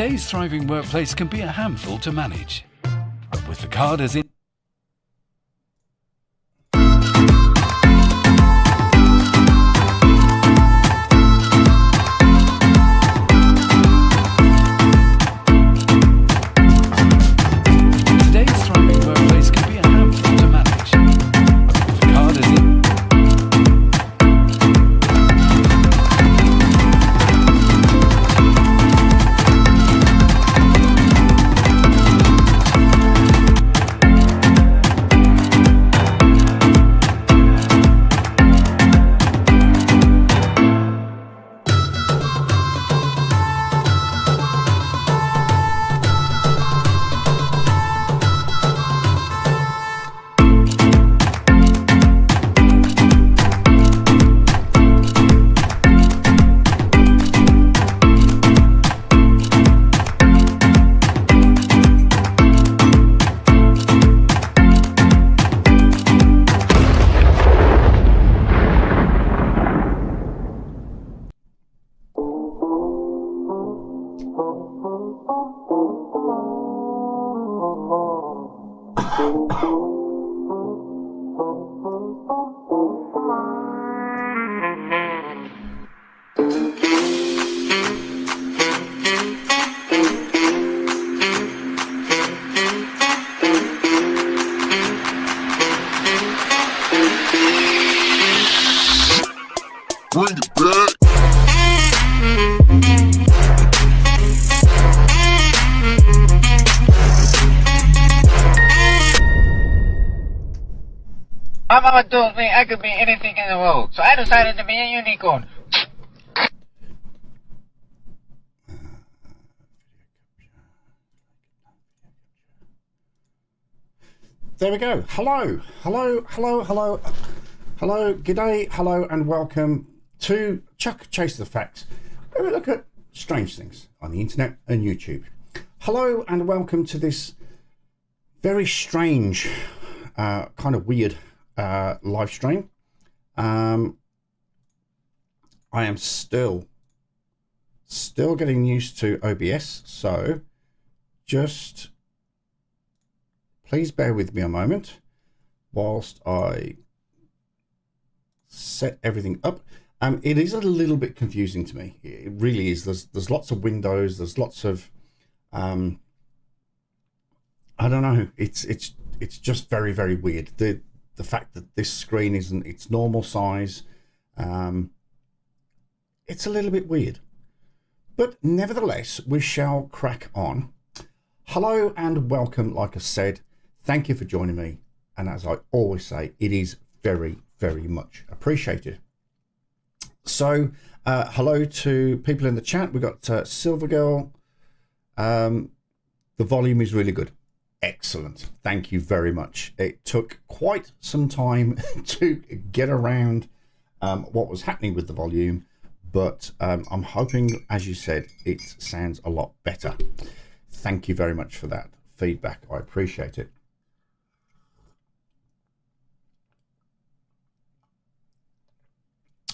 Today's thriving workplace can be a handful to manage, but with the card as in Bring it back. My mama told me I could be anything in the world, so I decided to be a unicorn. There we go. Hello, g'day, hello, and welcome to Chuck Chase the Facts, where we look at strange things on the internet and YouTube. Hello, and welcome to this very strange, kind of weird live stream. I am still getting used to OBS, so just please bear with me a moment whilst I set everything up. It is a little bit confusing to me. It really is. There's lots of windows. There's lots of I don't know. It's just very, very weird. The fact that this screen isn't its normal size. It's a little bit weird, but nevertheless, we shall crack on. Hello and welcome. Like I said, thank you for joining me. And as I always say, it is very, very much appreciated. So hello to people in the chat. We've got Silver Girl. The volume is really good. Excellent. Thank you very much. It took quite some time to get around what was happening with the volume, but I'm hoping, as you said, it sounds a lot better. Thank you very much for that feedback. I appreciate it.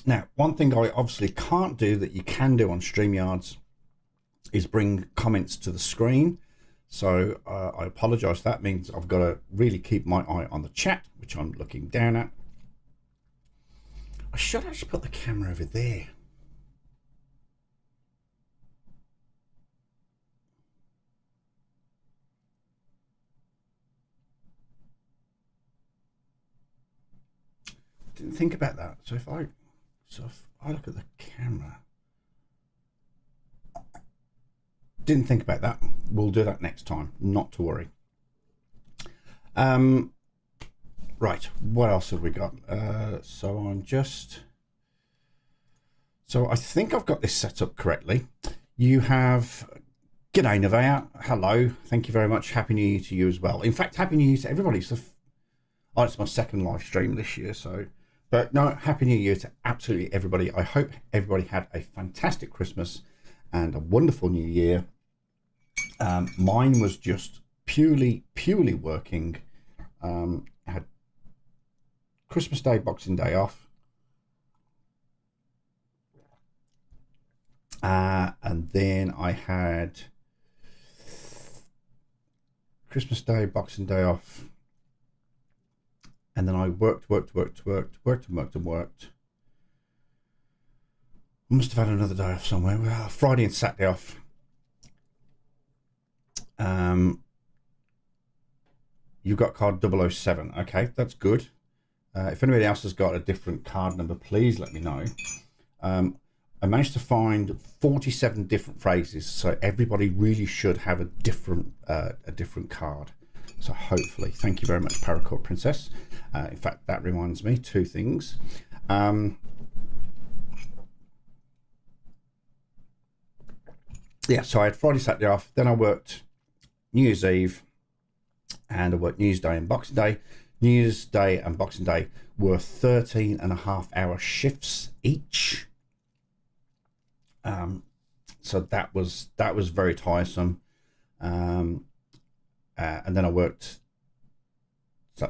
Now, one thing I obviously can't do that you can do on StreamYards is bring comments to the screen. So I apologize. That means I've got to really keep my eye on the chat, which I'm looking down at. I should actually put the camera over there. Didn't think about that. So if I look at the camera, didn't think about that. We'll do that next time, not to worry. Right, what else have we got? So I think I've got this set up correctly. You have, g'day Nevaeh, hello, thank you very much. Happy New Year to you as well. In fact, Happy New Year to everybody. So, it's my second live stream this year, so. But no, Happy New Year to absolutely everybody. I hope everybody had a fantastic Christmas and a wonderful New Year. Mine was just purely working. I had Christmas Day, Boxing Day off. And then I had Christmas Day, Boxing Day off. And then I worked. I must have had another day off somewhere. Well, Friday and Saturday off. You've got card 007. Okay, that's good. If anybody else has got a different card number, please let me know. I managed to find 47 different phrases, so everybody really should have a different card. So hopefully, thank you very much, Paracord Princess. In fact, that reminds me, two things. Yeah, so I had Friday, Saturday off. Then I worked New Year's Eve, and I worked New Year's Day and Boxing Day. New Year's Day and Boxing Day were 13.5-hour shifts each. So that was very tiresome. And then I worked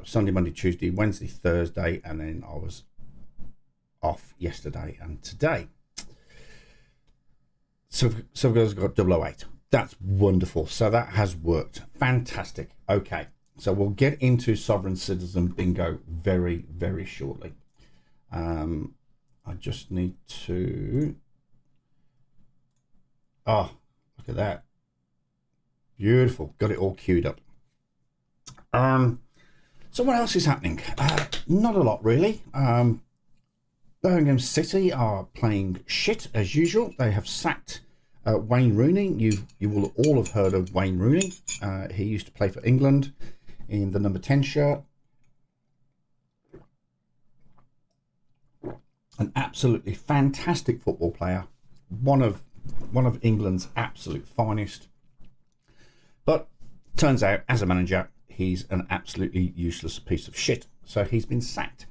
Sunday, Monday, Tuesday, Wednesday, Thursday, and then I was off yesterday and today. So guys got 008. That's wonderful. So that has worked. Fantastic. Okay. So we'll get into Sovereign Citizen Bingo very, very shortly. I just need to... Oh, look at that. Beautiful. Got it all queued up. So what else is happening? Not a lot, really. Birmingham City are playing shit as usual. They have sacked Wayne Rooney. You will all have heard of Wayne Rooney. He used to play for England in the number 10 shirt. An absolutely fantastic football player. One of England's absolute finest. But turns out, as a manager, he's an absolutely useless piece of shit. So he's been sacked.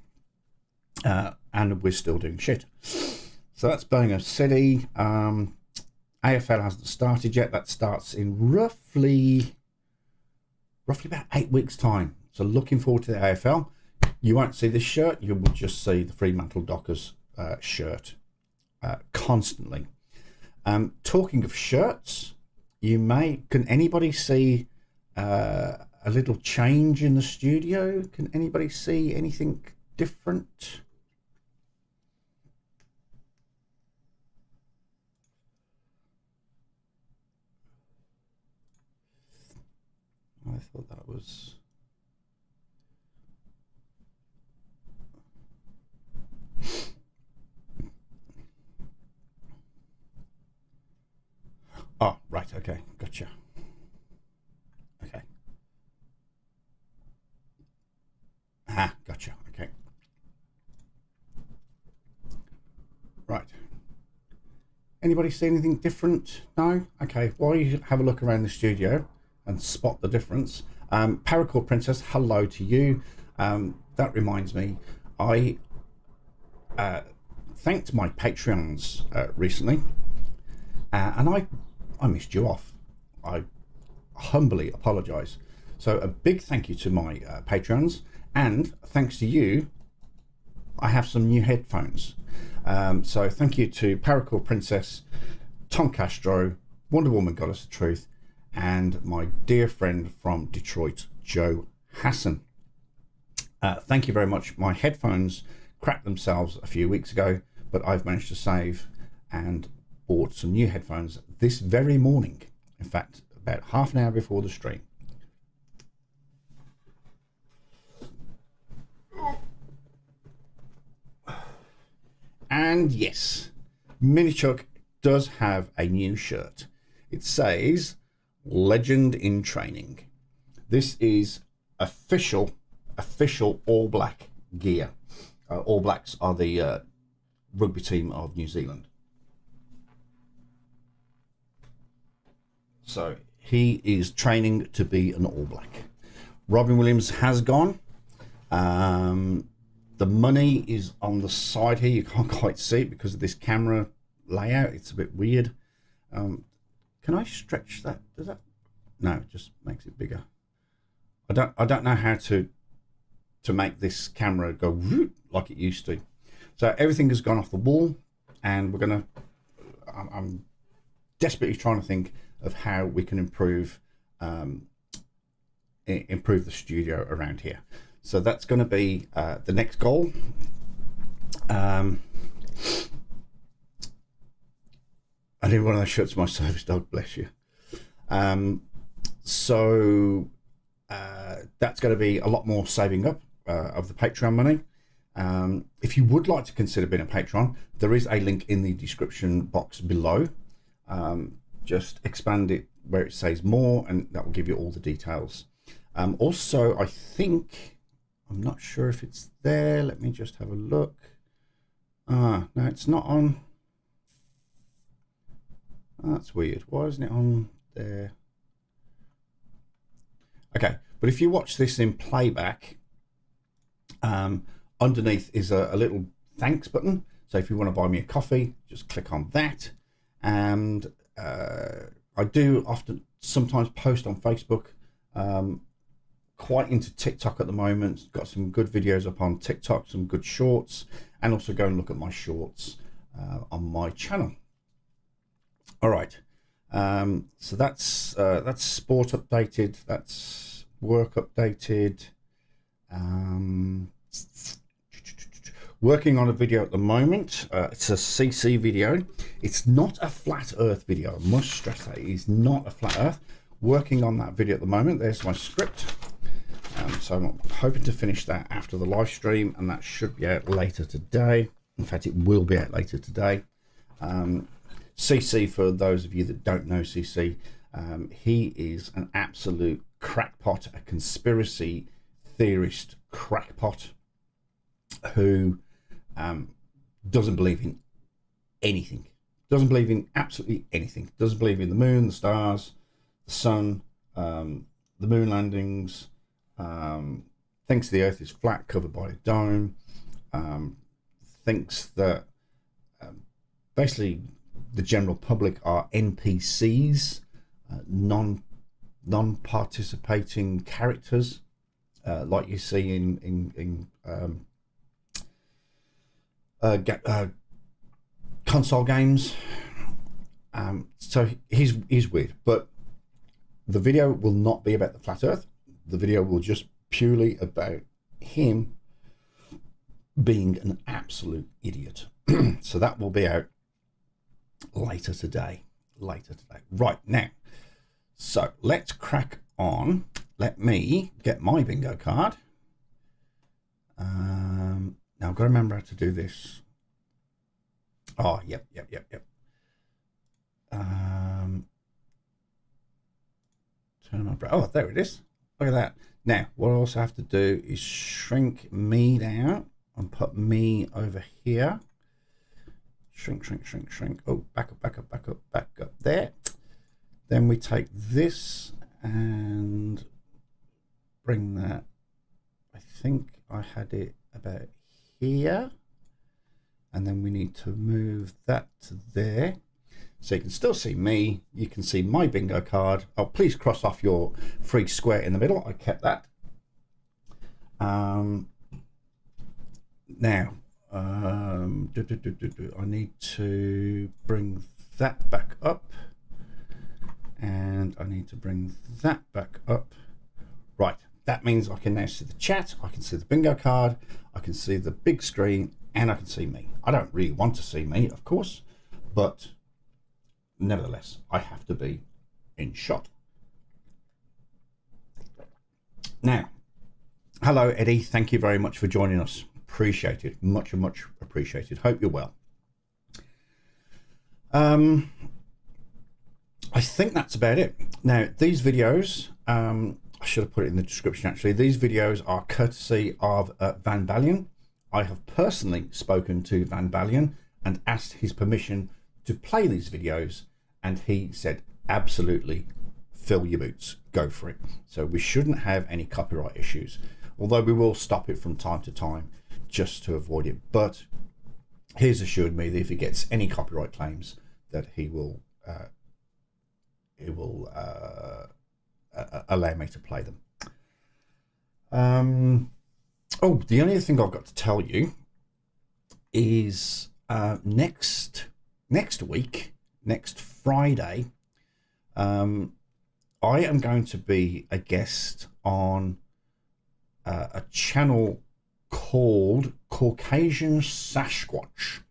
And we're still doing shit. So that's Birmingham City. AFL hasn't started yet. That starts in roughly about 8 weeks' time. So looking forward to the AFL. You won't see this shirt. You will just see the Fremantle Dockers shirt constantly. Talking of shirts, can anybody see a little change in the studio? Can anybody see anything different? I thought that was... Oh, right, okay, gotcha. Okay. Gotcha, okay. Right. Anybody see anything different? No? Okay, while you have a look around the studio and spot the difference. Paracord Princess, hello to you. That reminds me, I thanked my Patreons recently, and I missed you off. I humbly apologise. So a big thank you to my Patreons, and thanks to you, I have some new headphones. So thank you to Paracord Princess, Tom Castro, Wonder Woman Goddess of Truth, and my dear friend from Detroit, Joe Hassan. Thank you very much. My headphones cracked themselves a few weeks ago, but I've managed to save and bought some new headphones this very morning. In fact, about half an hour before the stream. And yes, Minichuck does have a new shirt. It says Legend in Training. This is official All Black gear. All Blacks are the rugby team of New Zealand. So he is training to be an All Black. Robin Williams has gone. The money is on the side here. You can't quite see it because of this camera layout. It's a bit weird. Can I stretch that? Does that? No, it just makes it bigger. I don't know how to make this camera go whoop like it used to. So everything has gone off the wall, and we're gonna. I'm desperately trying to think of how we can improve improve the studio around here. So that's going to be the next goal. I did one of those shirts, my service dog, bless you. So that's going to be a lot more saving up of the Patreon money. If you would like to consider being a patron, there is a link in the description box below. Just expand it where it says more, and that will give you all the details. Also, I think, I'm not sure if it's there. Let me just have a look. No, it's not on. That's weird. Why isn't it on there? Okay, but if you watch this in playback, underneath is a little thanks button. So if you want to buy me a coffee, just click on that. And I do sometimes post on Facebook, quite into TikTok at the moment. Got some good videos up on TikTok, some good shorts, and also go and look at my shorts on my channel. All right, so that's sport updated, that's work updated. Working on a video at the moment. It's a CC video. It's not a flat earth video. I must stress that it is not a flat earth. Working on that video at the moment. There's my script. So I'm hoping to finish that after the live stream, and that should be out later today. In fact, it will be out later today. CC, for those of you that don't know CC, he is an absolute crackpot, a conspiracy theorist crackpot who doesn't believe in anything, doesn't believe in absolutely anything, doesn't believe in the moon, the stars, the sun, the moon landings, thinks the earth is flat, covered by a dome, thinks that basically the general public are NPCs, non-participating characters, like you see in console games. So he's weird, but the video will not be about the flat earth. The video will just purely about him being an absolute idiot. So that will be out later today. Right, now, so let's crack on. Let me get my bingo card. Now I've got to remember how to do this. Oh, yep. Turn my oh, there it is. Look at that. Now, what I also have to do is shrink me down and put me over here. Shrink. Oh, back up there. Then we take this and bring that. I think I had it about here. And then we need to move that to there. So you can still see me. You can see my bingo card. Oh, please cross off your free square in the middle. I kept that. Now, I need to bring that back up. And I need to bring that back up. Right, that means I can now see the chat. I can see the bingo card. I can see the big screen. And I can see me. I don't really want to see me, of course, but nevertheless, I have to be in shot. Now, hello, Eddie. Thank you very much for joining us. Appreciate it. Much appreciated. Hope you're well. I think that's about it. Now, these videos, I should have put it in the description, actually. These videos are courtesy of Van Balian. I have personally spoken to Van Balian and asked his permission to play these videos, and he said, absolutely, fill your boots, go for it. So we shouldn't have any copyright issues, although we will stop it from time to time just to avoid it. But he's assured me that if he gets any copyright claims, that he will allow me to play them. Oh, the only thing I've got to tell you is next week, next Friday, I am going to be a guest on a channel called Caucasian Sasquatch.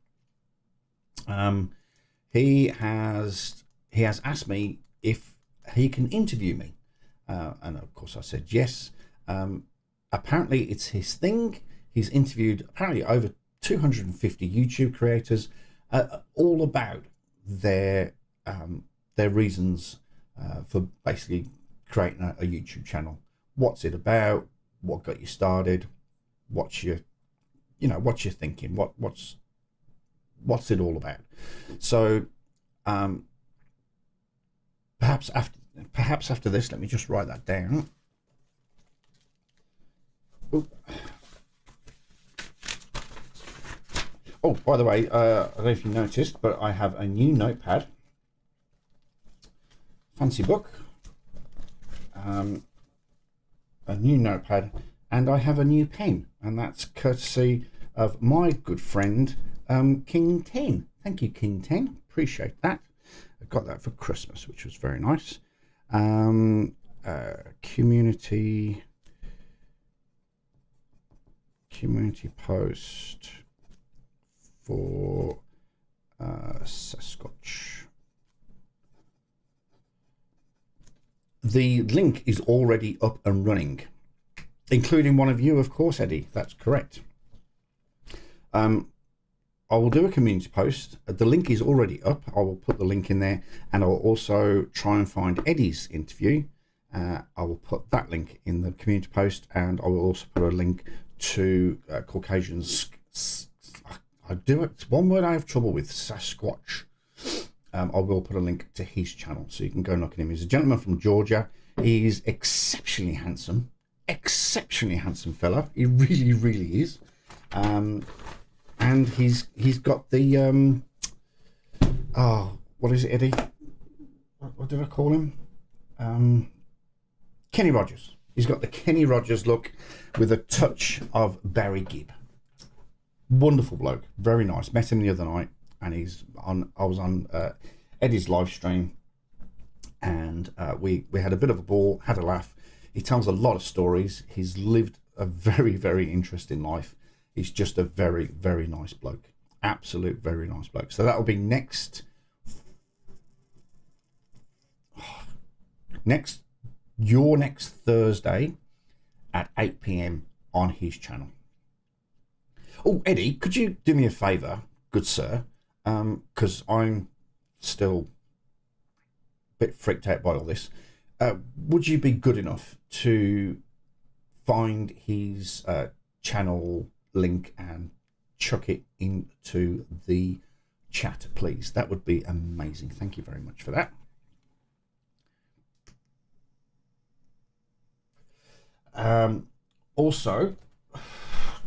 He has asked me if he can interview me, and of course I said yes. Apparently it's his thing. He's interviewed apparently over 250 YouTube creators, all about their reasons for basically creating a YouTube channel. What's it about? What got you started? What's your thinking? What's it all about? So perhaps after this, let me just write that down. Ooh. Oh, by the way, I don't know if you noticed, but I have a new notepad. Fancy book. A new notepad, and I have a new pen, and that's courtesy of my good friend King 10. Thank you, King 10. Appreciate that. I got that for Christmas, which was very nice. Community post for Sasquatch. The link is already up and running, including one of you, of course, Eddie. That's correct. I will do a community post. The link is already up. I will put the link in there, and I will also try and find Eddie's interview. I will put that link in the community post, and I will also put a link to Caucasians. I do it. It's one word I have trouble with, Sasquatch. I will put a link to his channel, so you can go and look at him. He's a gentleman from Georgia. He's exceptionally handsome fella. He really, really is. And he's got the what is it, Eddie? What did I call him? Kenny Rogers. He's got the Kenny Rogers look with a touch of Barry Gibb. Wonderful bloke, very nice. Met him the other night, and I was on Eddie's live stream, and we had a bit of a ball, had a laugh. He tells a lot of stories. He's lived a very, very interesting life. He's just a very, very nice bloke. Absolute very nice bloke. So that'll be next Thursday at 8 p.m. on his channel. Oh, Eddie, could you do me a favour, good sir? Because I'm still a bit freaked out by all this. Would you be good enough to find his channel link and chuck it into the chat, please? That would be amazing. Thank you very much for that. Also,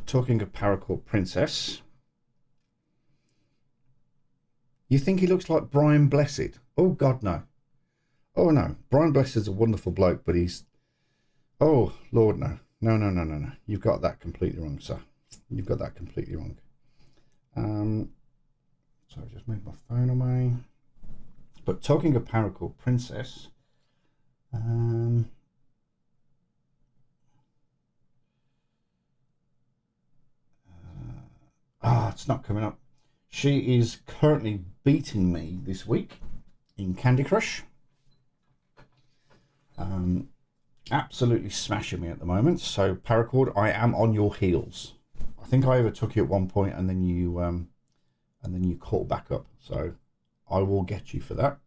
talking of Paracord Princess, you think he looks like Brian Blessed? Oh God, no. Oh no, Brian Blessed's a wonderful bloke, but he's, oh Lord, no. No. You've got that completely wrong, sir. You've got that completely wrong. So I just moved my phone away. But talking of Paracord Princess, it's not coming up. She is currently beating me this week in Candy Crush. Absolutely smashing me at the moment. So Paracord, I am on your heels. I think I overtook you at one point, and then you caught back up. So I will get you for that.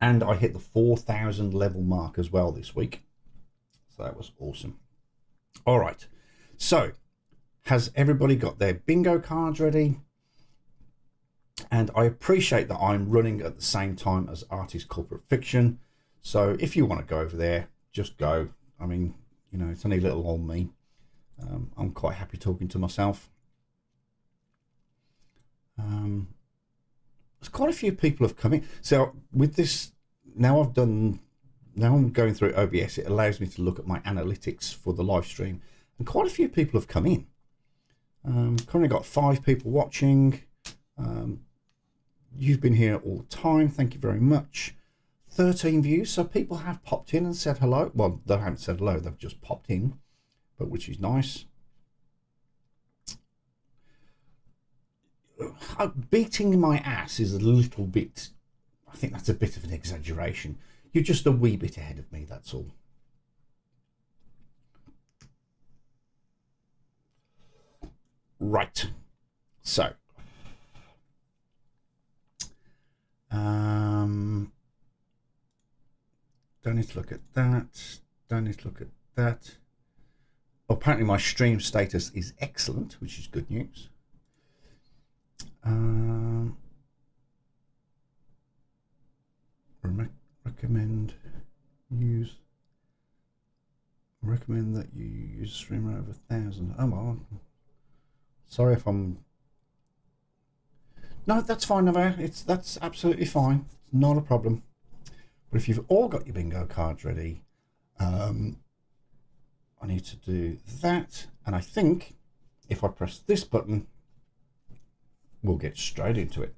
And I hit the 4,000 level mark as well this week. So that was awesome. All right. So has everybody got their bingo cards ready? And I appreciate that I'm running at the same time as Artist Corporate Fiction. So if you want to go over there, just go. I mean, you know, it's only little old me. I'm quite happy talking to myself. There's quite a few people have come in. So with this, now I'm going through OBS. It allows me to look at my analytics for the live stream. And quite a few people have come in. Currently got 5 people watching. You've been here all the time. Thank you very much. 13 views, so people have popped in and said hello. Well, they haven't said hello, they've just popped in, but which is nice. Beating my ass is a little bit, I think that's a bit of an exaggeration. You're just a wee bit ahead of me, that's all. Right, so don't need to look at that, don't need to look at that. Apparently my stream status is excellent, which is good news. Recommend that you use streamer over 1,000. Oh well, sorry if I'm, no, that's fine, Nova. That's absolutely fine, not a problem. But if you've all got your bingo cards ready, I need to do that, and I think if I press this button, we'll get straight into it.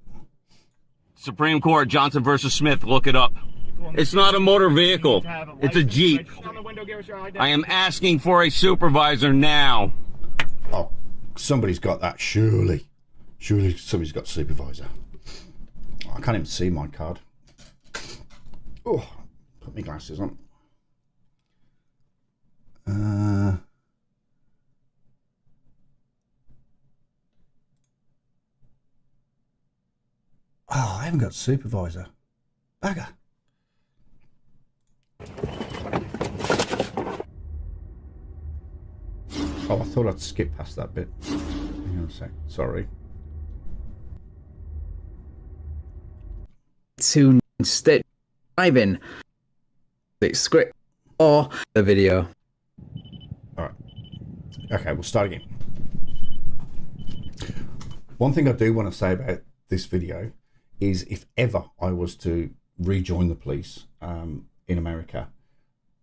Supreme Court, Johnson versus Smith, look it up. It's not a motor vehicle. It's a Jeep. I am asking for a supervisor now. Oh, somebody's got that, surely. Surely somebody's got supervisor. I can't even see my card. Oh, put my glasses on. Oh, I haven't got supervisor. Bugger. Oh, I thought I'd skip past that bit. Hang on a sec. Sorry. To instead driving the script or the video. Alright. Okay, we'll start again. One thing I do want to say about this video is if ever I was to rejoin the police in America,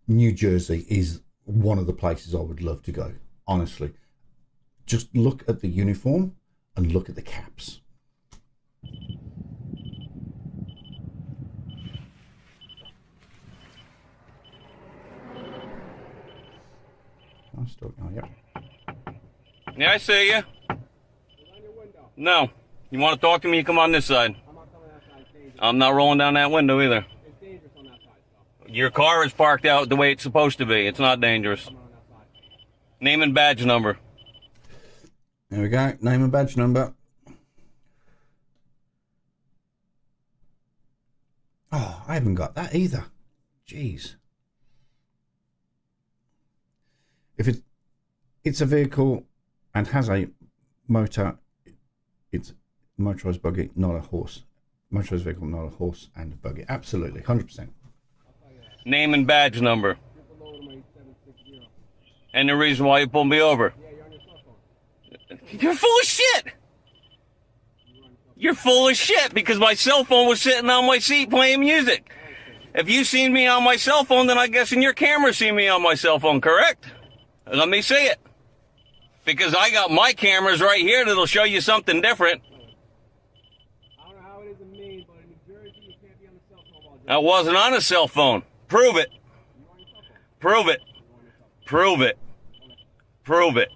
New Jersey is one of the places I would love to go. Honestly, just look at the uniform and look at the caps. I'm still going, yep. Yeah, I see you. No. You want to talk to me, you come on this side. I'm not rolling down that window either. Your car is parked out the way it's supposed to be. It's not dangerous. Name and badge number. There we go. Name and badge number. Oh, I haven't got that either. Jeez. If it's a vehicle and has a motor, it's motorized buggy, not a horse. Motorized vehicle, not a horse and a buggy. Absolutely, 100%. Name and badge number. And the reason why you pulled me over. You're full of shit. You're full of shit because my cell phone was sitting on my seat playing music. If you seen me on my cell phone, then I guess in your camera seen me on my cell phone, correct? Let me see it. Because I got my cameras right here that'll show you something different. I don't know how it is in Maine, but in New Jersey, you can't be on the cell phone while I wasn't on a cell phone. Prove it. Prove it. Prove it. Prove it.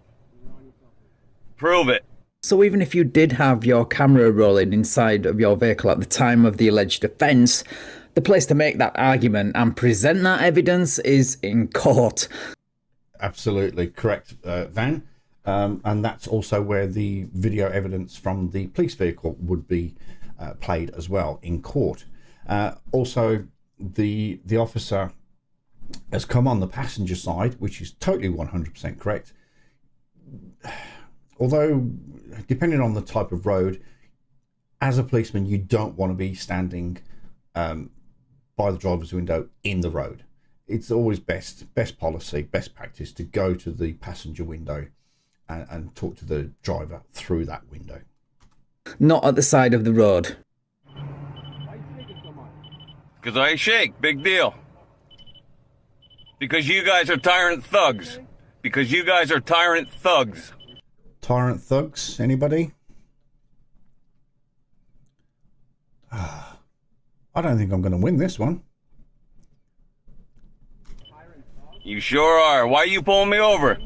Prove it. So even if you did have your camera rolling inside of your vehicle at the time of the alleged offence, the place to make that argument and present that evidence is in court. Absolutely correct, Van. And that's also where the video evidence from the police vehicle would be played as well in court. Also, the officer has come on the passenger side, which is totally 100% correct. Although, depending on the type of road, as a policeman, you don't want to be standing by the driver's window in the road. It's always best policy, best practice to go to the passenger window and talk to the driver through that window. Not at the side of the road. Because I shake. Big deal. Because you guys are tyrant thugs. Because you guys are tyrant thugs. Tyrant thugs, anybody? I don't think I'm going to win this one. You sure are. Why are you pulling me over?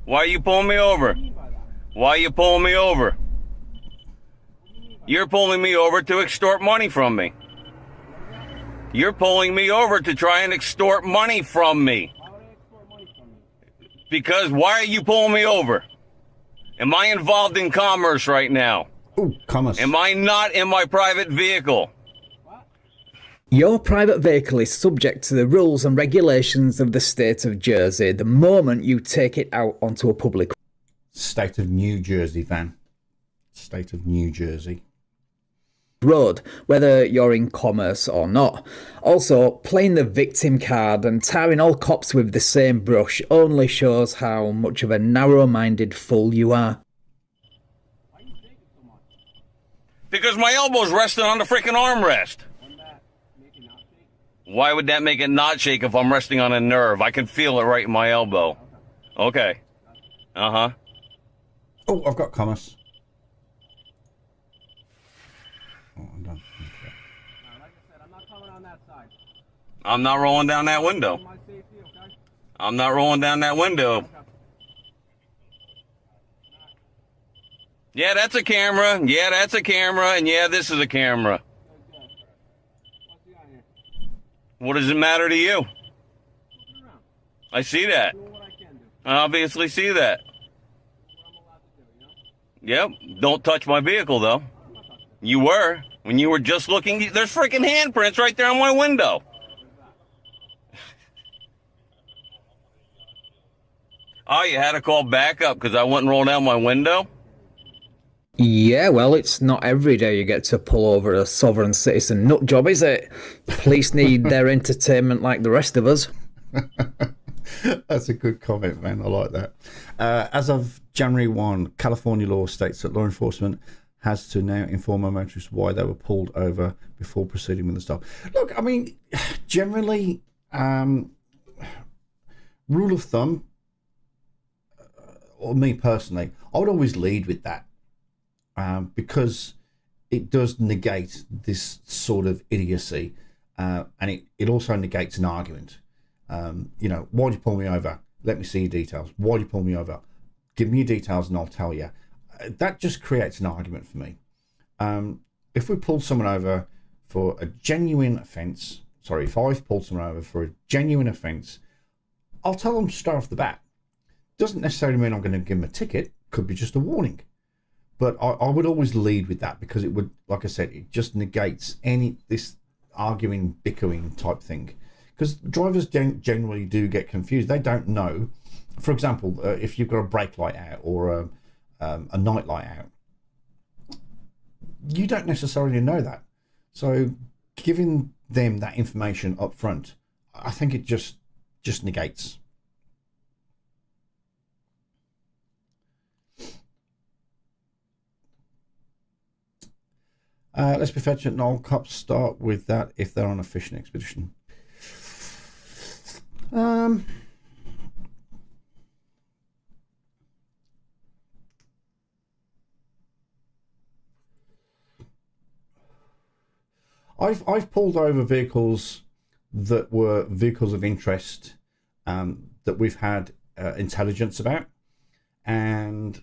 Why are you pulling me over? Why are you pulling me over? You're pulling me over to extort money from me. You're pulling me over to try and extort money from me. Why would I export money from you? Because why are you pulling me over? Am I involved in commerce right now? Oh, commerce. Am I not in my private vehicle? Your private vehicle is subject to the rules and regulations of the state of Jersey the moment you take it out onto a public State of New Jersey, Van. State of New Jersey. road, whether you're in commerce or not. Also, playing the victim card and tarring all cops with the same brush only shows how much of a narrow-minded fool you are. Why are you shaking so much? Because my elbow's resting on the freaking armrest. Wouldn't that make it not shake? Why would that make it not shake if I'm resting on a nerve? I can feel it right in my elbow. Okay. Uh-huh. Oh, I've got commerce. Oh, I'm done. Okay. Now, like I said, I'm not coming on that side. I'm not rolling down that window. For my safety, okay? I'm not rolling down that window. Yeah, that's a camera. Yeah, that's a camera. And yeah, this is a camera. Good. What's he on here? What does it matter to you? Looking around. I see that. Doing what I can do. I obviously see that. What I'm allowed to do, you know? Yep. Don't touch my vehicle, though. You were. When you were just looking, there's freaking handprints right there on my window. Oh, you had to call backup because I wouldn't roll down my window? Yeah, well, it's not every day you get to pull over a sovereign citizen nut job, is it? Police need their entertainment like the rest of us. That's a good comment, man. I like that. As of January 1, California law states that law enforcement has to now inform a motorist why they were pulled over before proceeding with the stop. Look, I mean, generally, rule of thumb, or me personally, I would always lead with that because it does negate this sort of idiocy, and it also negates an argument. You know, why do you pull me over? Let me see your details. Why do you pull me over? Give me your details and I'll tell you. That just creates an argument for me. If we pull someone over for a genuine offence, sorry, if I've pulled someone over for a genuine offence, I'll tell them straight off the bat. Doesn't necessarily mean I'm going to give them a ticket. Could be just a warning. But I would always lead with that because it would, like I said, it just negates this arguing, bickering type thing. Because drivers generally do get confused. They don't know. For example, if you've got a brake light out or a night light out, you don't necessarily know that. So giving them that information up front, I think it just negates. Let's be fetching. All cops start with that if they're on a fishing expedition. I've pulled over vehicles that were vehicles of interest that we've had intelligence about, and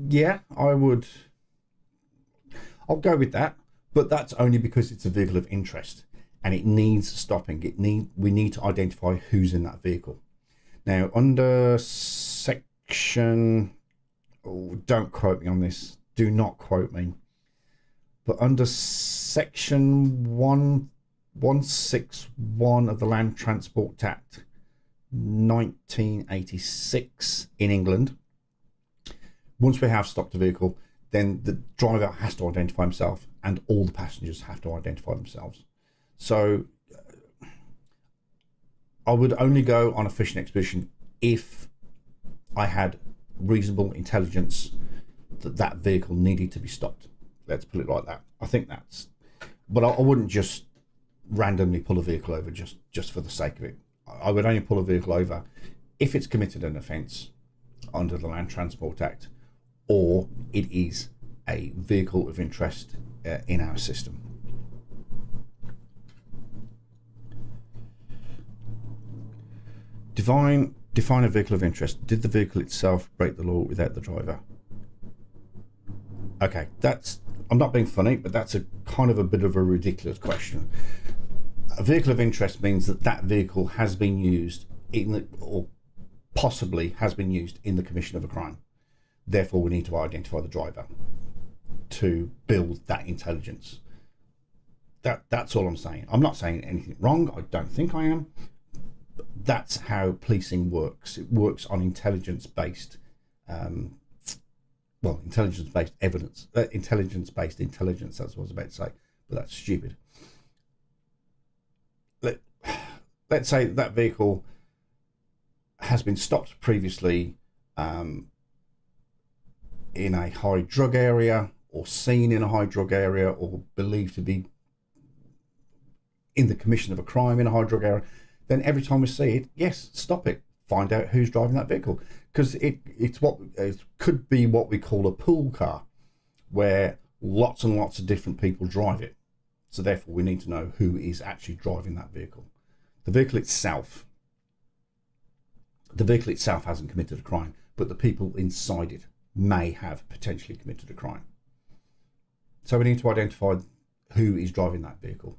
yeah, I'll go with that, but that's only because it's a vehicle of interest and it needs stopping. We need to identify who's in that vehicle. Now, under section, don't quote me on this, do not quote me, but under section 161 of the Land Transport Act 1986 in England, once we have stopped a vehicle, then the driver has to identify himself and all the passengers have to identify themselves. So I would only go on a fishing expedition if I had reasonable intelligence that that vehicle needed to be stopped. Let's put it like that. I think that's, but I wouldn't just randomly pull a vehicle over just for the sake of it. I would only pull a vehicle over if it's committed an offence under the Land Transport Act, or it is a vehicle of interest in our system. Define a vehicle of interest. Did the vehicle itself break the law without the driver? Okay, I'm not being funny, but that's a kind of a bit of a ridiculous question. A vehicle of interest means that vehicle has been used or possibly has been used in the commission of a crime. Therefore, we need to identify the driver to build that intelligence. That's all I'm saying. I'm not saying anything wrong. I don't think I am. That's how policing works. It works on intelligence-based, intelligence-based evidence, intelligence-based intelligence. That's what I was about to say, but that's stupid. Let's say that vehicle has been stopped previously in a high drug area, or seen in a high drug area, or believed to be in the commission of a crime in a high drug area. Then every time we see it, yes, stop it. Find out who's driving that vehicle, because it could be what we call a pool car, where lots and lots of different people drive it. So therefore, we need to know who is actually driving that vehicle. The vehicle itself hasn't committed a crime, but the people inside it may have potentially committed a crime. So we need to identify who is driving that vehicle.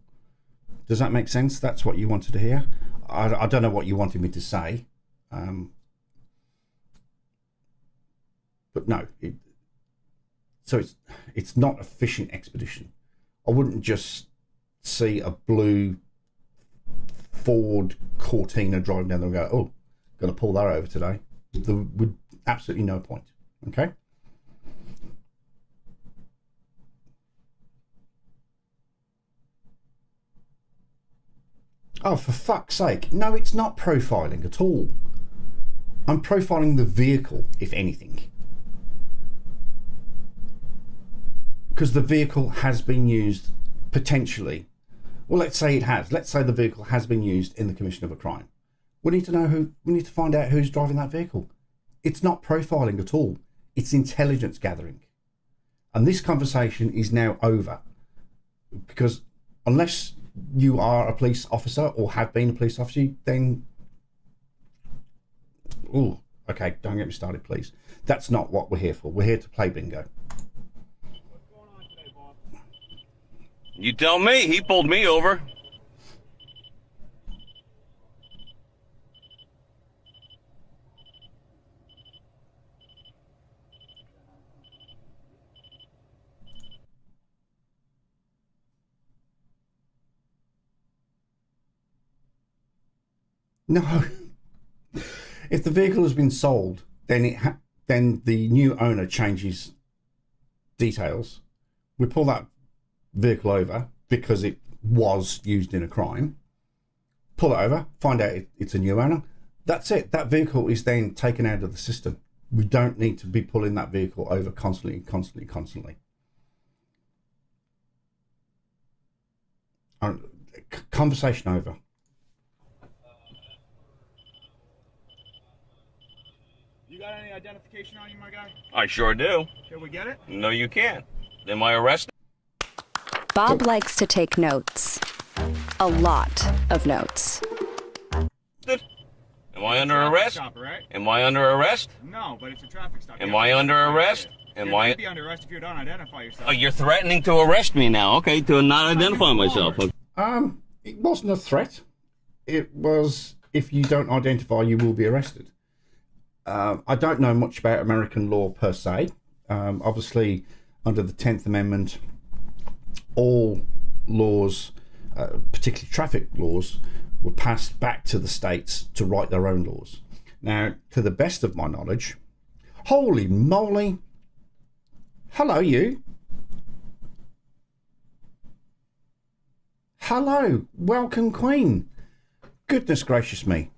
Does that make sense? That's what you wanted to hear? I don't know what you wanted me to say. But no. It's not a fishing expedition. I wouldn't just see a blue Ford Cortina driving down there and go, oh, going to pull that over today. There would absolutely no point. Okay? Oh, for fuck's sake. No, it's not profiling at all. I'm profiling the vehicle, if anything. Because the vehicle has been used potentially. Well, let's say it has. Let's say the vehicle has been used in the commission of a crime. We need to find out who's driving that vehicle. It's not profiling at all. It's intelligence gathering. And this conversation is now over. Because unless you are a police officer or have been a police officer, then, oh, okay, don't get me started, please. That's not what we're here for. We're here to play bingo. What's going on today, boss? You tell me. He pulled me over. No. If the vehicle has been sold, then the new owner changes details. We pull that vehicle over because it was used in a crime. Pull it over, find out it's a new owner. That's it. That vehicle is then taken out of the system. We don't need to be pulling that vehicle over constantly. Conversation over. You got any identification on you, my guy? I sure do. Can we get it? No, you can't. Am I arrested? Bob likes to take notes. A lot of notes. Am I under arrest? Stop, right? Am I under arrest? No, but it's a traffic stop. Am I under arrest? You're Am I? gonna be under arrest if you don't identify yourself. Oh, you're threatening to arrest me now. Okay, to not identify myself. Okay. It wasn't a threat. It was, if you don't identify, you will be arrested. I don't know much about American law per se. Obviously, under the 10th Amendment, all laws, particularly traffic laws, were passed back to the states to write their own laws. Now, to the best of my knowledge, holy moly, hello you. Hello, welcome Queen. Goodness gracious me.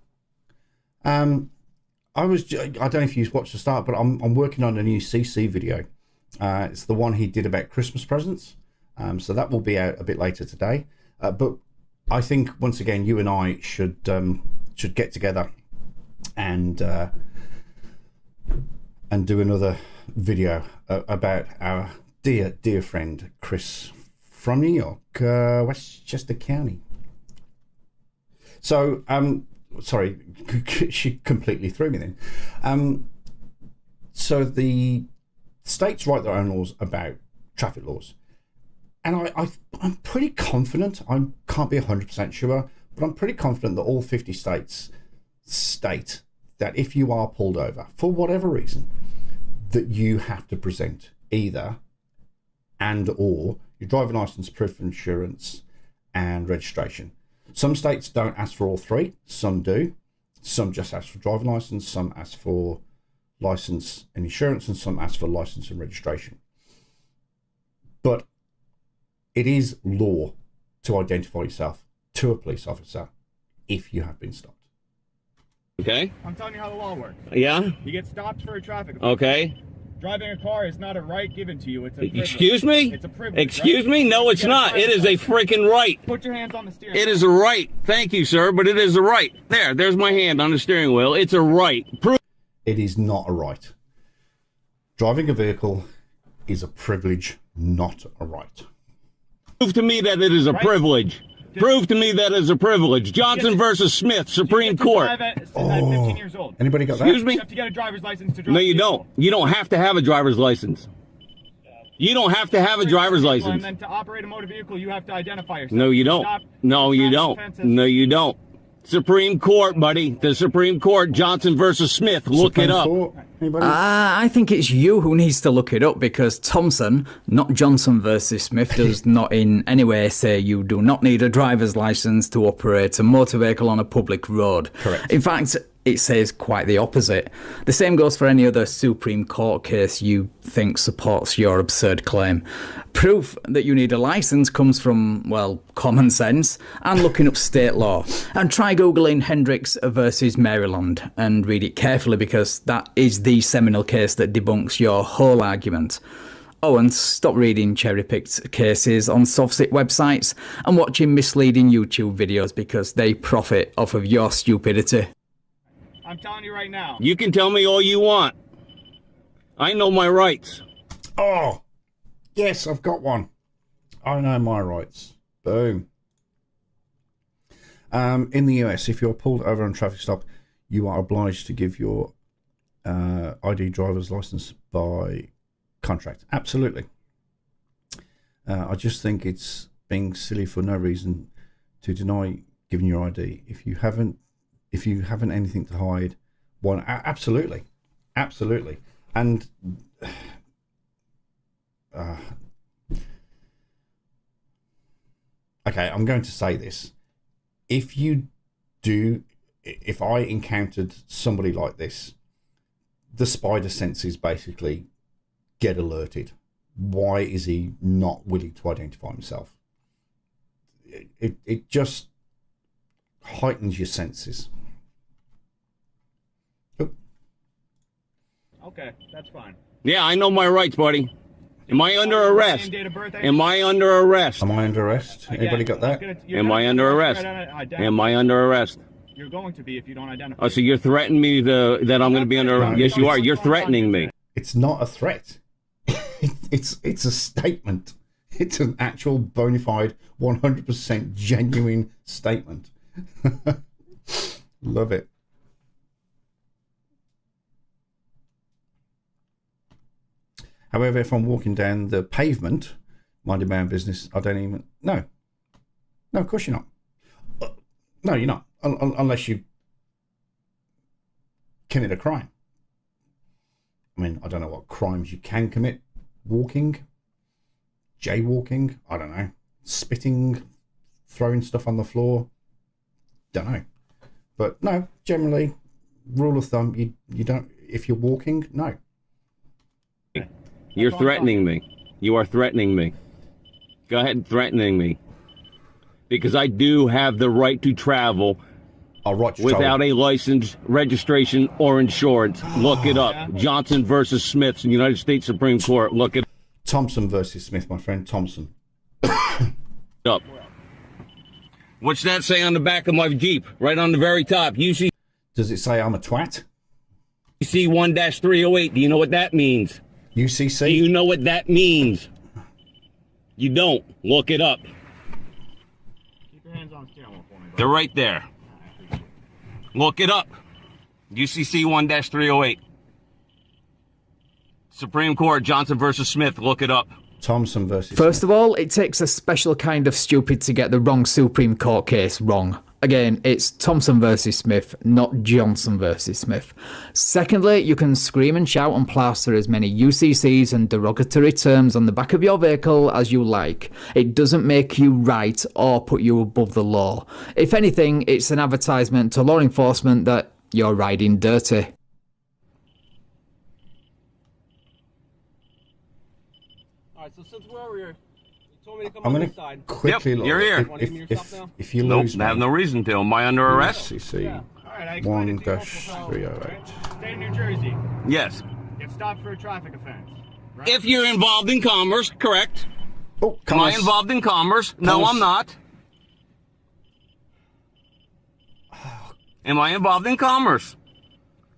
I don't know if you watched the start, but I'm working on a new CC video. It's the one he did about Christmas presents. So that will be out a bit later today. But I think once again, you and I should get together and do another video about our dear friend Chris from New York, Westchester County. So sorry, she completely threw me then. So the states write their own laws about traffic laws. And I'm pretty confident, I can't be 100% sure, but I'm pretty confident that all 50 states state that if you are pulled over, for whatever reason, that you have to present either and or your driving license, proof of insurance, and registration. Some states don't ask for all three, some do. Some just ask for driving license, some ask for license and insurance, and some ask for license and registration. But it is law to identify yourself to a police officer if you have been stopped. Okay. I'm telling you how the law works. Yeah? You get stopped for a traffic offense. Okay. Driving a car is not a right given to you. It's a privilege. Excuse me? It's a privilege. Excuse right? me? No, it's not. It is a freaking right. Put your hands on the steering It wheel. is a right. Thank you, sir, but it is a right. There's my hand on the steering wheel. It's a right. It is not a right. Driving a vehicle is a privilege, not a right. Prove to me that it is a privilege. Prove to me that it is a privilege. Johnson versus Smith, Supreme Court. At 15 years old. Anybody got that? Excuse me? You have to get a driver's license to drive. No, you don't. You don't have to have a driver's license. You don't have to have a driver's And license. then to operate a motor vehicle, you have to identify yourself. No, you don't. No, you don't. No, you don't. Supreme Court, buddy. The Supreme Court, Johnson versus Smith. Look it up. Anybody? I think it's you who needs to look it up, because Thompson, not Johnson versus Smith, does not in any way say you do not need a driver's license to operate a motor vehicle on a public road. Correct. In fact, it says quite the opposite. The same goes for any other Supreme Court case you think supports your absurd claim. Proof that you need a license comes from, well, common sense and looking up state law. And try Googling Hendricks versus Maryland and read it carefully, because that is the seminal case that debunks your whole argument. Oh, and stop reading cherry-picked cases on soft-sit websites and watching misleading YouTube videos, because they profit off of your stupidity. I'm telling you right now. You can tell me all you want. I know my rights. Oh, yes, I've got one. I know my rights. Boom. In the US, if you're pulled over on a traffic stop, you are obliged to give your ID driver's license by contract. Absolutely. I just think it's being silly for no reason to deny giving your ID. If you haven't anything to hide, absolutely. And okay, I'm going to say this. If I encountered somebody like this, the spider senses basically get alerted. Why is he not willing to identify himself? It just heightens your senses. Okay, that's fine. Yeah, I know my rights, buddy. Am I under arrest? Am I under arrest? Am I under arrest? Anybody got that? Am I under arrest? Am I under arrest? You're going to be if you don't identify. Oh, so you're threatening me that I'm going to be under arrest? Yes, you are. You're threatening me. It's not a threat. It's a statement. It's an actual bona fide, 100% genuine statement. Love it. However, if I'm walking down the pavement, minding my own business, I don't even... No, of course you're not. No, you're not. Unless you commit a crime. I mean, I don't know what crimes you can commit. Walking, jaywalking, I don't know. Spitting, throwing stuff on the floor. Don't know. But no, generally, rule of thumb, you don't... If you're walking, no. You're threatening me. You are threatening me. Go ahead and threatening me. Because I do have the right to travel without a license, registration, or insurance. Look it up. Johnson versus Smith, United States Supreme Court. Look it Thompson versus Smith, my friend. Thompson. up. What's that say on the back of my Jeep? Right on the very top. UCC Does it say I'm a twat? 1-308. Do you know what that means? UCC? Do you know what that means? You don't. Look it up. Keep your hands on the steering wheel for me, bud. They're right there. Look it up. UCC 1-308. Supreme Court, Johnson versus Smith. Look it up. Thompson versus First Smith. of all, it takes a special kind of stupid to get the wrong Supreme Court case wrong. Again, it's Thompson versus Smith, not Johnson versus Smith. Secondly, you can scream and shout and plaster as many UCCs and derogatory terms on the back of your vehicle as you like. It doesn't make you right or put you above the law. If anything, it's an advertisement to law enforcement that you're riding dirty. Alright, so since we're over here, you told me to come I'm on going this side. to quickly Yep, look. you're here. Wanna give me your stuff now? If you Nope, lose I have no reason to. Am I under arrest? UCC Alright, I explained it to you multiple times, 1-308. right? State of New Jersey. Yes. Get stopped for a traffic offense. Right? If you're involved in commerce, correct. Oh, Am I involved in commerce? No, Commerce. I'm not. Am I involved in commerce?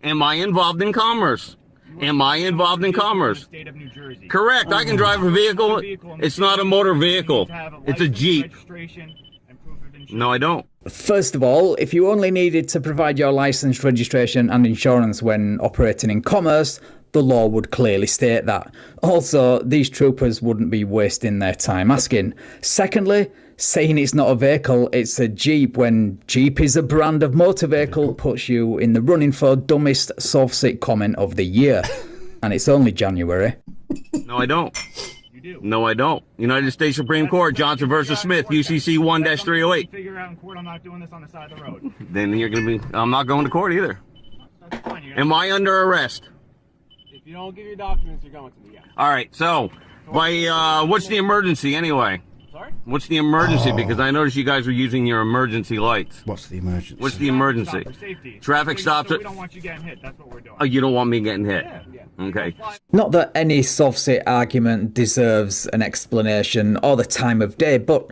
Am I involved in commerce? Am I involved in commerce? State of New Jersey. Correct. I can drive a vehicle. It's not a motor vehicle. It's a Jeep. Registration and proof of insurance. No, I don't. First of all, if you only needed to provide your license, registration and insurance when operating in commerce, the law would clearly state that. Also, these troopers wouldn't be wasting their time asking. Secondly, saying it's not a vehicle, it's a Jeep when Jeep is a brand of motor vehicle puts you in the running for dumbest soft-sit comment of the year. And it's only January. No, I don't. You do. No, I don't. United States Supreme Court, Johnson versus Smith, UCC 1-308. Figure out in court I'm not doing this on the side of the road. Then you're going to be, I'm not going to court either. That's fine. You're Am I under arrest? If you don't give your documents, you're going to be, yeah. All right, so, what's the emergency anyway? Sorry? What's the emergency? Because I noticed you guys were using your emergency lights. What's the emergency? What's the emergency? Stop for safety. Traffic stops. So we don't want you getting hit. That's what we're doing. Oh, you don't want me getting hit? Yeah. Okay. Not that any soft-sit argument deserves an explanation or the time of day, but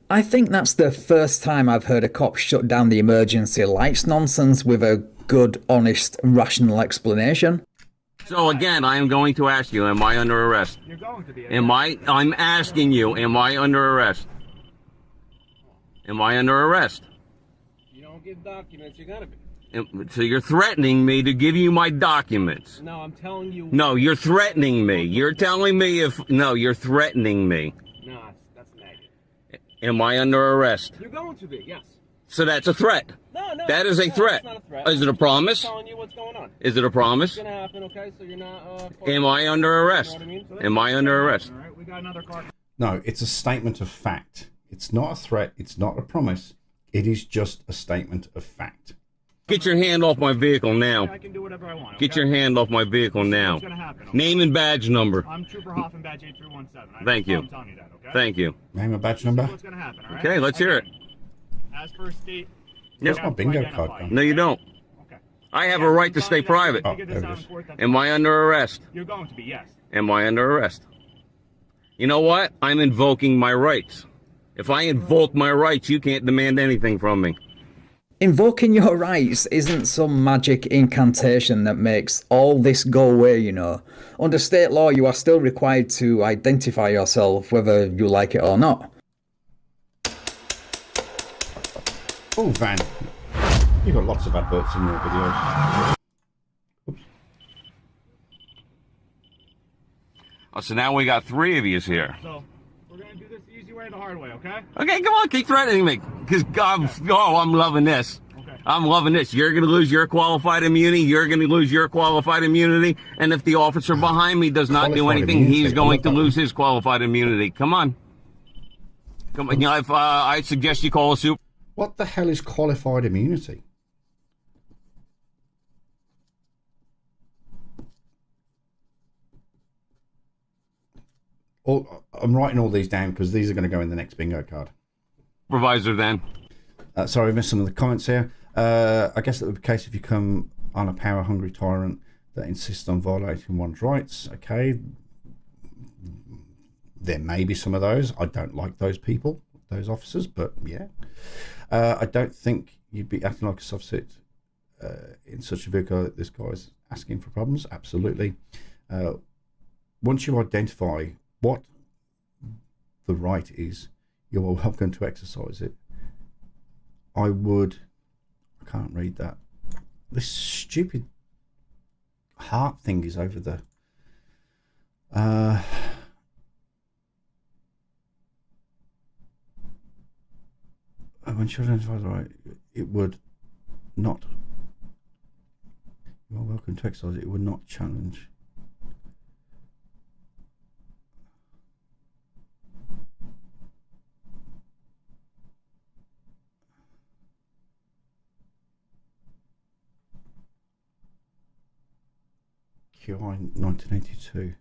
I think that's the first time I've heard a cop shut down the emergency lights nonsense with a good, honest, rational explanation. So again, I am going to ask you, am I under arrest? You're going to be. I'm asking you, am I under arrest? Am I under arrest? You don't give documents, you're going to be. So you're threatening me to give you my documents. No, I'm telling you. No, you're threatening me. You're telling me you're threatening me. No, that's negative. Am I under arrest? You're going to be, yes. So that's a threat. No, That is a threat. It's not a threat. Is it a promise? I'm telling you what's going on. Is it a promise? It's going to happen, okay? So you're not... Am I under arrest? You know what I mean? So Am I under arrest? All right, we got another car. No, it's a statement of fact. It's not a threat. It's not a promise. It is just a statement of fact. Get your hand off my vehicle now. I can do whatever I want. Get your hand off my vehicle now. What's going to happen? Okay? Name and badge number. I'm Trooper Hoffman, badge 8317. Thank you. I'm telling you that, okay? Thank you. Name and badge number? What's going to happen, all right? Okay, let's hear it. As per state... Yep. That's my bingo card, done. No, you don't. Okay. I have a right to stay private. Oh, there it is. Am I under arrest? You're going to be, yes. Am I under arrest? You know what? I'm invoking my rights. If I invoke my rights, you can't demand anything from me. Invoking your rights isn't some magic incantation that makes all this go away, you know. Under state law, you are still required to identify yourself, whether you like it or not. Oh, Van. You've got lots of adverts in your videos. Oops. Oh, so now we got 3 of yous here. So, we're going to do this the easy way or the hard way, okay? Okay, come on, keep threatening me. Because, I'm loving this. Okay. I'm loving this. You're going to lose your qualified immunity. You're going to lose your qualified immunity. And if the officer behind me does not do Qualified anything, immunity, he's I going love to that lose his qualified immunity. Come on. Come on. You know, if, I suggest you call a super. What the hell is qualified immunity? I'm writing all these down because these are going to go in the next bingo card. Supervisor then. Sorry, I missed some of the comments here. I guess that would be the case if you come on a power-hungry tyrant that insists on violating one's rights. Okay, there may be some of those. I don't like those people, those officers, but yeah. I don't think you'd be acting like a soft-sit in such a vehicle that this guy's asking for problems. Absolutely. Once you identify what the right is, you're welcome to exercise it. I can't read that. this stupid heart thing is over the when she identifies the right, it would not. You are welcome to exercise. It would not challenge. QI 1982.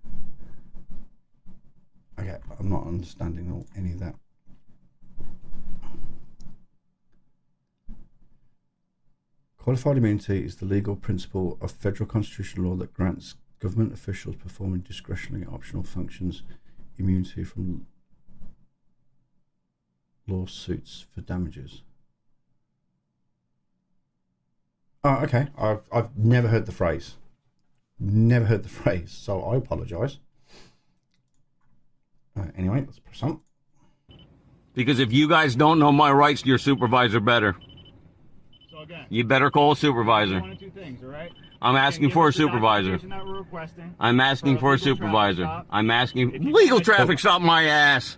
Okay, I'm not understanding any of that. Qualified immunity is the legal principle of federal constitutional law that grants government officials performing discretionary optional functions immunity from lawsuits for damages. Oh, okay. I've never heard the phrase. Never heard the phrase, so I apologise. Anyway, let's press on. Because if you guys don't know my rights, your supervisor better. So again, You better call a supervisor. one of two things, all right? I'm asking for a supervisor. That we're requesting I'm asking for a legal traffic supervisor. stop. I'm asking If you legal guys- traffic stop my ass.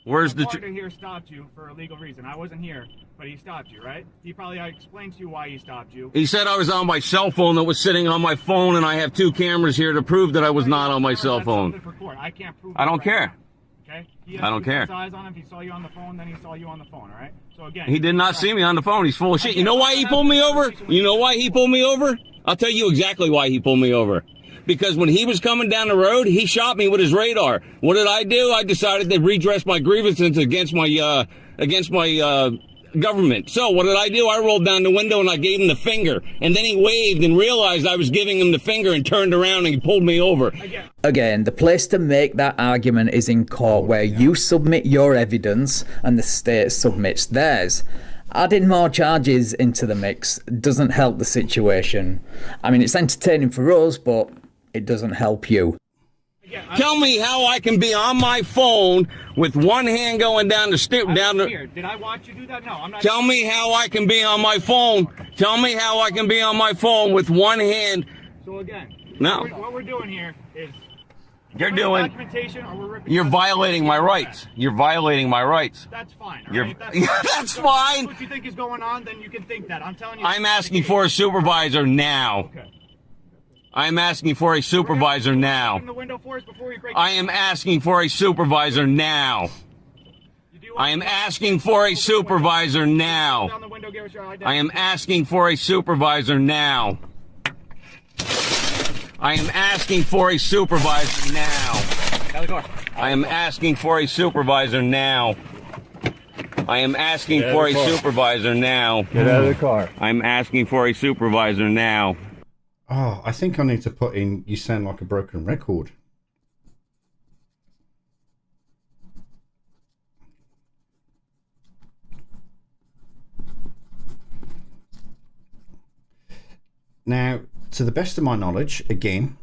Where's the? partner here stopped you for a legal reason. I wasn't here, but he stopped you, right? He probably explained to you why he stopped you. He said I was on my cell phone that was sitting on my phone, and I have 2 cameras here to prove that I was not on my cell That's phone. something for court. I can't prove I it don't right care. now, okay? He I don't care. His eyes on him. He saw you on the phone, then he saw you on the phone, all right? So again, He did not see me on the phone. He's full of shit. You know why he pulled me over? You know why he pulled me over? I'll tell you exactly why he pulled me over. Because when he was coming down the road, he shot me with his radar. What did I do? I decided to redress my grievances against my government. So what did I do? I rolled down the window and I gave him the finger. And then he waved and realized I was giving him the finger and turned around and he pulled me over. Again, the place to make that argument is in court, where you submit your evidence and the state submits theirs. Adding more charges into the mix doesn't help the situation. I mean, it's entertaining for us, but it doesn't help you. Tell me how I can be on my phone with one hand going down the Did I watch you do that? No, I'm not. Tell me how I can be on my phone. Tell me how I can be on my phone with one hand. So again, No. what we're doing here is You're doing. documentation, or we're ripping. You're violating my rights. You're violating my rights. That's fine. all You're. right? That's fine. What you think is going on, then you can think that. I'm telling you. I'm asking for a supervisor now. Okay. I'm asking for a supervisor now. Open the window for us before we break. I am asking for a supervisor now. I am asking for a supervisor now. Down the window, give us your identity. I am asking for a supervisor now. I am asking for a supervisor now. Out the door. I am asking for a supervisor now. I am asking for a supervisor now. Get out of the car. I'm asking for a supervisor now. Oh, I think I need to put in, you sound like a broken record. Now, to the best of my knowledge, again,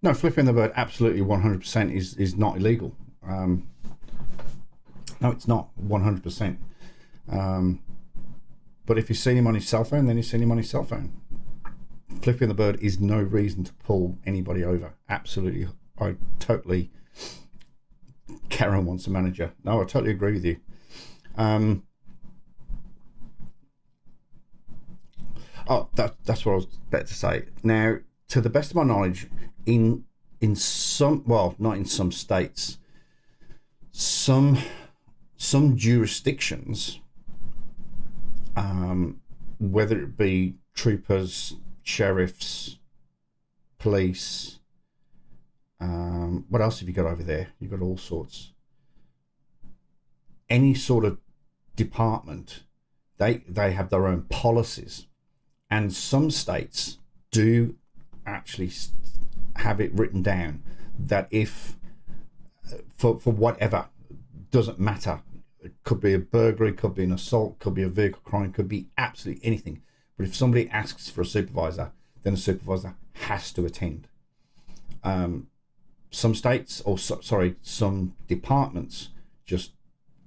no, flipping the bird absolutely 100% is not illegal. No, it's not 100%. But if you've seen him on his cell phone, then you've seen him on his cell phone. Flipping the bird is no reason to pull anybody over. Absolutely. I totally... Karen wants a manager. No, I totally agree with you. That's what I was about to say. Now, to the best of my knowledge, in some... Well, not in some states. Some jurisdictions... whether it be troopers, sheriffs, police, what else have you got over there? You've got all sorts. Any sort of department, they have their own policies, and some states do actually have it written down that if for whatever, doesn't matter. It could be a burglary, could be an assault, could be a vehicle crime, could be absolutely anything. But if somebody asks for a supervisor, then a supervisor has to attend. Some states, or some departments, just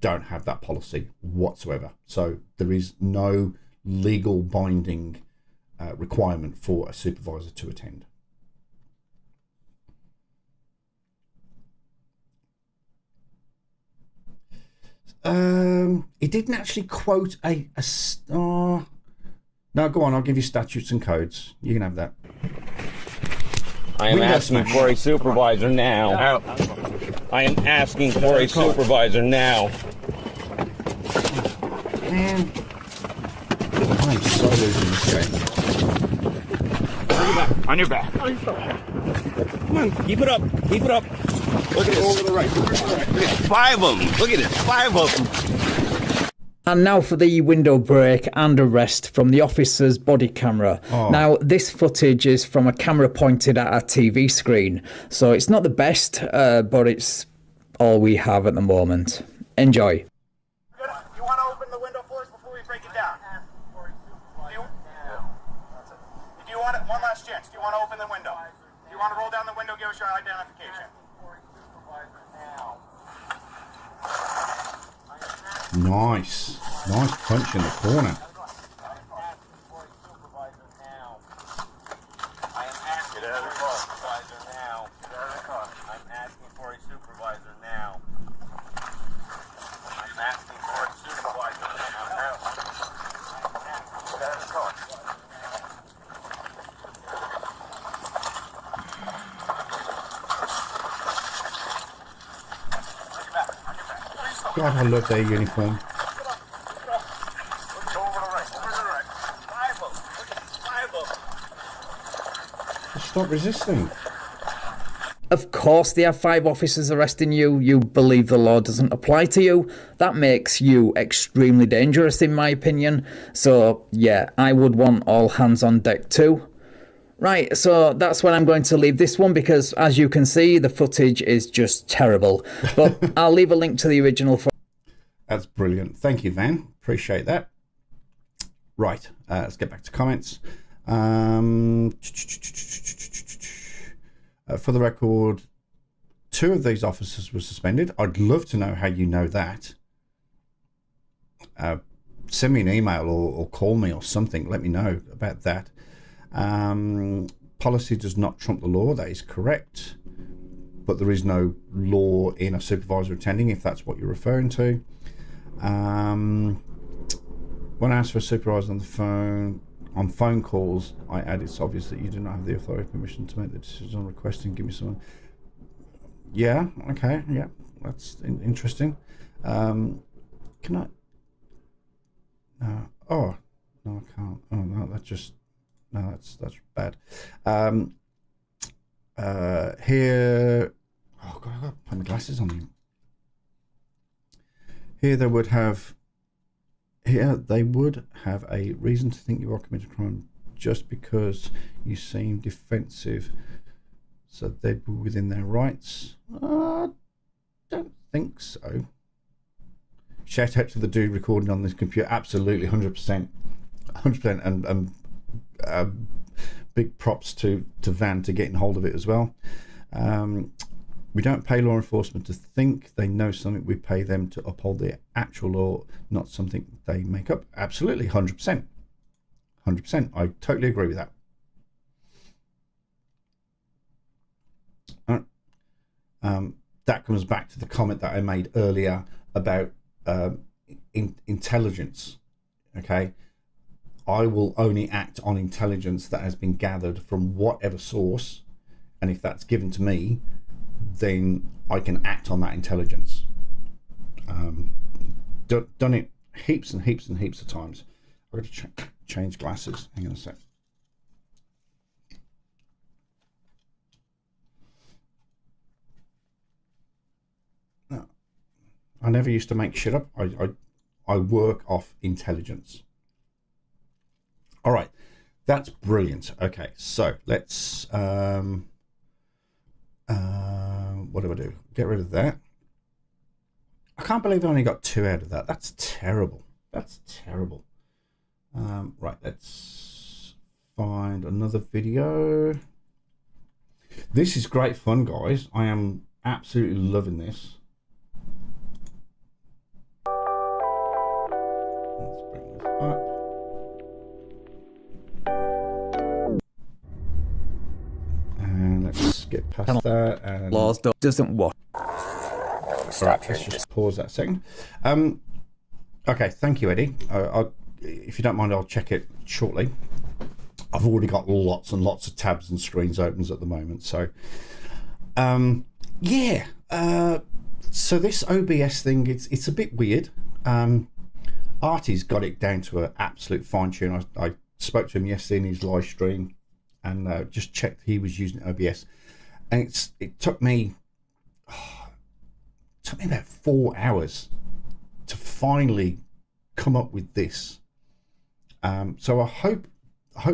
don't have that policy whatsoever. So there is no legal binding requirement for a supervisor to attend. It didn't actually quote a star. No, go on, I'll give you statutes and codes. You can have that. I am asking for a supervisor now. Out. I am asking for a supervisor now. Man, I'm so losing this game. On your back. Come on, keep it up. Keep it up. Look at this. Over the right. Look at 5 of them. Look at this. 5 of them. And now for the window break and arrest from the officer's body camera. Oh. Now, this footage is from a camera pointed at a TV screen, so it's not the best, but it's all we have at the moment. Enjoy. You want to open the window for us before we break it down? Do you want it? One last chance. Do you want to open the window? Do you want to roll down the window, give us your identification? Nice punch in the corner. God, I love their uniform. Just stop resisting. Of course they have 5 officers arresting you. You believe the law doesn't apply to you. That makes you extremely dangerous, in my opinion. So, yeah, I would want all hands on deck too. Right, so that's when I'm going to leave this one because, as you can see, the footage is just terrible. But I'll leave a link to the original for. That's brilliant. Thank you, Van. Appreciate that. Right, let's get back to comments. For the record, 2 of these officers were suspended. I'd love to know how you know that. Send me an email or call me or something. Let me know about that. Policy does not trump the law. That is correct. But there is no law in a supervisor attending, if that's what you're referring to. When I asked for a supervisor on phone calls, I add it's obvious that you do not have the authority or permission to make the decision on requesting. Give me someone. Yeah, okay, yeah, that's interesting. Can I? No. Oh, no, I can't. Oh no, that's bad. Here. Oh God, I've got to put my glasses on you. Here they would have a reason to think you are committing a crime just because you seem defensive. So they'd be within their rights. Don't think so. Shout out to the dude recording on this computer. Absolutely, 100%. 100%. And big props to Van to getting hold of it as well. We don't pay law enforcement to think they know something. We pay them to uphold the actual law, not something they make up. Absolutely, 100%. 100%. I totally agree with that. That comes back to the comment that I made earlier about intelligence. Okay, I will only act on intelligence that has been gathered from whatever source, and if that's given to me, then I can act on that intelligence. Done it heaps and heaps and heaps of times. I've got to change glasses. Hang on a sec. No, I never used to make shit up. I work off intelligence. All right, that's brilliant. Okay, so let's what do? Get rid of that. I can't believe I only got 2 out of that. That's terrible. That's terrible. Right, let's find another video. This is great fun, guys. I am absolutely loving this. past that. And laws doesn't work. right, let's just pause that a second. Okay, thank you, Eddie. If you don't mind, I'll check it shortly. I've already got lots and lots of tabs and screens opens at the moment. So, yeah. So this OBS thing, it's a bit weird. Artie's got it down to an absolute fine tune. I spoke to him yesterday in his live stream and just checked he was using OBS, and it took me about 4 hours to finally come up with this. So I hope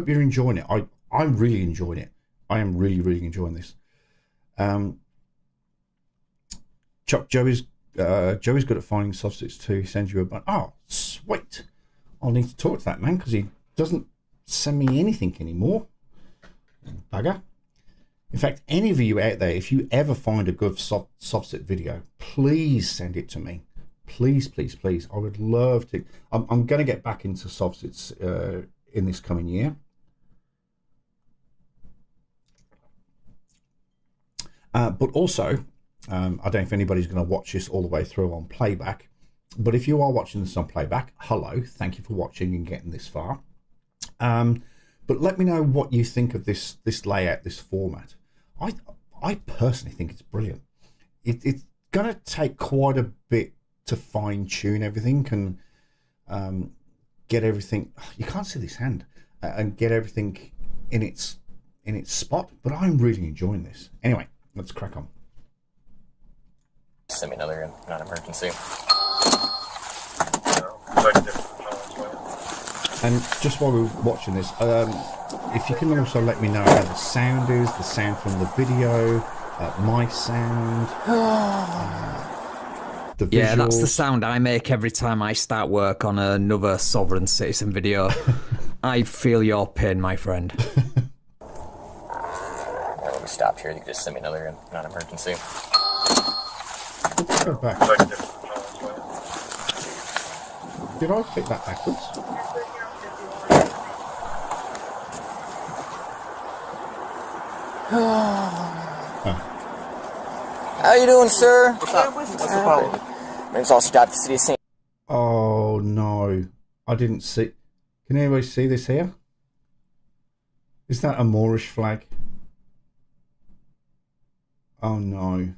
you're enjoying it. I'm really enjoying it. I am really enjoying this. Chuck, Joey's good at finding substitutes too. He sends you a bunch. Oh, sweet. I'll need to talk to that man because he doesn't send me anything anymore. Bugger. In fact, any of you out there, if you ever find a good substitute video, please send it to me. Please. I would love to. I'm going to get back into substitutes in this coming year. But also, I don't know if anybody's going to watch this all the way through on playback, but if you are watching this on playback, hello, thank you for watching and getting this far. But let me know what you think of this layout, this format. I personally think it's brilliant. It's going to take quite a bit to fine tune everything and get everything. You can't see this hand and get everything in its spot. But I'm really enjoying this. Anyway, let's crack on. Send me another non-emergency. And just while we're watching this, if you can also let me know how the sound is, the sound from the video, my sound, the visuals. Yeah, that's the sound I make every time I start work on another Sovereign Citizen video. I feel your pain, my friend. When we stopped here, you could just send me another non-emergency. Go back. Did I click that backwards? How you doing, sir? What's up? What's the problem? My name's Officer Dodd, the City of St. Oh no, I didn't see. Can anybody see this here? Is that a Moorish flag? Oh no.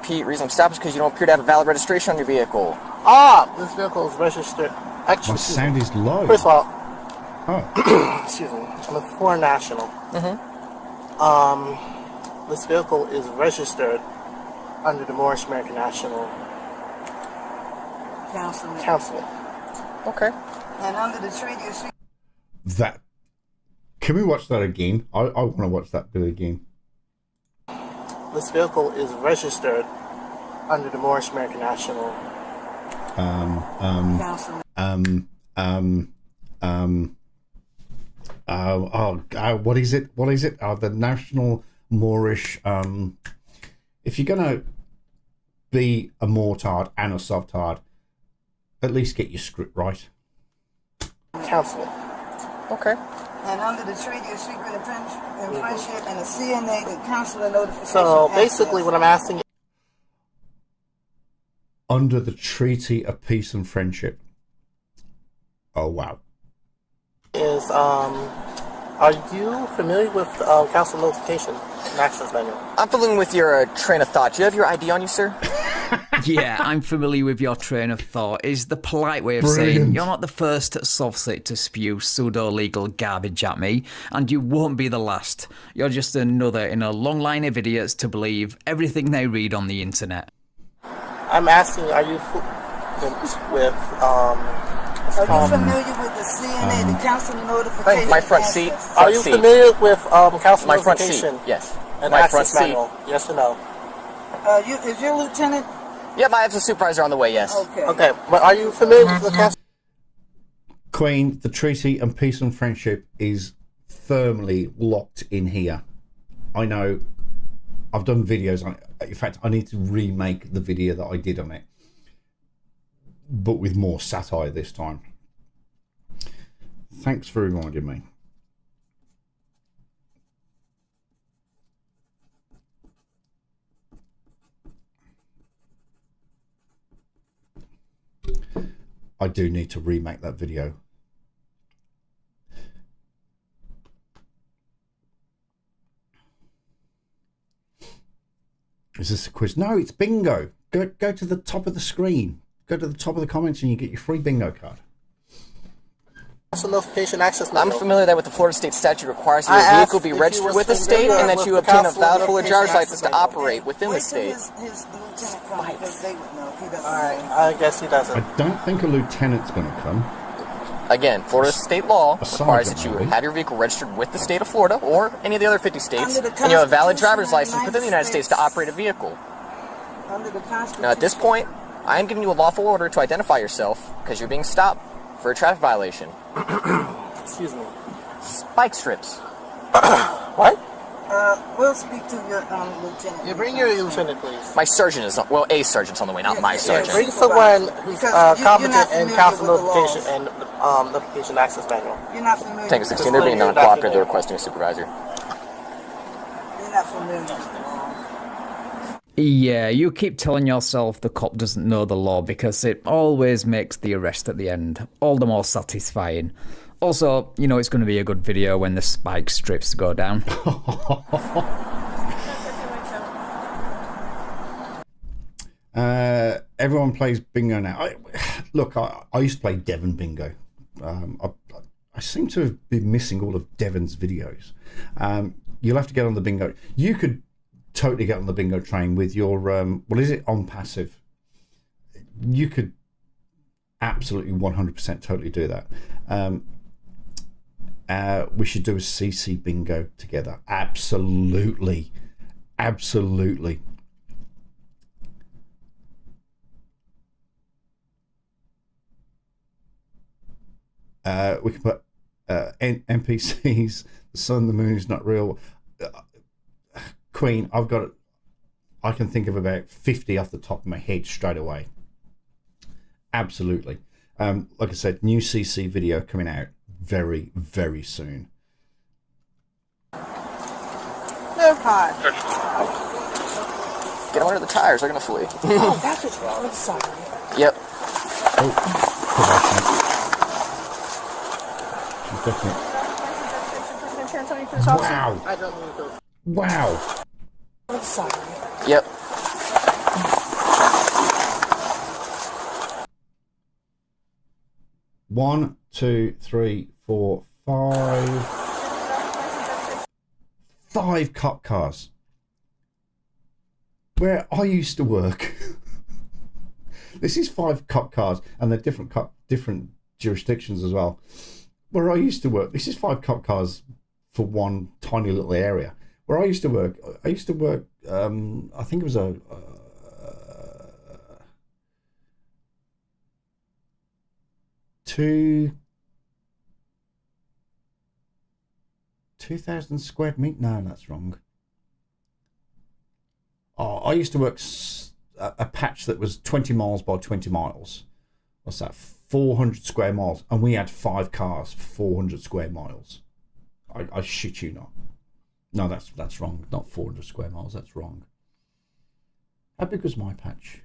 Pete, reason I'm stopping is because you don't appear to have a valid registration on your vehicle. Ah, this vehicle is registered. Actually, My sound is low. first of all, Oh, excuse me, I'm a foreign national. This vehicle is registered under the Moorish American National Council. Okay. And under the treaty of that. Can we watch that again? I want to watch that bit again. This vehicle is registered under the Moorish American National Council. What is it? The National Moorish. If you're gonna be a mortard and a subtard, at least get your script right. Council. Okay. And under the treaty of secret and friendship and the CNA, the consular notification. So basically, what I'm asking Under the Treaty of Peace and Friendship. Oh wow. is, are you familiar with council notification and access manual? I'm familiar with your train of thought. Do you have your ID on you, sir? Yeah, I'm familiar with your train of thought. Is the polite way of Brilliant. saying you're not the first softset to spew pseudo-legal garbage at me, and you won't be the last. You're just another in a long line of idiots to believe everything they read on the internet. I'm asking, are you with, Are you familiar with the CNA, the consular notification? My front seat. access? are you familiar with council My front seat. notification Yes. and My front access seat. manual? Yes or no? Is your lieutenant? Yep, I have the supervisor on the way, yes. Okay. Okay, but are you familiar with the council? Queen, the Treaty and Peace and Friendship is firmly locked in here. I know I've done videos on it. In fact, I need to remake the video that I did on it, but with more satire this time. Thanks for reminding me. I do need to remake that video. Is this a quiz? No, it's bingo. Go to the top of the screen. Go to the top of the comments and you get your free bingo card. Notification access manual. I'm familiar that with the Florida state statute requires that your vehicle be registered with the state and that you obtain a valid full driver's license to operate within the state. Alright, I guess he doesn't. I don't think a lieutenant's going to come. Again, Florida state law requires that you maybe. have your vehicle registered with the state of Florida or any of the other 50 states, and you have a valid driver's license within the United States to operate a vehicle. Now, at this point, I am giving you a lawful order to identify yourself because you're being stopped for a traffic violation. Excuse me. Spike strips. What? We'll speak to your lieutenant. Yeah, bring your lieutenant, please. My sergeant is on, well, a sergeant's on the way, not my sergeant. Bring someone who's competent in council notification and notification access manual. You're not familiar. Tango 16, they're being non-cooperative. They're requesting a supervisor. You're not familiar with the law. Yeah, you keep telling yourself the cop doesn't know the law because it always makes the arrest at the end all the more satisfying. Also, you know it's going to be a good video when the spike strips go down. Everyone plays bingo now. Look, I used to play Devon bingo. I seem to have been missing all of Devon's videos. You'll have to get on the bingo. You could totally get on the bingo train with your, what is it, on passive. You could absolutely 100% totally do that. We should do a CC bingo together. Absolutely. Absolutely. We can put NPCs, the sun, the moon is not real. Queen, I can think of about 50 off the top of my head straight away. Absolutely. Like I said, new CC video coming out very, very soon. No pod. Get them under the tires, they're going to flee. Oh, that's what you're I'm sorry. Yep. Wow. I don't need those. Wow. I'm sorry. Yep. One, two, three, four, five. 5 cop cars. Where I used to work. This is 5 cop cars, and they're different jurisdictions as well. Where I used to work, this is 5 cop cars for one tiny little area. Where I used to work, I think it was a 2,000 square meters. No, that's wrong. Oh, I used to work a patch that was 20 miles by 20 miles. What's that? 400 square miles, and we had 5 cars, 400 square miles. I shit you not. No, that's wrong. Not 400 square miles. That's wrong. How big was my patch?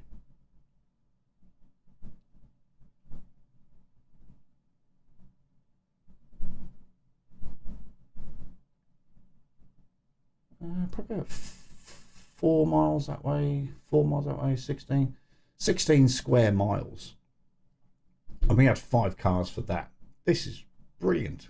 Probably about 4 miles that way. 4 miles that way. 16 square miles. And we had 5 cars for that. This is brilliant.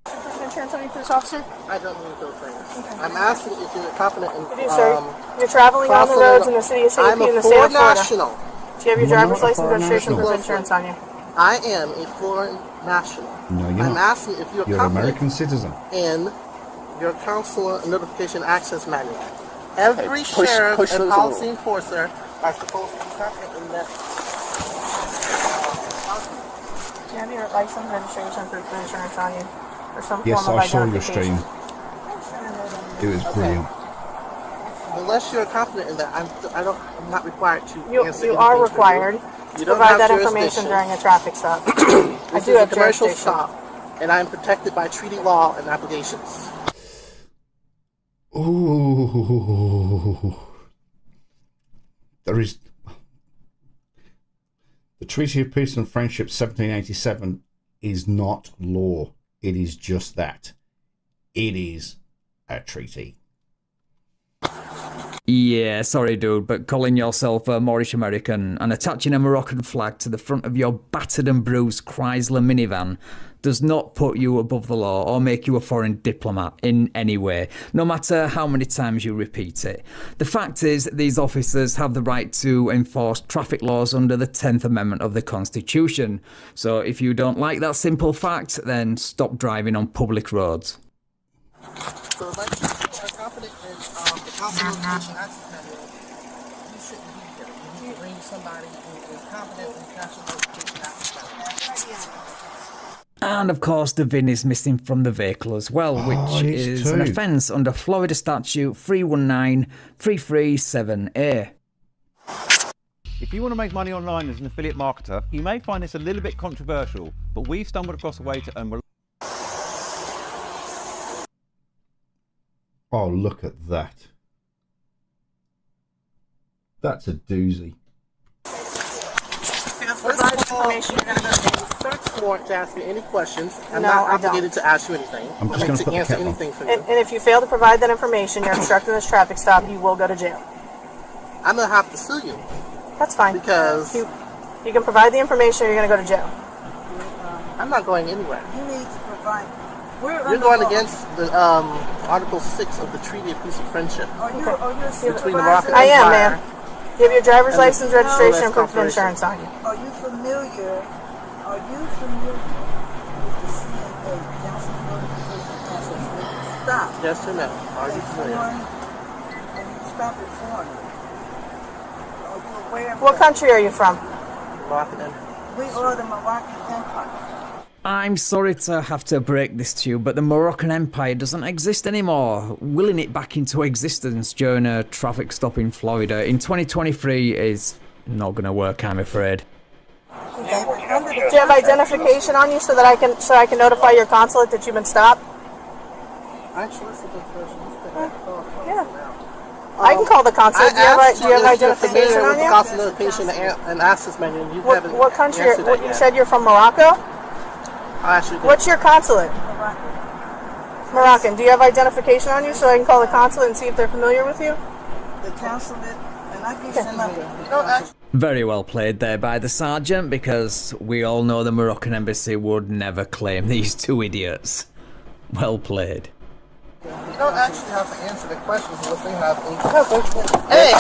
Insurance on you for this officer? I don't need those things. Okay. I'm asking if you're competent in. You do, sir. You're traveling on the roads in the city of St. Pete in the state of Florida. national. Do you have your driver's license, registration, proof of insurance on you? I am a foreign national. No, you're I'm not. asking if you're You're an American citizen. in your consular notification access manual. Every push sheriff and those policy little- enforcer are supposed to be competent in that. Do you have your license, registration, proof of insurance on you? Or some Yes, form of I saw your identification? stream. It was brilliant. Unless you're competent in that, I'm not required to. You answer are anything for required you. to You don't provide have that information jurisdiction. during a traffic stop. I This do is a have commercial jurisdiction. stop, and I am protected by treaty law and obligations. Ooh. The Treaty of Peace and Friendship 1787 is not law. It is just that. It is a treaty. Yeah, sorry dude, but calling yourself a Moorish American and attaching a Moroccan flag to the front of your battered and bruised Chrysler minivan does not put you above the law or make you a foreign diplomat in any way, no matter how many times you repeat it. The fact is, these officers have the right to enforce traffic laws under the 10th Amendment of the Constitution. So if you don't like that simple fact, then stop driving on public roads. So like I'm confident in the Council of Nation Access Manual, you shouldn't be here. You need to bring somebody who is confident in the Council of Nation Access Manual. And of course, the VIN is missing from the vehicle as well, which is an offence under Florida Statute 319337A. If you want to make money online as an affiliate marketer, you may find this a little bit controversial, but we've stumbled across a way to earn. Oh, look at that. That's a doozy. Information, you're going to go to a search warrant to ask me any questions. I'm not obligated to ask you anything. I'm just going to answer anything for you. And if you fail to provide that information, you're obstructing this traffic stop, you will go to jail. I'm going to have to sue you. That's fine. Because you can provide the information or you're going to go to jail. I'm not going anywhere. You need to provide. You're going against the Article 6 of the Treaty of Peace and Friendship between the Moroccan Empire. I am, ma'am. You have your driver's license, registration, and proof of insurance on you. Are you familiar with the CNA, Council Notification Process? Stop. Yes or no? Are you familiar? And you stop at foreign. Are you aware of What country are you from? Moroccan Empire. We are the Moroccan Empire. I'm sorry to have to break this to you, but the Moroccan Empire doesn't exist anymore. Willing it back into existence during a traffic stop in Florida in 2023 is not going to work, I'm afraid. Do you have identification on you so that I can notify your consulate that you've been stopped? Actually, this is the person who's Yeah. I can call the consulate. Do you have identification on you? Council notification and access manual. What country? You said you're from Morocco? What's your consulate? Moroccan. Do you have identification on you so I can call the consulate and see if they're familiar with you? The consulate, and I can send up. Very well played there by the sergeant, because we all know the Moroccan embassy would never claim these two idiots. Well played. You don't actually have to answer the questions unless they have any. Hey,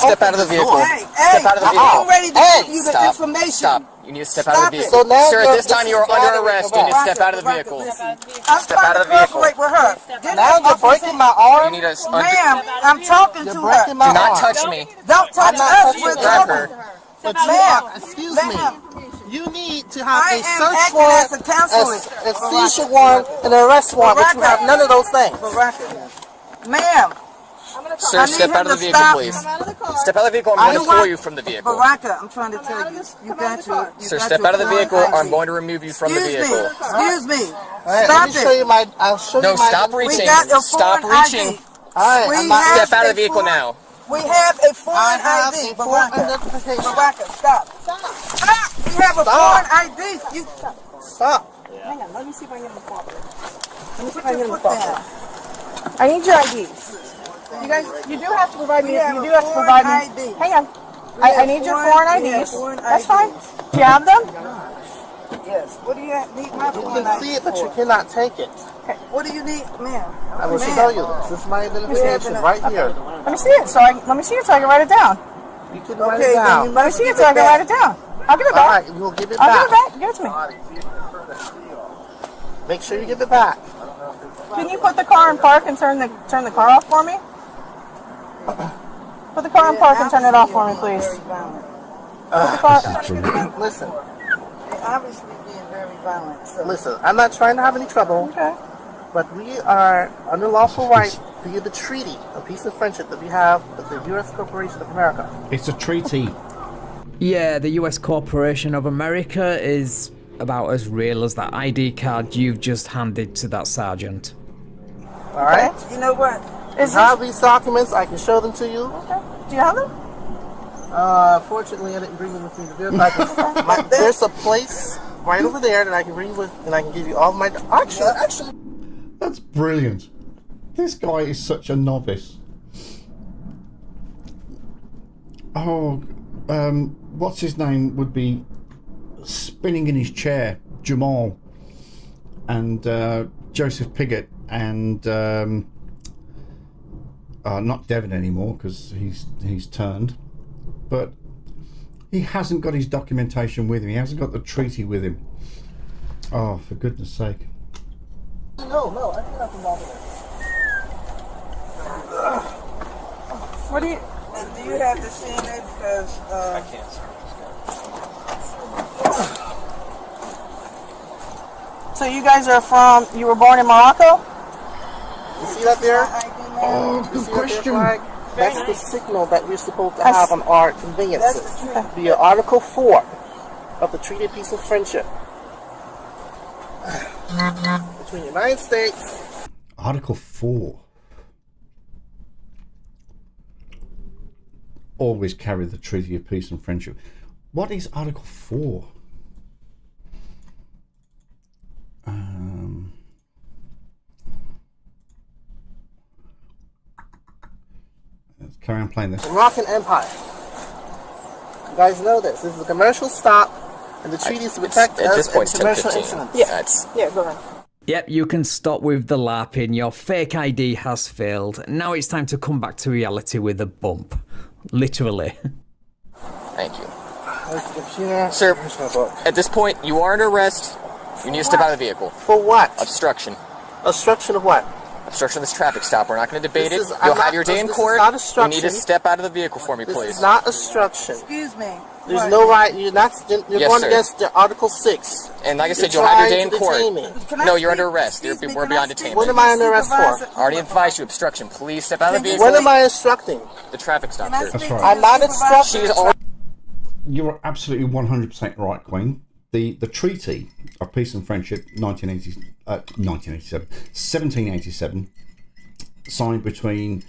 step out of the vehicle. Step out of the vehicle. I'm ready to give you the information. Stop. You need to step out of the vehicle. Sir, at this time you are under arrest. You need to step out of the vehicle. Step out of the vehicle. With her. Now you're breaking my arm. You need to. Ma'am, I'm talking to her. Do not touch me. Don't touch us. We're Grab talking. her. But excuse me. You need to have a search warrant, a seizure warrant, and an arrest warrant, but you have none of those things. Ma'am. Sir, step out of the vehicle, please. Step out of the vehicle. I'm going to pull you from the vehicle. Baraka, I'm trying to tell you. You got to. Sir, step out of the vehicle, or I'm going to remove you from the vehicle. Excuse me. Stop it. I'll show you my. No, stop reaching. Stop reaching. Step out of the vehicle now. We have a foreign ID. Baraka, stop. We have a foreign ID. You stop. Hang on, let me see if I can get the cooperate. Let me see if I can get the cooperate. I need your IDs. You guys, you do have to provide me. You do have to provide me. Hang on. I need your foreign IDs. That's fine. Do you have them? Yes. What do you need? My You can see it, but you cannot take it. Okay. What do you need, ma'am? I will show you this. This is my identification right here. Let me see it. Let me see it so I can write it down. You can write it down. Let me see it so I can write it down. I'll give it back. All right, we'll give it back. I'll give it back. Give it to me. Make sure you give it back. Can you put the car in park and turn the car off for me? Put the car in park and turn it off for me, please. Listen. They're obviously being very violent. So. Listen, I'm not trying to have any trouble. Okay. But we are under lawful right via the treaty of peace and friendship that we have with the U.S. Corporation of America. It's a treaty. Yeah, the US Corporation of America is about as real as that ID card you've just handed to that sergeant. All right? You know what? I have these documents. I can show them to you. Okay. Do you have them? Fortunately, I didn't bring them with me to vehicle. There's a place right over there that I can bring you with, and I can give you all my. Actually, that's brilliant. This guy is such a novice. Oh, what's his name would be spinning in his chair, Jamal, and Joseph Pigott, and not Devon anymore because he's turned, but he hasn't got his documentation with him. He hasn't got the treaty with him. Oh, for goodness sake! No, I think that's involved in it. What do you? Do you have to send it because I can't. So you guys are from? You were born in Morocco? You see that there? Oh, good question. That's the signal that we're supposed to have on our conveyances via Article 4 of the Treaty of Peace and Friendship between the United States. Article 4. Always carry the Treaty of Peace and Friendship. What is Article 4? Let's carry on playing this. The Moroccan Empire. You guys know this. This is a commercial stop, and the treaty is to protect us. At this point, it's commercial 10:15. incidents. Yeah, go ahead. Yep, you can stop with the LARPing. Your fake ID has failed. Now it's time to come back to reality with a bump. Literally. Thank you. There's the computer. Sir, Here's my book. at this point, you are under arrest. You need to step out of the vehicle. For what? Obstruction. Obstruction of what? Obstruction of this traffic stop. We're not going to debate This it. is- You'll I'm have not- your day in this is court. not You obstruction. need to step out of the vehicle for me, This please. is not obstruction. excuse me. There's no right. You're Yes, going sir. against the Article 6. And like I said, You're you'll have your day trying in to court. detain me. No, you're under arrest. We're beyond detainment. What am I under arrest for? I already advised you, obstruction. Please step out of the vehicle. What am I instructing? The traffic stop, sir. That's right. I'm not instructing. She's already... You're absolutely 100% right, Queen. The Treaty of Peace and Friendship, 1787, signed between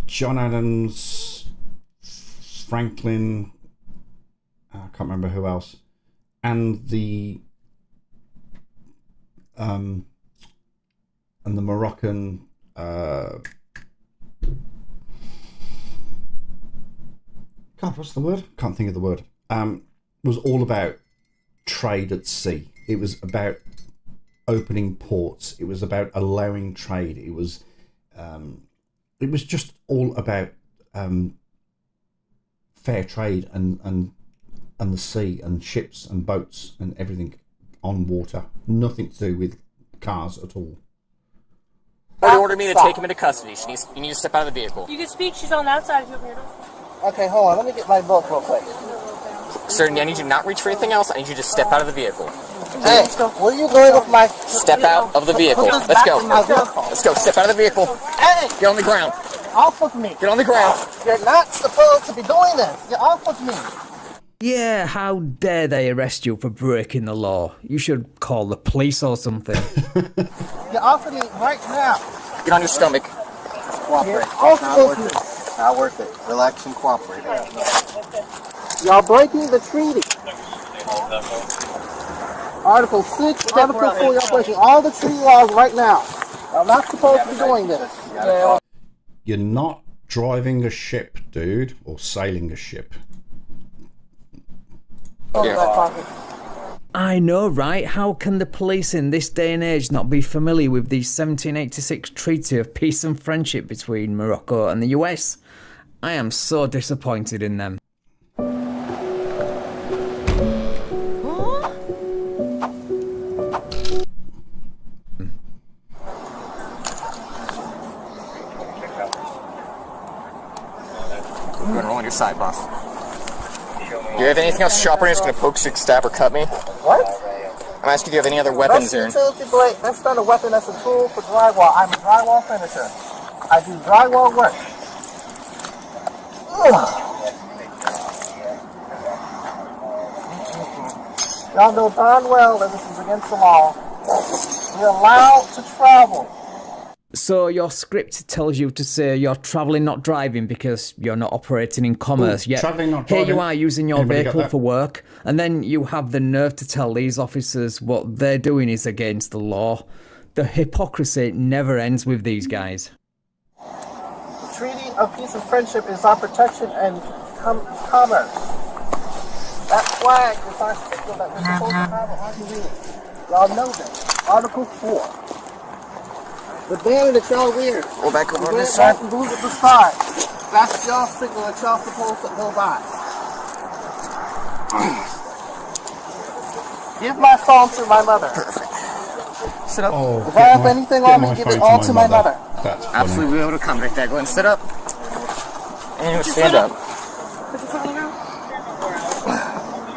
John Adams, Franklin, I can't remember who else, and the Moroccan God, what's the word? Can't think of the word. Was all about trade at sea. It was about opening ports. It was about allowing trade. It was just all about fair trade and the sea and ships and boats and everything on water. Nothing to do with cars at all. ordered me to take him into custody. You need to step out of the vehicle. You can speak. She's on that side. If you open your door. Okay, hold on. Let me get my book real quick. Sir, I need you to not reach for anything else. I need you to just step out of the vehicle. Hey, where are you going with my... Step out of the vehicle. Let's go. Let's go. Step out of the vehicle. Hey! Get on the ground. Off of me. Get on the ground. You're not supposed to be doing this. Get off of me. Yeah, how dare they arrest you for breaking the law? You should call the police or something. Get off of me right now. Get on your stomach. Cooperate. Off of me. Not worth it. Relax and cooperate. Y'all breaking the treaty. Article 6, Article 4, y'all breaking all the treaty laws right now. I'm not supposed to be doing this. You're not driving a ship, dude, or sailing a ship. I know, right? How can the police in this day and age not be familiar with the 1786 Treaty of Peace and Friendship between Morocco and the US? I am so disappointed in them. We're going to roll on your side, boss. Do you have anything else sharper? Just going to poke, stick, stab, or cut me? What? I'm asking, do you have any other weapons That's there? utility blade. That's not a weapon, that's a tool for drywall. I'm a drywall finisher. I do drywall work. Y'all know darn well that this is against the law. We're allowed to travel. So your script tells you to say you're travelling, not driving, because you're not operating in commerce. Yet travelling, not here driving. you are using your Anybody got vehicle that? for work, and then you have the nerve to tell these officers what they're doing is against the law. The hypocrisy never ends with these guys. The Treaty of Peace and Friendship is our protection and commerce. That flag is our signal that we're supposed to have on our convenience. Y'all know that. Article 4. The banner that y'all wear. Go back over the this red, side. white, and blue with the stars. That's y'all signal that y'all supposed to go by. Give my phone to my mother. Perfect. Sit up. Oh, If I have anything on me, give it all to my mother. That's funny. Absolutely, we'll be able to accommodate that. Go ahead and sit up. And you stand up. Put your foot on the ground.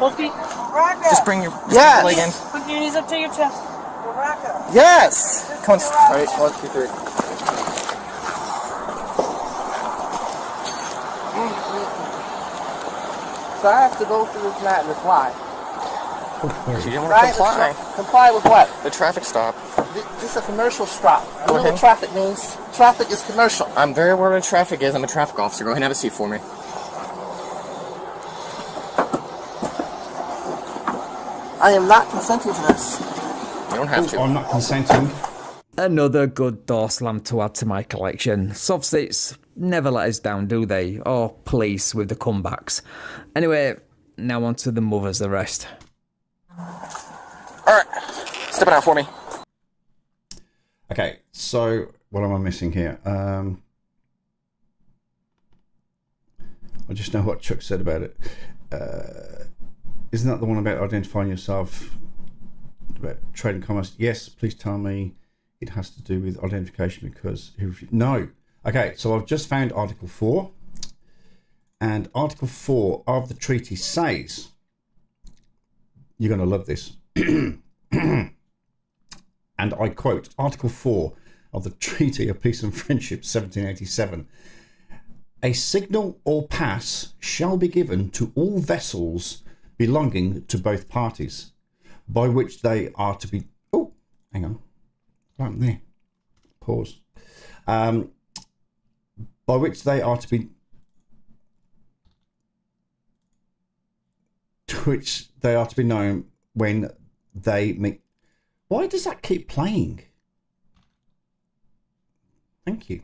Both feet. Just bring your Yes. leg in. Put your knees up to your chest. Yes. Come on. All right, 1, 2, 3. So I have to go through this madness. Why? You didn't want to comply. Comply with what? The traffic stop. This is a commercial stop. You know ahead. what traffic means? Traffic is commercial. I'm very aware what traffic is. I'm a traffic officer. Go ahead and have a seat for me. I am not consenting to this. You don't have to. I'm not consenting. Another good door slam to add to my collection. Soft seats never let us down, do they? Or police with the comebacks. Anyway, now on to the mother's arrest. Alright, step it out for me. Okay, so what am I missing here? I just know what Chuck said about it. Isn't that the one about identifying yourself, about trade and commerce? Yes, please tell me it has to do with identification because... No. Okay, so I've just found Article 4. And Article 4 of the treaty says... You're going to love this. And I quote, Article 4 of the Treaty of Peace and Friendship 1787. A signal or pass shall be given to all vessels belonging to both parties, by which they are to be... Oh, hang on. What happened there? Pause. By which they are to be... To which they are to be known when they meet... Why does that keep playing? Thank you.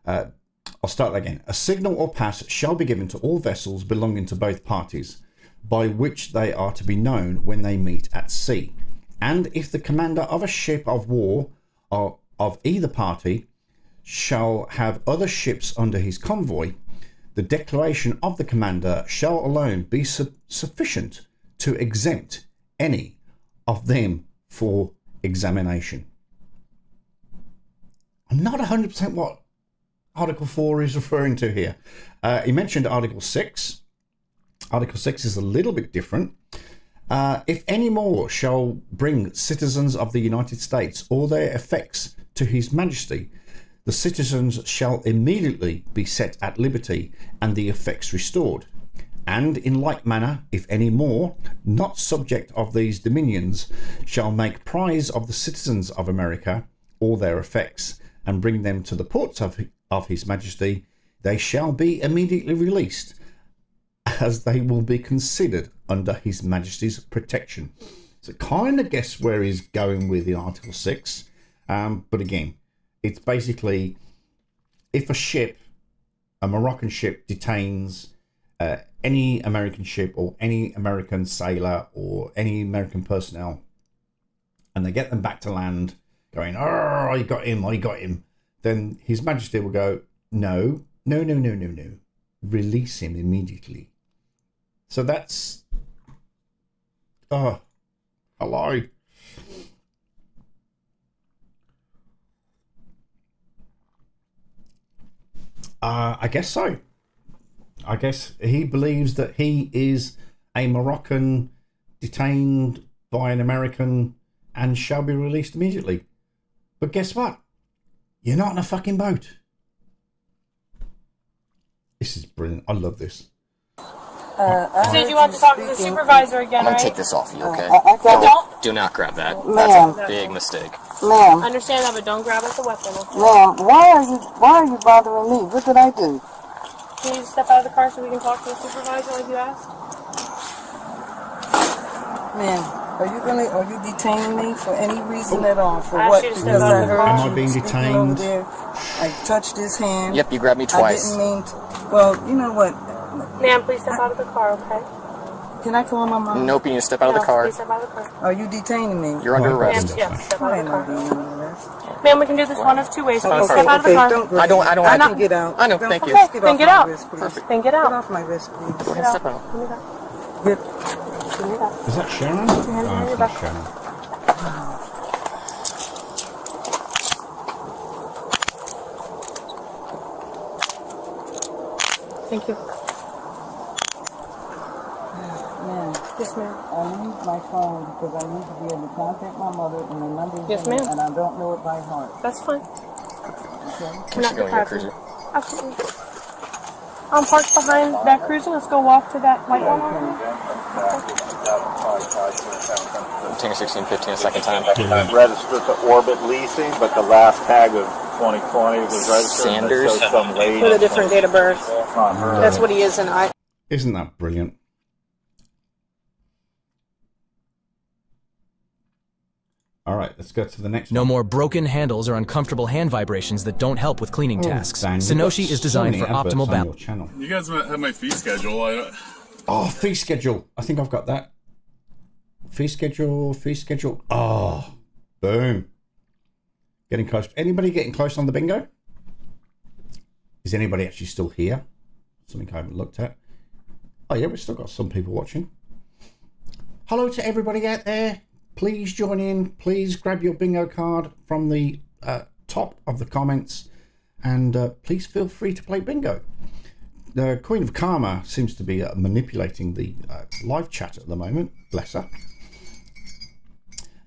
I'll start that again. A signal or pass shall be given to all vessels belonging to both parties, by which they are to be known when they meet at sea. And if the commander of a ship of war or of either party shall have other ships under his convoy, the declaration of the commander shall alone be sufficient to exempt any of them for examination. I'm not 100% what Article 4 is referring to here. He mentioned Article 6. Article 6 is a little bit different. If any more shall bring citizens of the United States or their effects to His Majesty, the citizens shall immediately be set at liberty and the effects restored. And in like manner, if any more, not subject of these dominions, shall make prize of the citizens of America or their effects, and bring them to the ports of His Majesty, they shall be immediately released, as they will be considered under His Majesty's protection. So kind of guess where he's going with in Article 6. But again, it's basically if a ship, a Moroccan ship, detains any American ship or any American sailor or any American personnel, and they get them back to land going, oh, I got him, then His Majesty will go, no, release him immediately. So that's, hello. I guess so. I guess he believes that he is a Moroccan detained by an American and shall be released immediately. But guess what? You're not in a fucking boat. This is brilliant. I love this. Said you want to talk to the supervisor again, I'm gonna right? take this off you, okay? Don't. Do not grab that. Ma'am. That's a big mistake. Ma'am. I understand that, but don't grab at the weapon. Okay? Ma'am, why are you bothering me? What did I do? Can you step out of the car so we can talk to the supervisor like you asked? Ma'am, are you detaining me for any reason at all? For I what? asked you to Because step out I of the heard car. Am I you being speaking detained? over there. I touched his hand. Yep, you grabbed me twice. I didn't mean to. Well, you know what? Ma'am, please step out of the car, okay? Can I call my mom? Nope, you need to step out of the car. Please step out of the car. Are you detaining me? You're under arrest. Ma'am, yes, step out I of ain't the not car. being under arrest. Ma'am, we can do this one of two ways. Please Okay, step out of the car. I don't. I can get out. I know, Don't- thank you. Okay, Then get out. Perfect. Then get Get out. off my wrist, please. Get out. Step out. Give me that. Get. Give me that. Is that Sharon? Put your hand Oh, behind it's your not back. Sharon. Thank you. Ma'am, Yes, ma'am. I need my phone because I need to be able to contact my mother and the number's Yes, in it, ma'am. and I don't know it by heart. That's fine. Okay? We should go in your cruiser. Absolutely. I'm parked behind that cruiser. Let's go walk to that white one over there. Tango 1615 a second time. Registered to Orbit Leasing, but the last tag of 2020 was registered. Sanders. So some lady. With a different date of birth. Not her. That's what he is, and I. Isn't that brilliant? All right, let's go to the next No one. more broken handles or uncomfortable hand vibrations that don't help with cleaning tasks. Dan, you've Synoshi got is so designed many for adverts optimal on balance. your channel. You guys have my fee schedule. Oh, fee schedule. I think I've got that. Fee schedule, fee schedule. Oh, boom. Getting close. Anybody getting close on the bingo? Is anybody actually still here? Something I haven't looked at. Oh yeah, we've still got some people watching. Hello to everybody out there. Please join in. Please grab your bingo card from the top of the comments, and please feel free to play bingo. The Queen of Karma seems to be manipulating the live chat at the moment. Bless her.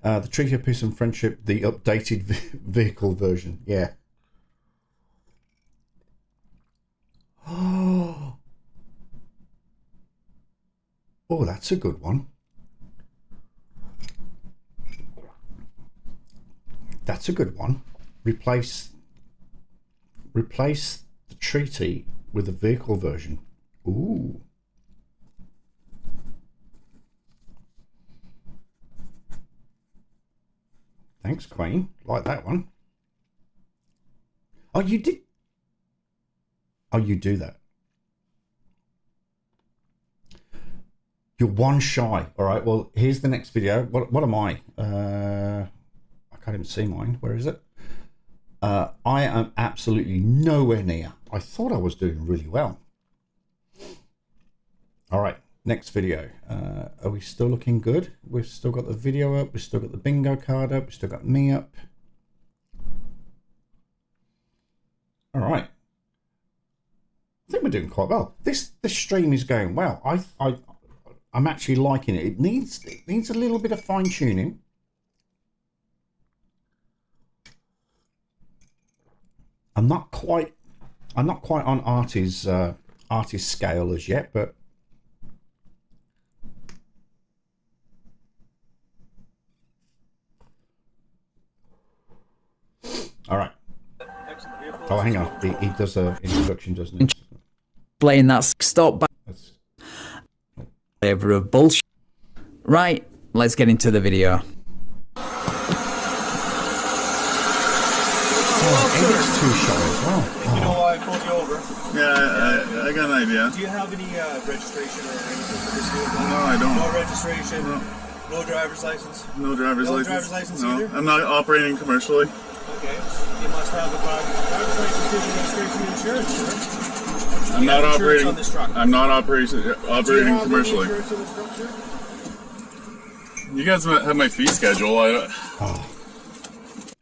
The Treaty of Peace and Friendship, the updated vehicle version. Yeah. Oh, that's a good one. That's a good one. Replace the treaty with a vehicle version. Ooh. Thanks, Queen. Like that one. Oh, you did. Oh, you do that. You're one shy. All right. Well, here's the next video. What am I? I can't even see mine. Where is it? I am absolutely nowhere near. I thought I was doing really well. All right. Next video. Are we still looking good? We've still got the video up. We've still got the bingo card up. We've still got me up. All right. I think we're doing quite well. This stream is going well. I'm actually liking it. It needs a little bit of fine tuning. I'm not quite on artist scale as yet, but all right. Oh, hang on. He does an introduction, doesn't he? Playing that stop by flavor of bullshit. Right, let's get into the video. It's too shy as well. You know why I pulled you over? Yeah, I got an idea. Do you have any registration or anything for this vehicle? No, I don't. No registration? No driver's license? No driver's license. No driver's license No, either? I'm not operating commercially. Okay. You must have a driver's license, gives you registration and insurance, sir. I'm not operating. On this truck. I'm not operating Do you have any commercially. insurance on this truck, sir? You guys have my fee schedule.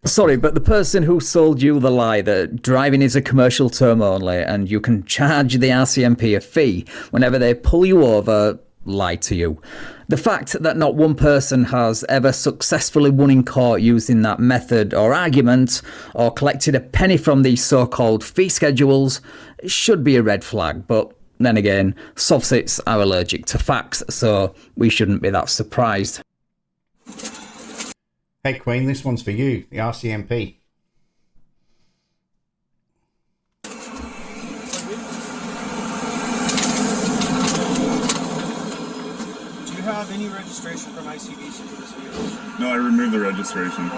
Sorry, but the person who sold you the lie that driving is a commercial term only and you can charge the RCMP a fee whenever they pull you over lied to you. The fact that not one person has ever successfully won in court using that method or argument or collected a penny from these so-called fee schedules should be a red flag, but then again, softsits are allergic to facts, so we shouldn't be that surprised. Hey, Queen, this one's for you, the RCMP. Do you have any registration from ICBC for this vehicle? No, I removed the registration.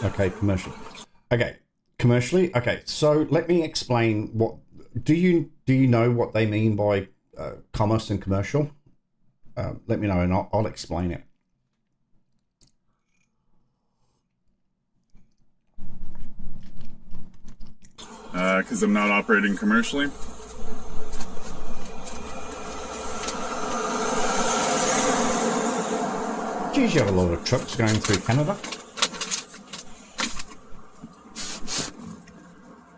Okay, commercial. Okay, commercially. Okay, so let me explain what do you know what they mean by commerce and commercial? Let me know, and I'll explain it. Because I'm not operating commercially. Geez, you have a lot of trucks going through Canada.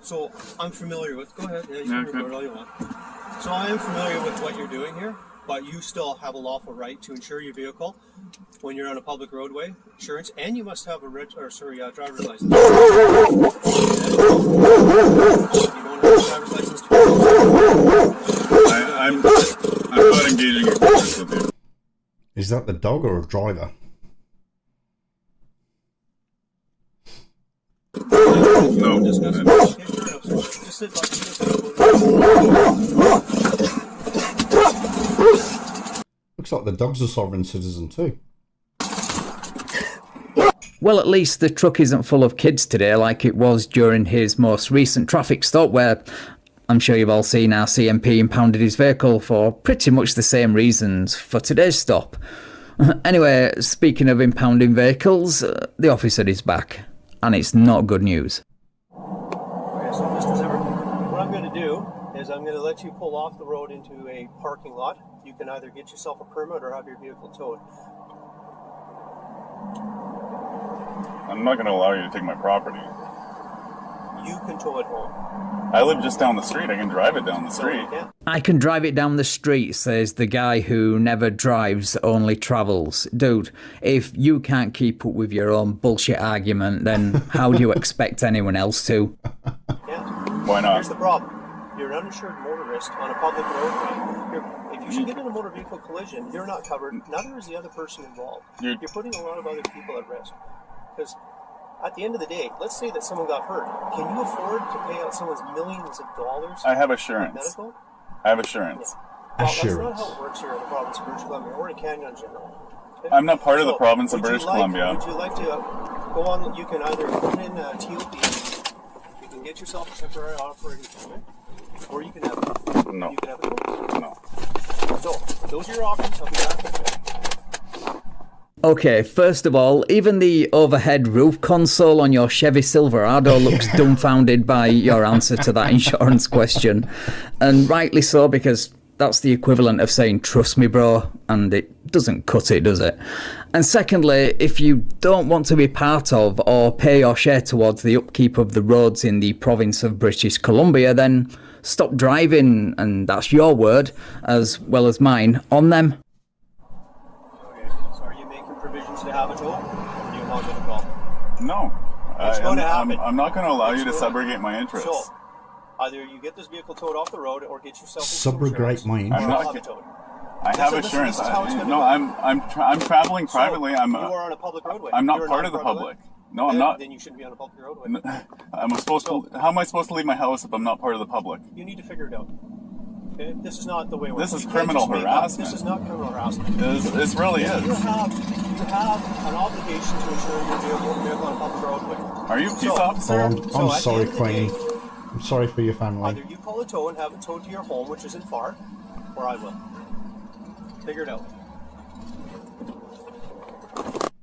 So I'm familiar with. Go ahead. Yeah, you can record all you want. So I am familiar with what you're doing here, but you still have a lawful right to insure your vehicle when you're on a public roadway, insurance, and you must have a driver's license. You don't have a driver's license I'm not engaging in commerce with you. Is that the dog or a driver? No. Looks like the dog's a sovereign citizen too. Well, at least the truck isn't full of kids today like it was during his most recent traffic stop, where I'm sure you've all seen our CMP impounded his vehicle for pretty much the same reasons for today's stop. Anyway, speaking of impounding vehicles, the officer is back, and it's not good news. Okay, so Mr. Zimmer, what I'm going to do is I'm going to let you pull off the road into a parking lot. You can either get yourself a permit or have your vehicle towed. I'm not going to allow you to take my property. You can tow it home. I live just down the street. I can drive it down the street. I can drive it down the street, says the guy who never drives, only travels. Dude, if you can't keep up with your own bullshit argument, then how do you expect anyone else to? Why not? Here's the problem. You're an uninsured motorist on a public roadway. If you should get in a motor vehicle collision, you're not covered. Neither is the other person involved. You're putting a lot of other people at risk. Because at the end of the day, let's say that someone got hurt. Can you afford to pay out someone's millions of dollars? I have assurance. Medical? I have assurance. Well, that's not how it works here in the province of British Columbia or in Canada in general. Okay? I'm not part of the province of British Columbia. Would you like to go on? You can either put in TOP, you can get yourself a temporary operating permit, or you can have it. No. You can have it. No. So, those are your options. I'll be back in a minute. Okay, first of all, even the overhead roof console on your Chevy Silverado looks dumbfounded by your answer to that insurance question. And rightly so, because that's the equivalent of saying, trust me, bro, and it doesn't cut it, does it? And secondly, if you don't want to be part of or pay your share towards the upkeep of the roads in the province of British Columbia, then stop driving, and that's your word, as well as mine, on them. To have a tow, or do you want me to call? No. It's going to happen. I'm not going to allow you to subrogate my interests. So, either you get this vehicle towed off the road, or get yourself subrogate my interests. I have assurance. No, I'm traveling privately. You are on a public roadway. I'm not part of the public. No, I'm not. Then you shouldn't be on a public roadway. How am I supposed to leave my house if I'm not part of the public? You need to figure it out. Okay? This is not the way we're. This is criminal harassment. This is not criminal harassment. This really is. You have an obligation to insure your vehicle on a public roadway. Are you a peace officer? I'm sorry, Queenie. I'm sorry for your family. Either you call a tow and have it towed to your home, which isn't far, or I will. Figure it out.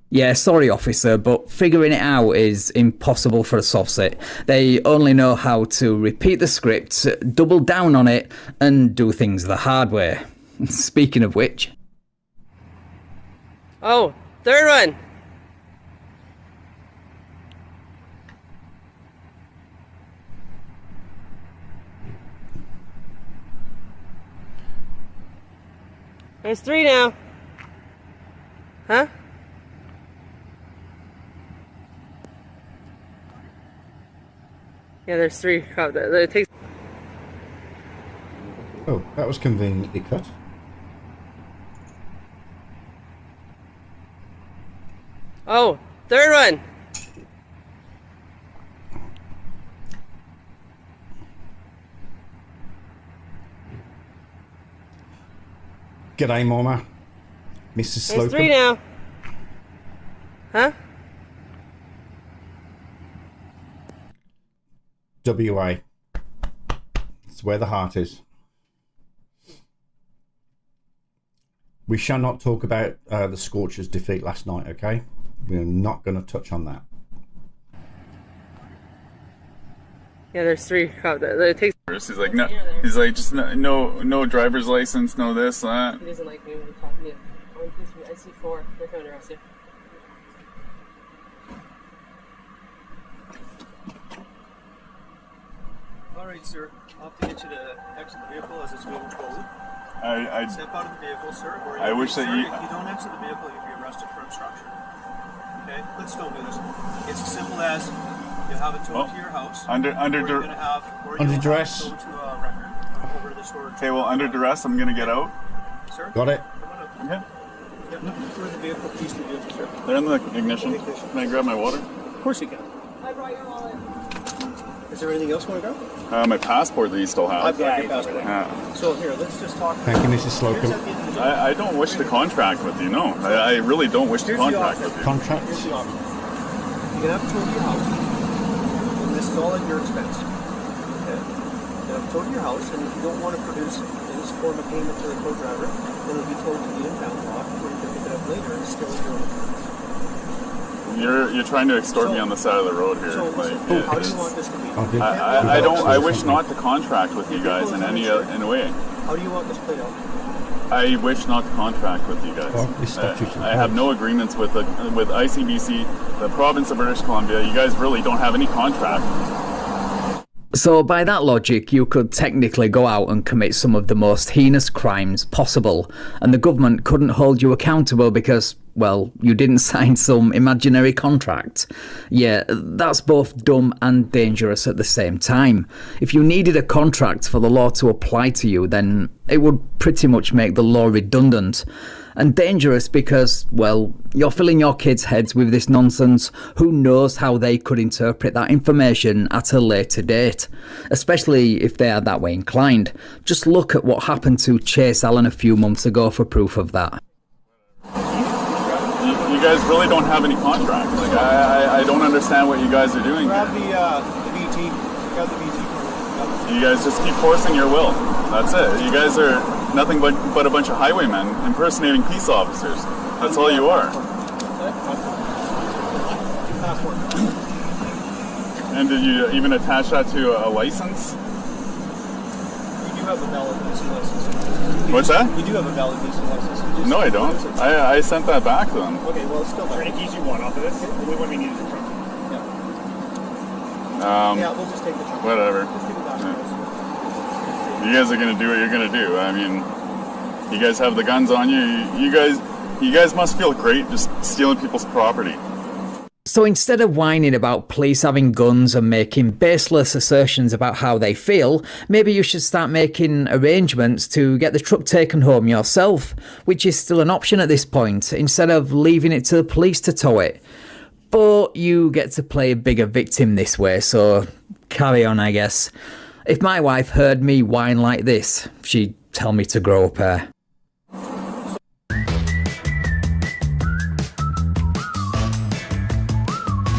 Yeah, sorry, officer, but figuring it out is impossible for a softset. They only know how to repeat the script, double down on it, and do things the hard way. Speaking of which... Oh, third one! There's 3 now. Huh? Yeah, there's 3. It takes... Oh, that was conveniently cut. Oh, third one. G'day, Mama. Mrs. Slocum. There's 3 now. Huh? WA. It's where the heart is. We shall not talk about the Scorchers' defeat last night, okay? We're not going to touch on that. Yeah, there's 3 cops. It takes. He's like, no. He's like, just no driver's license, no this, that. He doesn't like me when I'm talking to him. I see 4. They're coming to arrest you. Alright, sir. I'll have to get you to exit the vehicle as it's moving forward. Step out of the vehicle, sir. Or I wish that you... If you don't exit the vehicle, you'll be arrested for obstruction. Okay? Let's don't do this. It's as simple as you have it towed to your house. Under duress. Over to a record. Over to the storage. Okay, well, under duress, I'm going to get out. Sir? Got it. Come on up. Okay. Yep. Where the vehicle, keys to the vehicle, sir. They're in the ignition. Can I grab my water? Of course you can. I brought your wallet. Is there anything else you want to grab? My passport that you still have. I've got your passport. Yeah. So here, let's just talk. Thank you, Mrs. Slocum. I don't wish to contract with you, no. I really don't wish to contract with you. Contract? Here's the option. You can have it towed to your house, and this is all at your expense. Okay? You can have it towed to your house, and if you don't want to produce this form of payment to the co-driver, then it'll be towed to the impound lot, where you can pick it up later and still at your own expense. You're trying to extort me on the side of the road here. So, like, how do you want this to be? I wish not to contract with you guys in any way. How do you want this played out? I wish not to contract with you guys. I have no agreements with ICBC, the province of British Columbia. You guys really don't have any contract. So by that logic, you could technically go out and commit some of the most heinous crimes possible, and the government couldn't hold you accountable because, well, you didn't sign some imaginary contract. Yeah, that's both dumb and dangerous at the same time. If you needed a contract for the law to apply to you, then it would pretty much make the law redundant. And dangerous because, well, you're filling your kids' heads with this nonsense. Who knows how they could interpret that information at a later date, especially if they are that way inclined. Just look at what happened to Chase Allen a few months ago for proof of that. You guys really don't have any contract. Like, I don't understand what you guys are doing Grab the VT. Grab the VT. You guys just keep forcing your will. That's it. You guys are nothing but a bunch of highwaymen impersonating peace officers. That's all you are. And did you even attach that to a license? You do have a valid leasing license. What's that? You do have a valid leasing license. No, I don't. I sent that back to them. Okay, well, it's still valid. Any keys you want off of this? The only one we need is the truck. Yeah, we'll just take the truck. Whatever. Just give it back to us. You guys are gonna do what you're gonna do. I mean, you guys have the guns on you. You guys must feel great just stealing people's property. So instead of whining about police having guns and making baseless assertions about how they feel, maybe you should start making arrangements to get the truck taken home yourself, which is still an option at this point, instead of leaving it to the police to tow it. But you get to play a bigger victim this way, so carry on, I guess. If my wife heard me whine like this, she'd tell me to grow up her.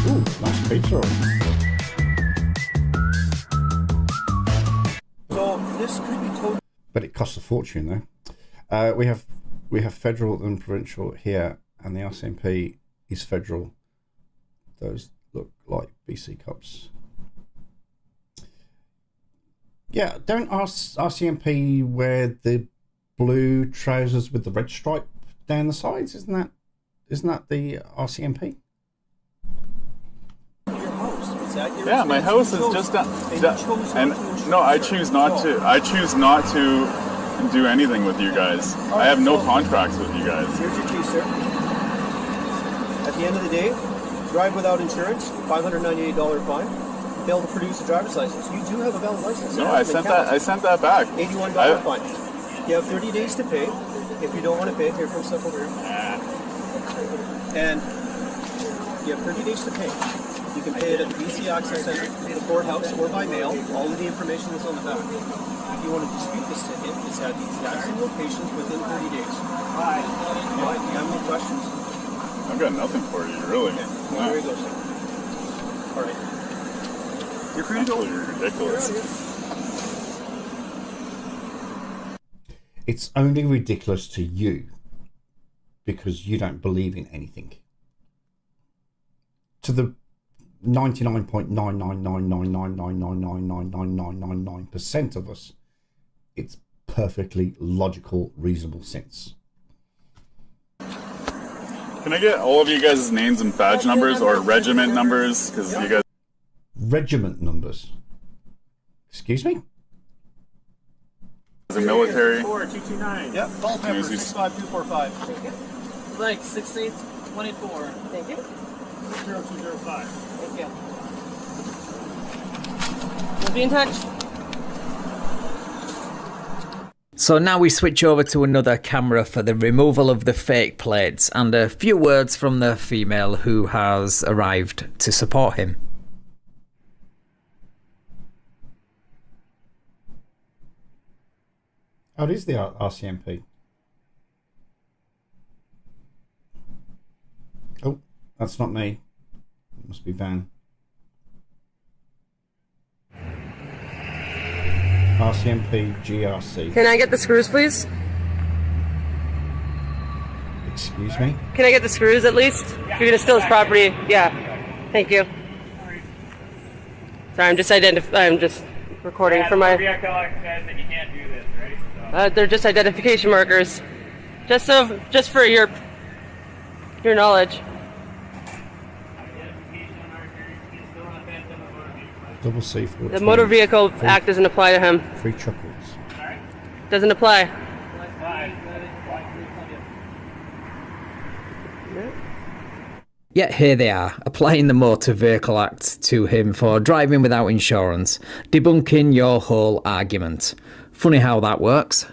Ooh, nice pizza. So this could be towed. But it costs a fortune, though. We have federal and provincial here, and the RCMP is federal. Those look like BC cups. Yeah, don't RCMP wear the blue trousers with the red stripe down the sides? Isn't that the RCMP? Yeah, my house is just and no, I choose not to. I choose not to do anything with you guys. I have no contracts with you guys. Here's your key, sir. At the end of the day, drive without insurance, $598 fine. fail to produce a driver's license. You do have a valid license. No, I sent that back. $81 fine. You have 30 days to pay. If you don't want to pay, here comes stuff over here. And you have 30 days to pay. You can pay it at the BC Access Center, the courthouse, or by mail. All of the information is on the back. If you want to dispute this ticket, it's at the exact same locations within 30 days. Alright. Do you have any questions? I've got nothing for you, really. Okay. Well, there you go, sir. Alright. You're free to go. You're ridiculous. It's only ridiculous to you because you don't believe in anything. To the 99.99999999999% of us, it's perfectly logical, reasonable sense. Can I get all of you guys' names and badge numbers or regiment numbers? Because you guys... Regiment numbers? Excuse me? The military. 4229. Yep. Ballpepper 65245. Like 6824. Thank you. 0205. Thank you. We'll be in touch. So now we switch over to another camera for the removal of the fake plates and a few words from the female who has arrived to support him. Oh, it is the RCMP. Oh, that's not me. It must be Van. RCMP GRC. Can I get the screws, please? Excuse me? Can I get the screws at least? If you're going to steal his property, yeah. Thank you. Sorry, I'm just recording for my... says that you can't do this, right? They're just identification markers. Just for your knowledge. Double C for The Motor Vehicle Act doesn't apply to him. Free chocolates. Doesn't apply. Yet here they are, applying the Motor Vehicle Act to him for driving without insurance, debunking your whole argument. Funny how that works.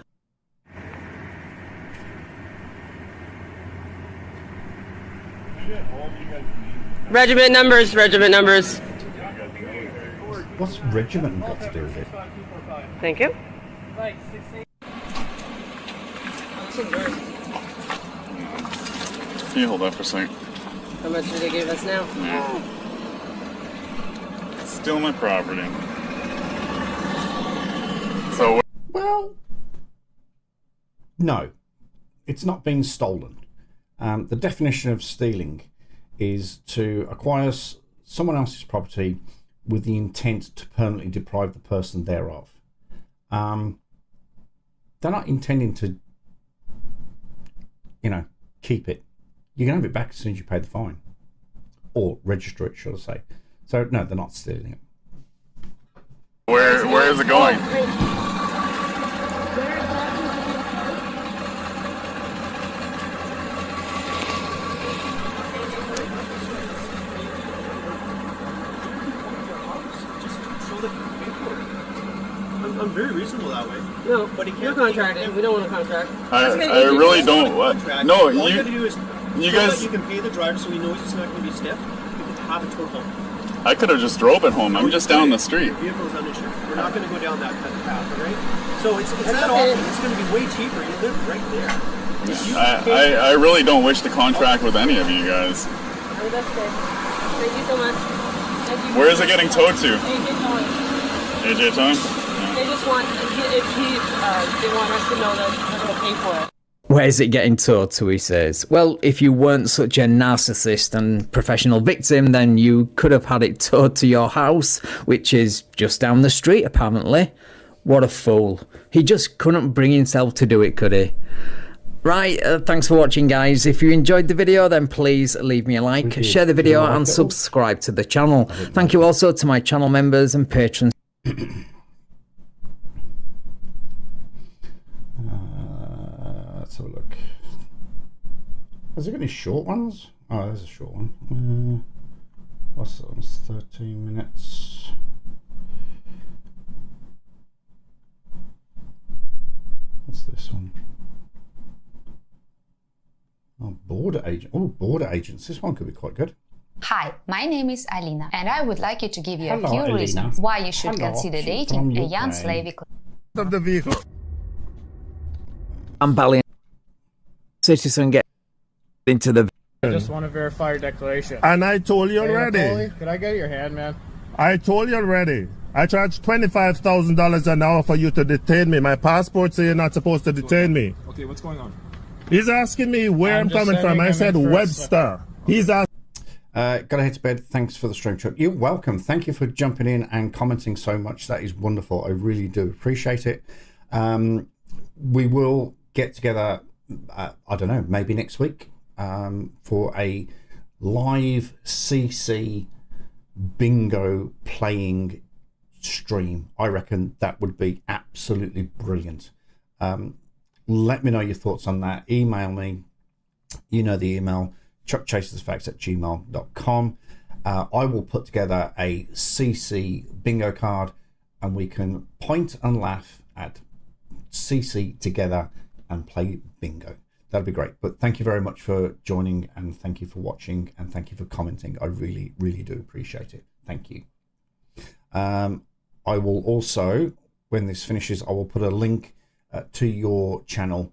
Regiment numbers. What's regiment got to do with it? Thank you. Can you hold that for a second? How much did they give us now? Yeah. Still my property. So... Well, no. It's not being stolen. The definition of stealing is to acquire someone else's property with the intent to permanently deprive the person thereof. They're not intending to, keep it. You can have it back as soon as you pay the fine. Or register it, should I say. So, no, they're not stealing it. Where is it going? I'm very reasonable that way. No, but you're contracted. We don't want a contract. I really don't. What? No, all you gotta do is you guys. You can pay the driver so he knows it's not going to be stiff. You can have it towed home. I could have just drove it home. I'm just down the street. Your vehicle's uninsured. We're not going to go down that path, all right? So it's that often. It's going to be way cheaper. You live right there. I really don't wish to contract with any of you guys. Oh, that's good. Thank you so much. Where is it getting towed to? AJ Towing? They just want, they want us to know that they're going to pay for it. Where's it getting towed to, he says. Well, if you weren't such a narcissist and professional victim, then you could have had it towed to your house, which is just down the street, apparently. What a fool. He just couldn't bring himself to do it, could he? Right, thanks for watching, guys. If you enjoyed the video, then please leave me a like, share the video, and subscribe to the channel. Thank you also to my channel members and patrons. Let's have a look. Has there got any short ones? Oh, there's a short one. What's that? It's 13 minutes. What's this one? Oh, border agent. Oh, border agents. This one could be quite good. Hi, my name is Alina, and I would like you to give you Hello, a few Alina. reasons why you should Hello. consider She's dating from a young Ukraine. slave. Of the vehicle. I'm ballying. Citizen get into the. I just want to verify your declaration. And I told you Hey, already. Napoli, could I get your hand, man? I told you already. I charged $25,000 an hour for you to detain me. My passport says you're not supposed to detain me. Okay, what's going on? He's asking me where I'm coming from. I said Webster. He's asking. Gotta head to bed. Thanks for the stream, Chuck. You're welcome. Thank you for jumping in and commenting so much. That is wonderful. I really do appreciate it. We will get together, I don't know, maybe next week for a live CC bingo playing stream. I reckon that would be absolutely brilliant. Let me know your thoughts on that. Email me. You know the email. ChuckChasesTheFacts@gmail.com. I will put together a CC bingo card and we can point and laugh at CC together and play bingo. That'd be great. But thank you very much for joining, and thank you for watching, and thank you for commenting. I really, really do appreciate it. Thank you. I will also, when this finishes, I will put a link to your channel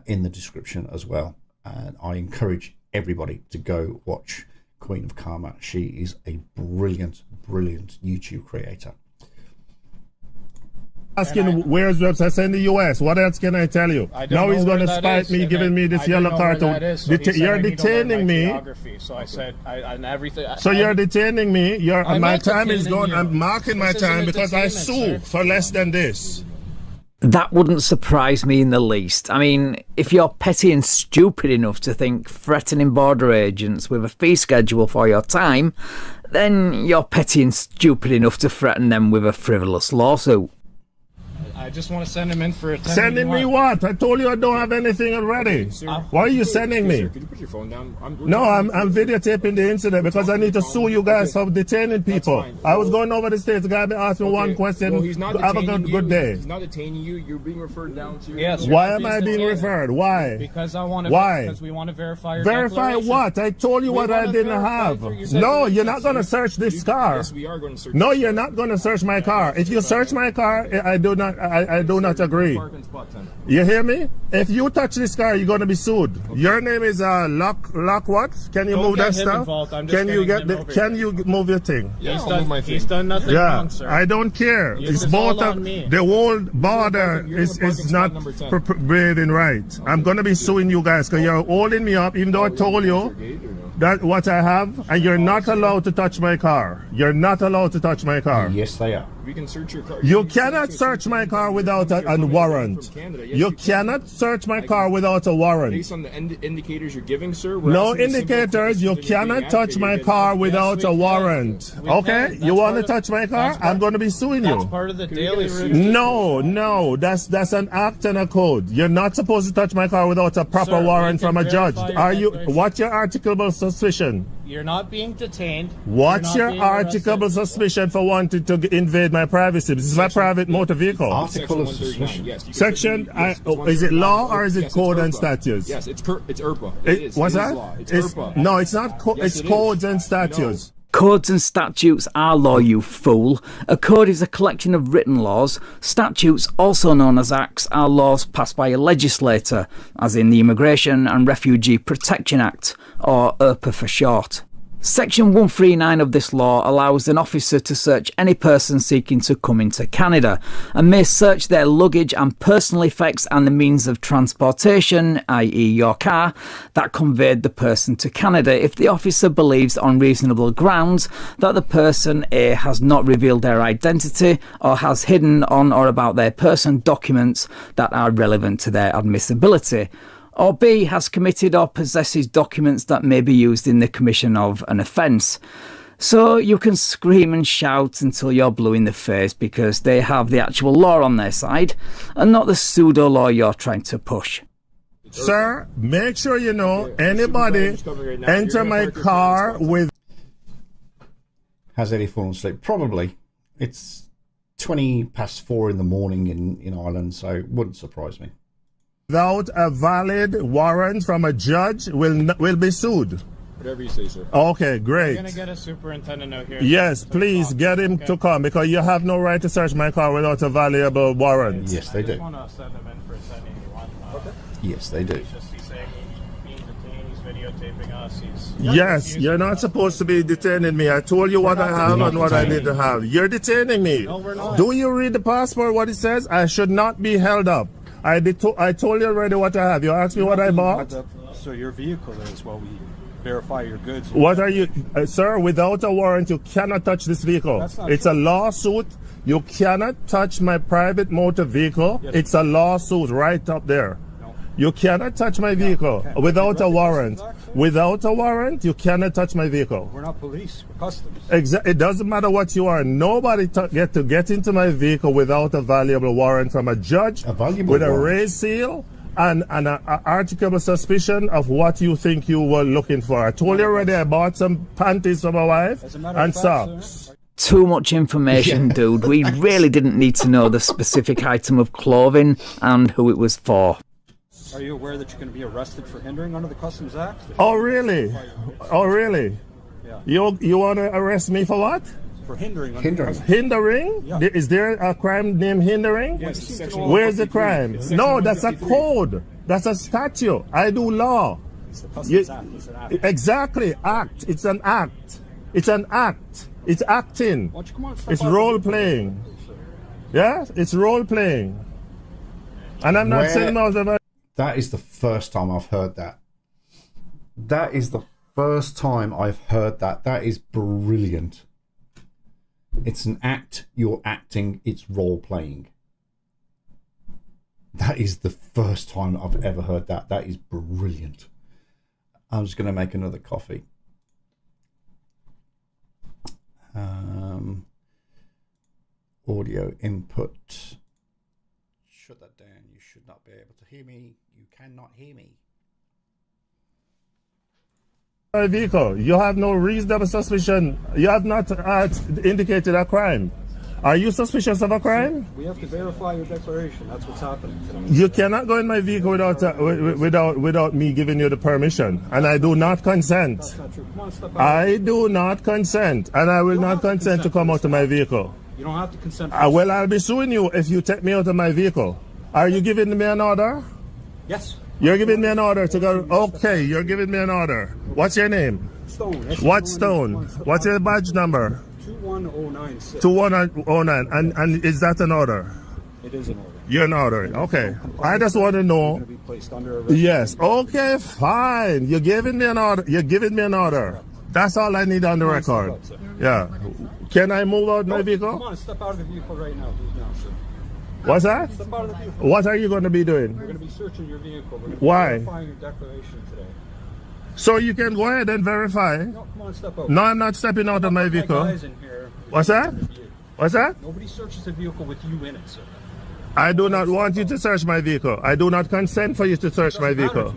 in the description as well. And I encourage everybody to go watch Queen of Karma. She is a brilliant, brilliant YouTube creator. Asking where's Webster? I said in the US. What else can I tell you? Now he's going to spite me, giving me this yellow card. You're detaining me. So I said, and everything. So you're detaining me. My time is gone. I'm marking my time because I sue for less than this. That wouldn't surprise me in the least. I mean, if you're petty and stupid enough to think threatening border agents with a fee schedule for your time, then you're petty and stupid enough to threaten them with a frivolous lawsuit. I just want to send him in for a 10. Sending me what? I told you I don't have anything already. Why are you sending me? Could you put your phone down? No, I'm videotaping the incident because I need to sue you guys for detaining people. I was going over the States. The guy asked me one question. Well, he's not have a detaining good day. He's not detaining you. You're being referred down to. Yes. Why am I being referred? Why? Because I want to. Why? Because we want to verify your Verify declaration. what? I told you what I didn't have. No, you're not going to search this car. Yes, we are going to search. No, you're not going to search my car. If you search my car, I do not agree. You hear me? If you touch this car, you're going to be sued. Your name is Lock what? Can you move that stuff? Can you move your thing? Yeah, he's done nothing wrong, sir. I don't care. It's both of the whole border is not breathing right. I'm going to be suing you guys because you're holding me up, even though I told you that what I have, and you're not allowed to touch my car. You're not allowed to touch my car. Yes, they are. We can search your car. You cannot search my car without a warrant. You cannot search my car without a warrant. Based on the indicators you're giving, sir. No indicators. You cannot touch my car without a warrant. Okay? You want to touch my car? I'm going to be suing you. That's part of the daily routine. No. That's an act and a code. You're not supposed to touch my car without a proper warrant from a judge. Are you? What's your articulable suspicion? You're not being detained. What's your articulable suspicion for wanting to invade my privacy? This is my private motor vehicle. Article of suspicion. Section, is it law or is it code and statutes? Yes, it's IRPA. What's that? It's IRPA. No, it's not. It's codes and statutes. Codes and statutes are law, you fool. A code is a collection of written laws. Statutes, also known as acts, are laws passed by a legislator, as in the Immigration and Refugee Protection Act, or IRPA for short. Section 139 of this law allows an officer to search any person seeking to come into Canada and may search their luggage and personal effects and the means of transportation, i.e. your car, that conveyed the person to Canada if the officer believes on reasonable grounds that the person A has not revealed their identity or has hidden on or about their person documents that are relevant to their admissibility, or B has committed or possesses documents that may be used in the commission of an offence. So you can scream and shout until you're blue in the face because they have the actual law on their side and not the pseudo law you're trying to push. Sir, make sure you know anybody enter my car with Has Eddie fallen asleep? Probably. It's 4:20 in the morning in Ireland, so it wouldn't surprise me. Without a valid warrant from a judge, will be sued. Whatever you say, sir. Okay, great. You're going to get a superintendent out here. Yes, please get him to come, because you have no right to search my car without a valuable warrant. Yes, they do. I just want to send him in for sending you one. Yes, they do. He's saying he's being detained, he's videotaping us. Yes, you're not supposed to be detaining me. I told you what I have and what I need to have. You're detaining me. No, we're not. Do you read the passport, what it says? I should not be held up. I told you already what I have. You asked me what I bought? So your vehicle is while we verify your goods. What are you, sir? Without a warrant, you cannot touch this vehicle. It's a lawsuit. You cannot touch my private motor vehicle. Yes. It's a lawsuit right up there. No. You cannot touch my vehicle without a warrant. Without a warrant, you cannot touch my vehicle. We're not police. We're customs. It doesn't matter what you are. Nobody get into my vehicle without a valuable warrant from a judge with a raised seal and an article of suspicion of what you think you were looking for. I told you already I bought some panties for my wife and socks. Too much information, dude. We really didn't need to know the specific item of clothing and who it was for. Are you aware that you're going to be arrested for hindering under the Customs Act? Oh, really? Oh, really? Yeah. You want to arrest me for what? For hindering. Hindering? Yeah. Is there a crime named hindering? Yes. Where's the crime? No, that's a code. That's a statute. I do law. It's the Customs Act. It's an act. Exactly. Act. It's an act. It's an act. It's acting. Why don't you come on, It's role playing. Yeah? It's role playing. And I'm not saying no. That is the first time I've heard that. That is the first time I've heard that. That is brilliant. It's an act, you're acting, it's role playing. That is the first time I've ever heard that. That is brilliant. I'm just going to make another coffee. Audio input. Shut that down. You should not be able to hear me. You cannot hear me. My vehicle. You have no reasonable suspicion. You have not indicated a crime. Are you suspicious of a crime? We have to verify your declaration. That's what's happening. You cannot go in my vehicle without me giving you the permission, and I do not consent. That's not true. Come on, step out. I do not consent, and I will not consent to come out of my vehicle. You don't have to consent. Well, I'll be suing you if you take me out of my vehicle. Are you giving me an order? Yes. You're giving me an order to go. Okay, you're giving me an order. What's your name? Stone. What Stone? What's your badge number? 21096. 21009. And is that an order? It is an order. You're an order. Okay. I just want to know. Be placed under arrest. Yes. Okay, fine. You're giving me an order. You're giving me an order. That's all I need on the record. Yeah. Can I move out my vehicle? Come on, step out of the vehicle right now. Sir. What's that? Step out of the vehicle. What are you going to be doing? We're going to be searching your vehicle. We're going to be Why? verifying your declaration today. So you can go ahead and verify. No, come on, step out. No, I'm not stepping out of my vehicle. Guys in here. What's that? What's that? Nobody searches a vehicle with you in it, sir. I do not want you to search my vehicle. I do not consent for you to search my vehicle.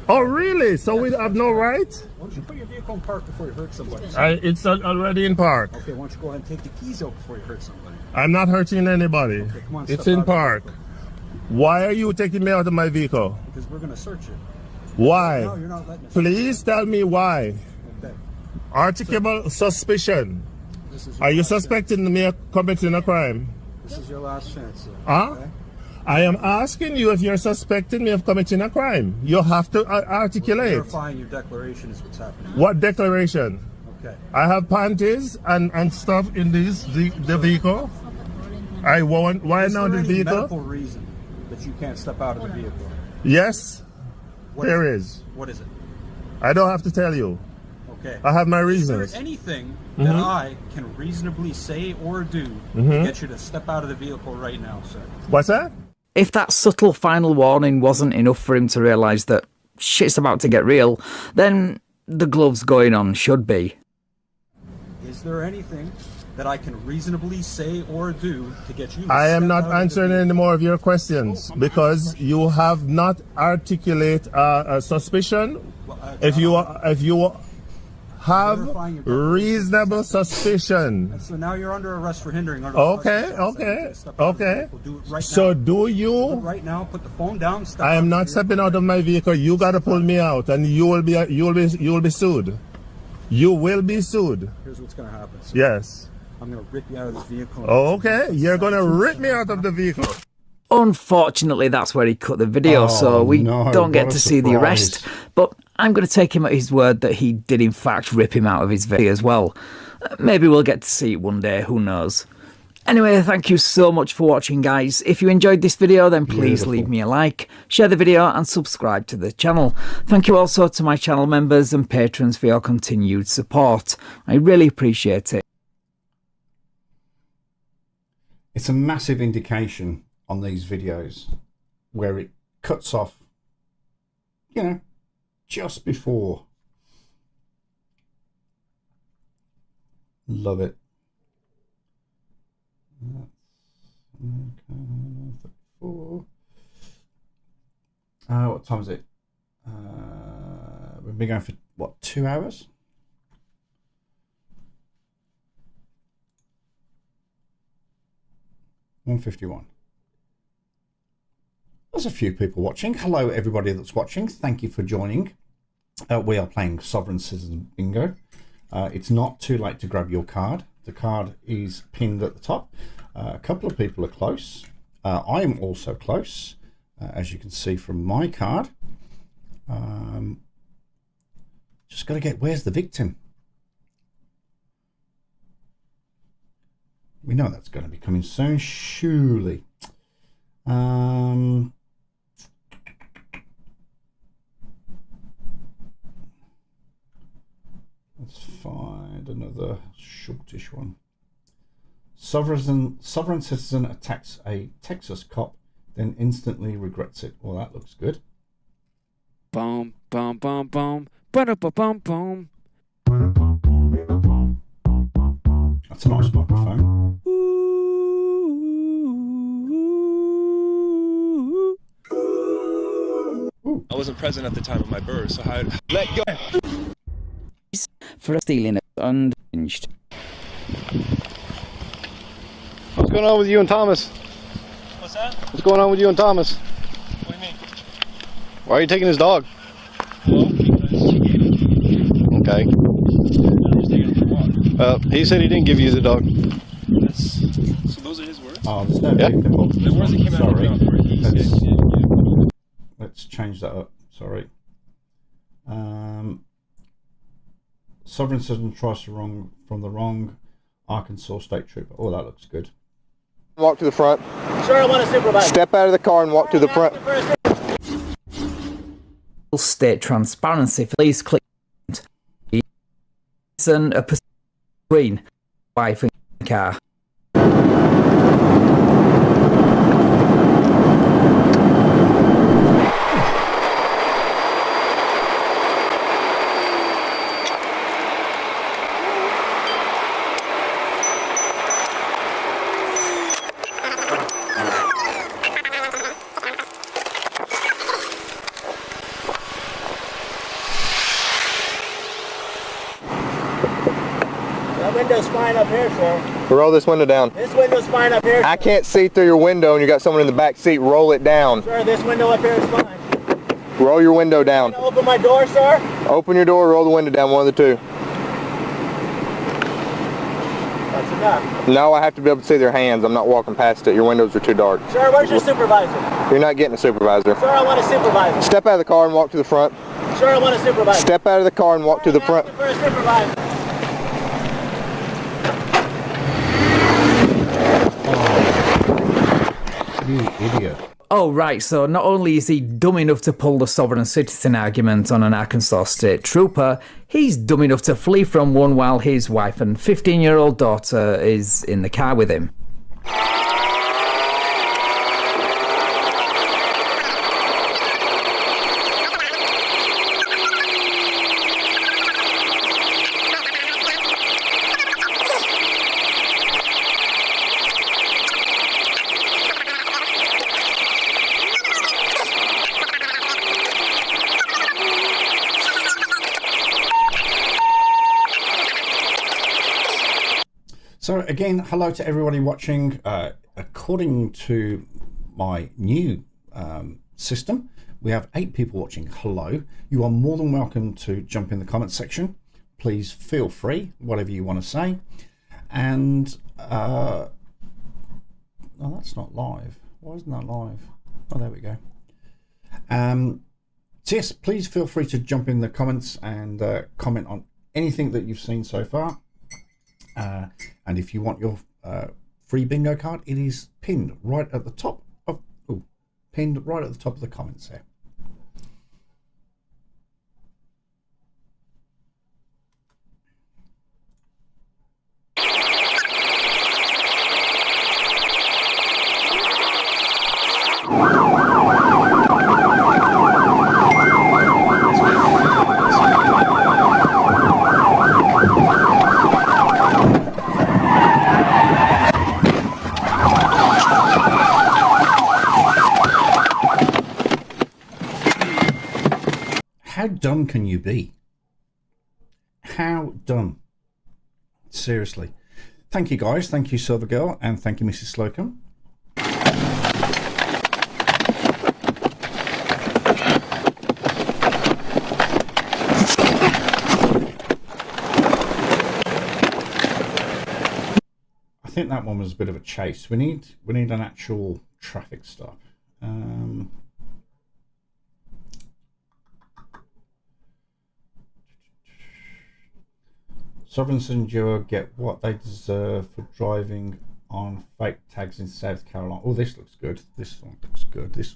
Oh, really? So we have no right? Why don't you put your vehicle in park before you hurt somebody? It's already in park. Okay, why don't you go ahead and take the keys out before you hurt somebody? I'm not hurting anybody. Okay, come on, it's in park. Why are you taking me out of my vehicle? Because we're going to search it. Why? No, you're not letting us. Please tell me why. Okay. Articulable suspicion. Are you suspecting me of committing a crime? This is your last chance, sir. Huh? Okay? I am asking you if you're suspecting me of committing a crime. You have to articulate. Verifying your declaration is what's happening. What declaration? Okay. I have panties and stuff in the vehicle. Why now the vehicle? Medical reason that you can't step out of the vehicle? Yes, there is. What is it? I don't have to tell you. Okay. I have my reasons. Is there anything that I can reasonably say or do to get you to step out of the vehicle right now, sir? What's that? If that subtle final warning wasn't enough for him to realise that shit's about to get real, then the gloves going on should be. Is there anything that I can reasonably say or do to get you to I am step not out answering any more of your questions because you have not articulate a suspicion. If you have reasonable suspicion. So now you're under arrest for hindering. Okay. So do you? Right now, put the phone down. I am not stepping out of my vehicle. You got to pull me out, and you will be sued. You will be sued. Here's what's going to happen. So yes. I'm going to rip you out of this vehicle. Okay, you're going to rip me out of the vehicle. Unfortunately, that's where he cut the video, so we don't get to see the arrest. But I'm going to take him at his word that he did in fact rip him out of his video as well. Maybe we'll get to see it one day, who knows. Anyway, thank you so much for watching, guys. If you enjoyed this video, then please leave me a like, share the video and subscribe to the channel. Thank you also to my channel members and patrons for your continued support. I really appreciate it. It's a massive indication on these videos where it cuts off, you know, just before. Love it. What time is it? We've been going for what, 2 hours? $1:51. There's a few people watching. Hello, everybody that's watching. Thank you for joining. We are playing Sovereign Citizen Bingo. It's not too late to grab your card. The card is pinned at the top. A couple of people are close. I am also close, as you can see from my card. Just got to get, where's the victim? We know that's going to be coming soon, surely. Let's find another shortish one. Sovereign citizen attacks a Texas cop, then instantly regrets it. Well, that looks good. Boom, boom, boom, boom, boom, boom. That's a nice microphone. I wasn't present at the time of my birth, so how let go for stealing it unhinged. What's going on with you and Thomas? What's that? What's going on with you and Thomas? What do you mean? Why are you taking his dog? Well, because he gave it to me. Okay. He said he didn't give you the dog. So those are his words? Oh, there's no victim. The words that came out of his mouth were he said. Let's change that up. Sorry. Sovereign citizen tries to run from the wrong Arkansas state trooper. Oh, that looks good. Walk to the front. Sir, I want to supervise. Step out of the car and walk to the front. State transparency. Please click a screen. Wife in the car. That window's fine up here, sir. Roll this window down. This window's fine up here. I can't see through your window and you got someone in the back seat. Roll it down. Sir, this window up here is fine. Roll your window down. Can I open my door, sir? Open your door, roll the window down, one of the two. That's enough. No, I have to be able to see their hands. I'm not walking past it. Your windows are too dark. Sir, where's your supervisor? You're not getting a supervisor. Sir, I want a supervisor. Step out of the car and walk to the front. Sir, I want a supervisor. Step out of the car and walk to the front. For a supervisor. You idiot. Oh, right, so not only is he dumb enough to pull the sovereign citizen argument on an Arkansas state trooper, he's dumb enough to flee from one while his wife and 15-year-old daughter is in the car with him. So again, hello to everybody watching. According to my new system, we have 8 people watching. Hello. You are more than welcome to jump in the comment section. Please feel free, whatever you want to say. And oh, that's not live. Why isn't that live? Oh, there we go. So yes, please feel free to jump in the comments and comment on anything that you've seen so far. And if you want your free bingo card, it is pinned right at the top of the comments there. How dumb can you be? How dumb? Seriously. Thank you guys. Thank you Silver Girl, and thank you Mrs. Slocum. I think that one was a bit of a chase. We need an actual traffic stop. Sovereigns and Joe get what they deserve for driving on fake tags in South Carolina. Oh, this looks good. This one looks good. This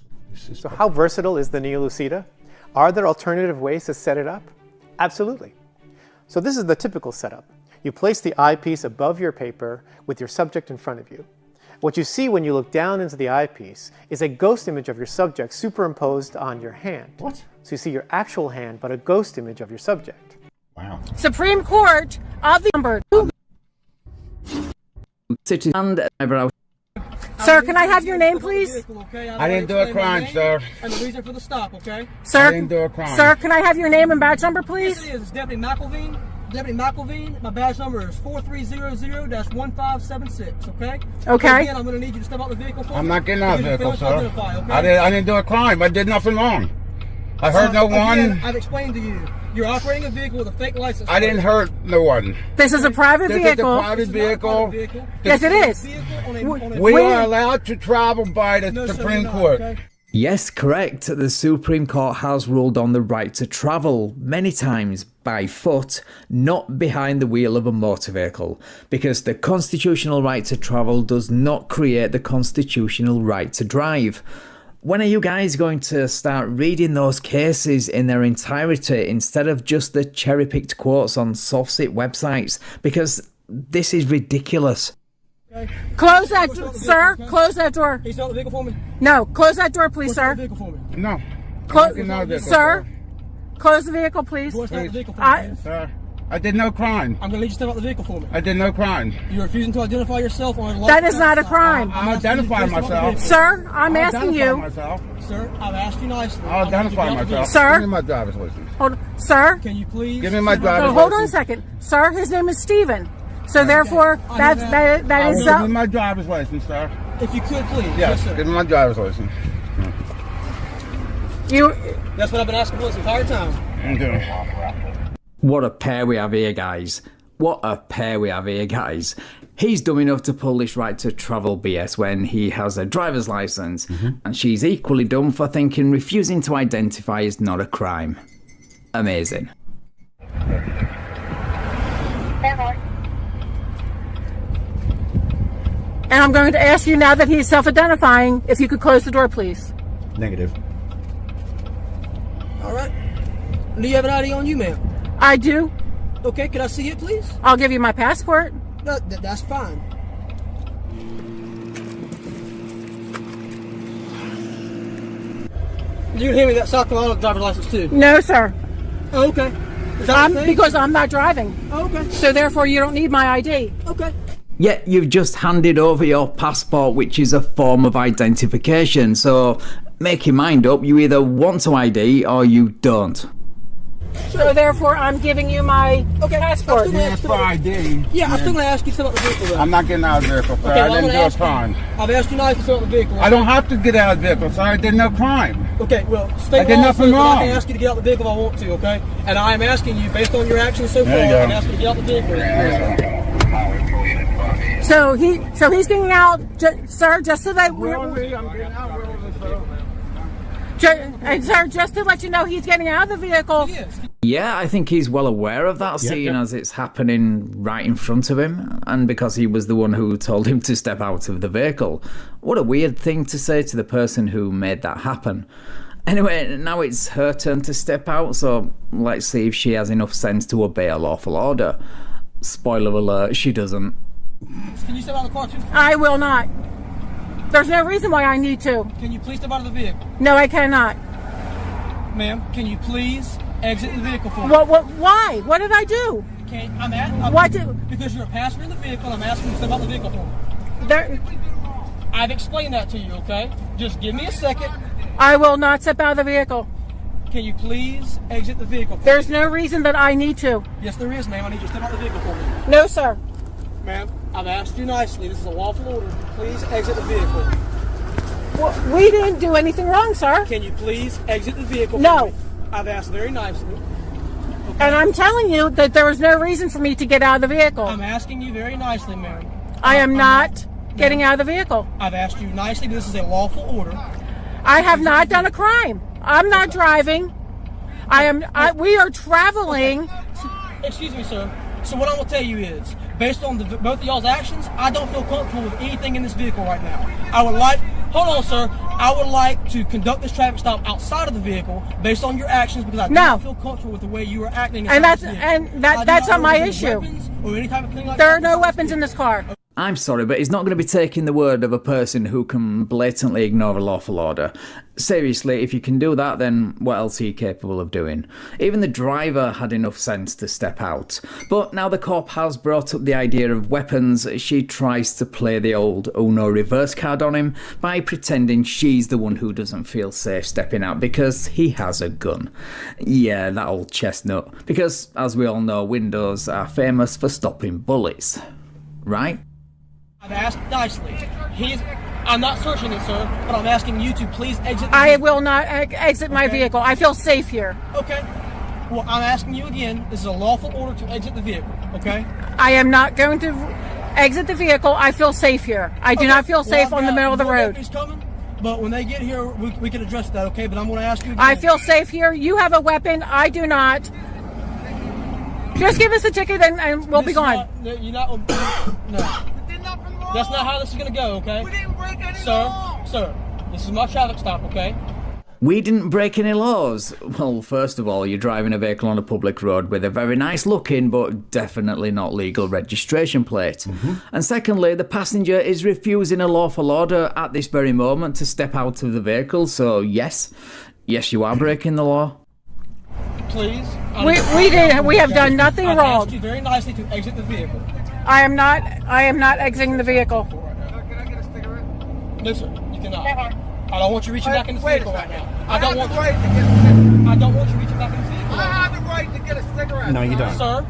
is. So how versatile is the Neo Lucida? Are there alternative ways to set it up? Absolutely. So this is the typical setup. You place the eyepiece above your paper with your subject in front of you. What you see when you look down into the eyepiece is a ghost image of your subject superimposed on your hand. What? So you see your actual hand, but a ghost image of your subject. Wow. Supreme Court of the number. Sir, can I have your name, please? I didn't do a crime, sir. And the reason for the stop, okay? Sir, I didn't do a crime. Sir, can I have your name and badge number, please? Yes, it is. It's Deputy McElveen. Deputy McElveen. My badge number is 4300-1576, okay? Okay. Again, I'm going to need you to step out the vehicle for me. I'm not getting out of the vehicle, sir. Okay? I didn't do a crime. I did nothing wrong. I heard no one. Again, I've explained to you. You're operating a vehicle with a fake license. I didn't hurt no one. This is a private vehicle. This is a private vehicle. Yes, it is. We are allowed to travel by the Supreme Court. Okay? Yes, correct. The Supreme Court has ruled on the right to travel many times by foot, not behind the wheel of a motor vehicle, because the constitutional right to travel does not create the constitutional right to drive. When are you guys going to start reading those cases in their entirety instead of just the cherry-picked quotes on soft-sit websites? Because this is ridiculous. Okay. Close that, sir. Close that door. Can you start the vehicle for me? No, close that door, please, sir. Vehicle for me. No. Sir, close the vehicle, please. Sir, I did no crime. I'm going to need you to step out the vehicle for me. I did no crime. You're refusing to identify yourself on a That is not a crime. I'm identifying myself. Sir, I'm asking you. Sir, I've asked you nicely. I'll identify myself. Sir. Give me my driver's license. Hold, sir. Can you please? Give me my driver's license. Hold on a second. Sir, his name is Steven. So therefore, that is... Give me my driver's license, sir. If you could, please. Yes, sir. give me my driver's license. That's what I've been asking for this entire time. Okay. What a pair we have here, guys. What a pair we have here, guys. He's dumb enough to pull this right to travel BS when he has a driver's license, and she's equally dumb for thinking refusing to identify is not a crime. Amazing. And I'm going to ask you now that he's self-identifying, if you could close the door, please. Negative. All right. Do you have an ID on you, ma'am? I do. Okay, could I see it, please? I'll give you my passport. No, that's fine. You can hand me that South Carolina driver's license too? No, sir. Oh, okay. Because I'm not driving. Oh, okay. So therefore, you don't need my ID. Okay. Yet you've just handed over your passport, which is a form of identification. So make your mind up. You either want to ID or you don't. So therefore, I'm giving you my passport. Yes, for ID. Yeah, I'm still going to ask you to step out the vehicle, though. I'm not getting out of the vehicle, sir. Okay, I well, didn't do a crime. I've asked you not to step out the vehicle. I don't have to get out of the vehicle, sir. I did no crime. Okay, well, I state did law nothing says that I wrong. can ask you to get out the vehicle if I want to, okay? And I am asking you, based on your actions so far, I There you go. can ask you to get out the vehicle. So he's getting out, sir, just so that sir, just to let you know, he's getting out of the vehicle. Yeah, I think he's well aware of that, seeing as it's happening right in front of him, and because he was the one who told him to step out of the vehicle. What a weird thing to say to the person who made that happen. Anyway, now it's her turn to step out, so let's see if she has enough sense to obey a lawful order. Spoiler alert, she doesn't. Can you step out of the car, too? I will not. There's no reason why I need to. Can you please step out of the vehicle? No, I cannot. Ma'am, can you please exit the vehicle for me? Why? What did I do? Okay, because you're a passenger in the vehicle, I'm asking you to step out the vehicle for me. I've explained that to you, okay? Just give me a second. I will not step out of the vehicle. Can you please exit the vehicle for me? There's no reason that I need to. Yes, there is, ma'am. I need you to step out the vehicle for me. No, sir. Ma'am, I've asked you nicely. This is a lawful order. Please exit the vehicle. Well, we didn't do anything wrong, sir. Can you please exit the vehicle? No. I've asked very nicely. Okay. And I'm telling you that there was no reason for me to get out of the vehicle. I'm asking you very nicely, ma'am. I am not getting out of the vehicle. I've asked you nicely. This is a lawful order. I have not done a crime. I'm not driving. We are traveling. Okay. Excuse me, sir. So what I'm going to tell you is, based on both of y'all's actions, I don't feel comfortable with anything in this vehicle right now. Hold on, sir. I would like to conduct this traffic stop outside of the vehicle based on your actions because I do not feel comfortable with the way you are acting. And that's not my issue. Or any type of thing like there are no weapons in this car. I'm sorry, but he's not going to be taking the word of a person who can blatantly ignore a lawful order. Seriously, if you can do that, then what else are you capable of doing? Even the driver had enough sense to step out. But now the cop has brought up the idea of weapons, she tries to play the old Uno reverse card on him by pretending she's the one who doesn't feel safe stepping out because he has a gun. Yeah, that old chestnut. Because, as we all know, windows are famous for stopping bullies. Right? I've asked nicely. I'm not searching it, sir, but I'm asking you to please exit the vehicle. I will not exit my vehicle. I feel safe here. Okay. Well, I'm asking you again. This is a lawful order to exit the vehicle, okay? I am not going to exit the vehicle. I feel safe here. I do not feel safe on the middle of the road. Coming, but when they get here, we can address that, okay? But I'm going to ask you again. I feel safe here. You have a weapon. I do not. Just give us a ticket and we'll be gone. No. That's not how this is going to go, okay? We didn't break any laws. Sir, this is my traffic stop, okay? We didn't break any laws. Well, first of all, you're driving a vehicle on a public road with a very nice looking but definitely not legal registration plate. And secondly, the passenger is refusing a lawful order at this very moment to step out of the vehicle, so yes, you are breaking the law. Please. We have done nothing wrong. I've asked you very nicely to exit the vehicle. I am not exiting the vehicle. Can I get a cigarette? No, sir. You cannot. I don't want you reaching back in the vehicle right now. I don't want you reaching back in the vehicle. I have the right to get a cigarette. No, you don't. Sir?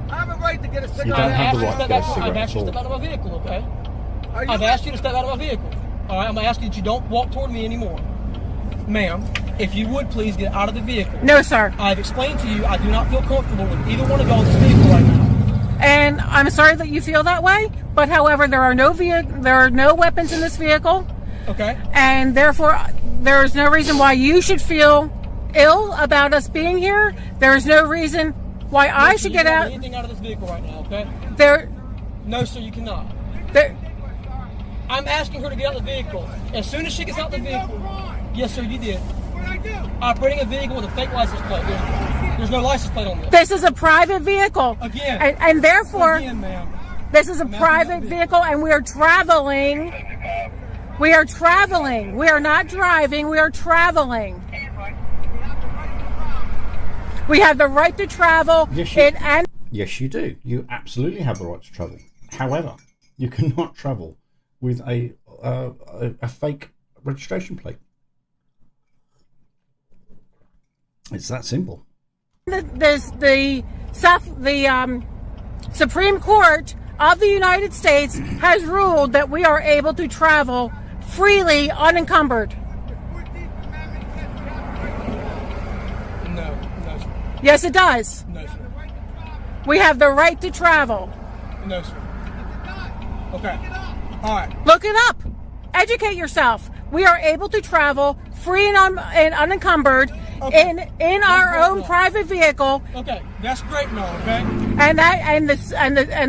I have a right to get a cigarette. You don't have the right to get a cigarette. I've asked you to step out of my vehicle, okay? I've asked you to step out of my vehicle. All right, I'm asking that you don't walk toward me anymore. Ma'am, if you would please get out of the vehicle. No, sir. I've explained to you I do not feel comfortable with either one of y'all in this vehicle right now. And I'm sorry that you feel that way, but however, there are no weapons in this vehicle. Okay. And therefore, there is no reason why you should feel ill about us being here. There is no reason why I should get out. Anything out of this vehicle right now, okay? No, sir, you cannot. I'm asking her to get out of the vehicle. As soon as she gets out of the vehicle. Yes, sir, you did. What did I do? Operating a vehicle with a fake license plate. There's no license plate on this. This is a private vehicle. Again. And therefore, again, ma'am. This is a private vehicle and we are traveling. We are traveling. We are not driving. We are traveling. We have the right to travel. Yes, you do. You absolutely have the right to travel. However, you cannot travel with a fake registration plate. It's that simple. The Supreme Court of the United States has ruled that we are able to travel freely unencumbered. No. Yes, it does. No, sir. We have the right to travel. No, sir. Okay. All right. Look it up. Educate yourself. We are able to travel free and unencumbered in our own private vehicle. Okay, that's great, no, okay. And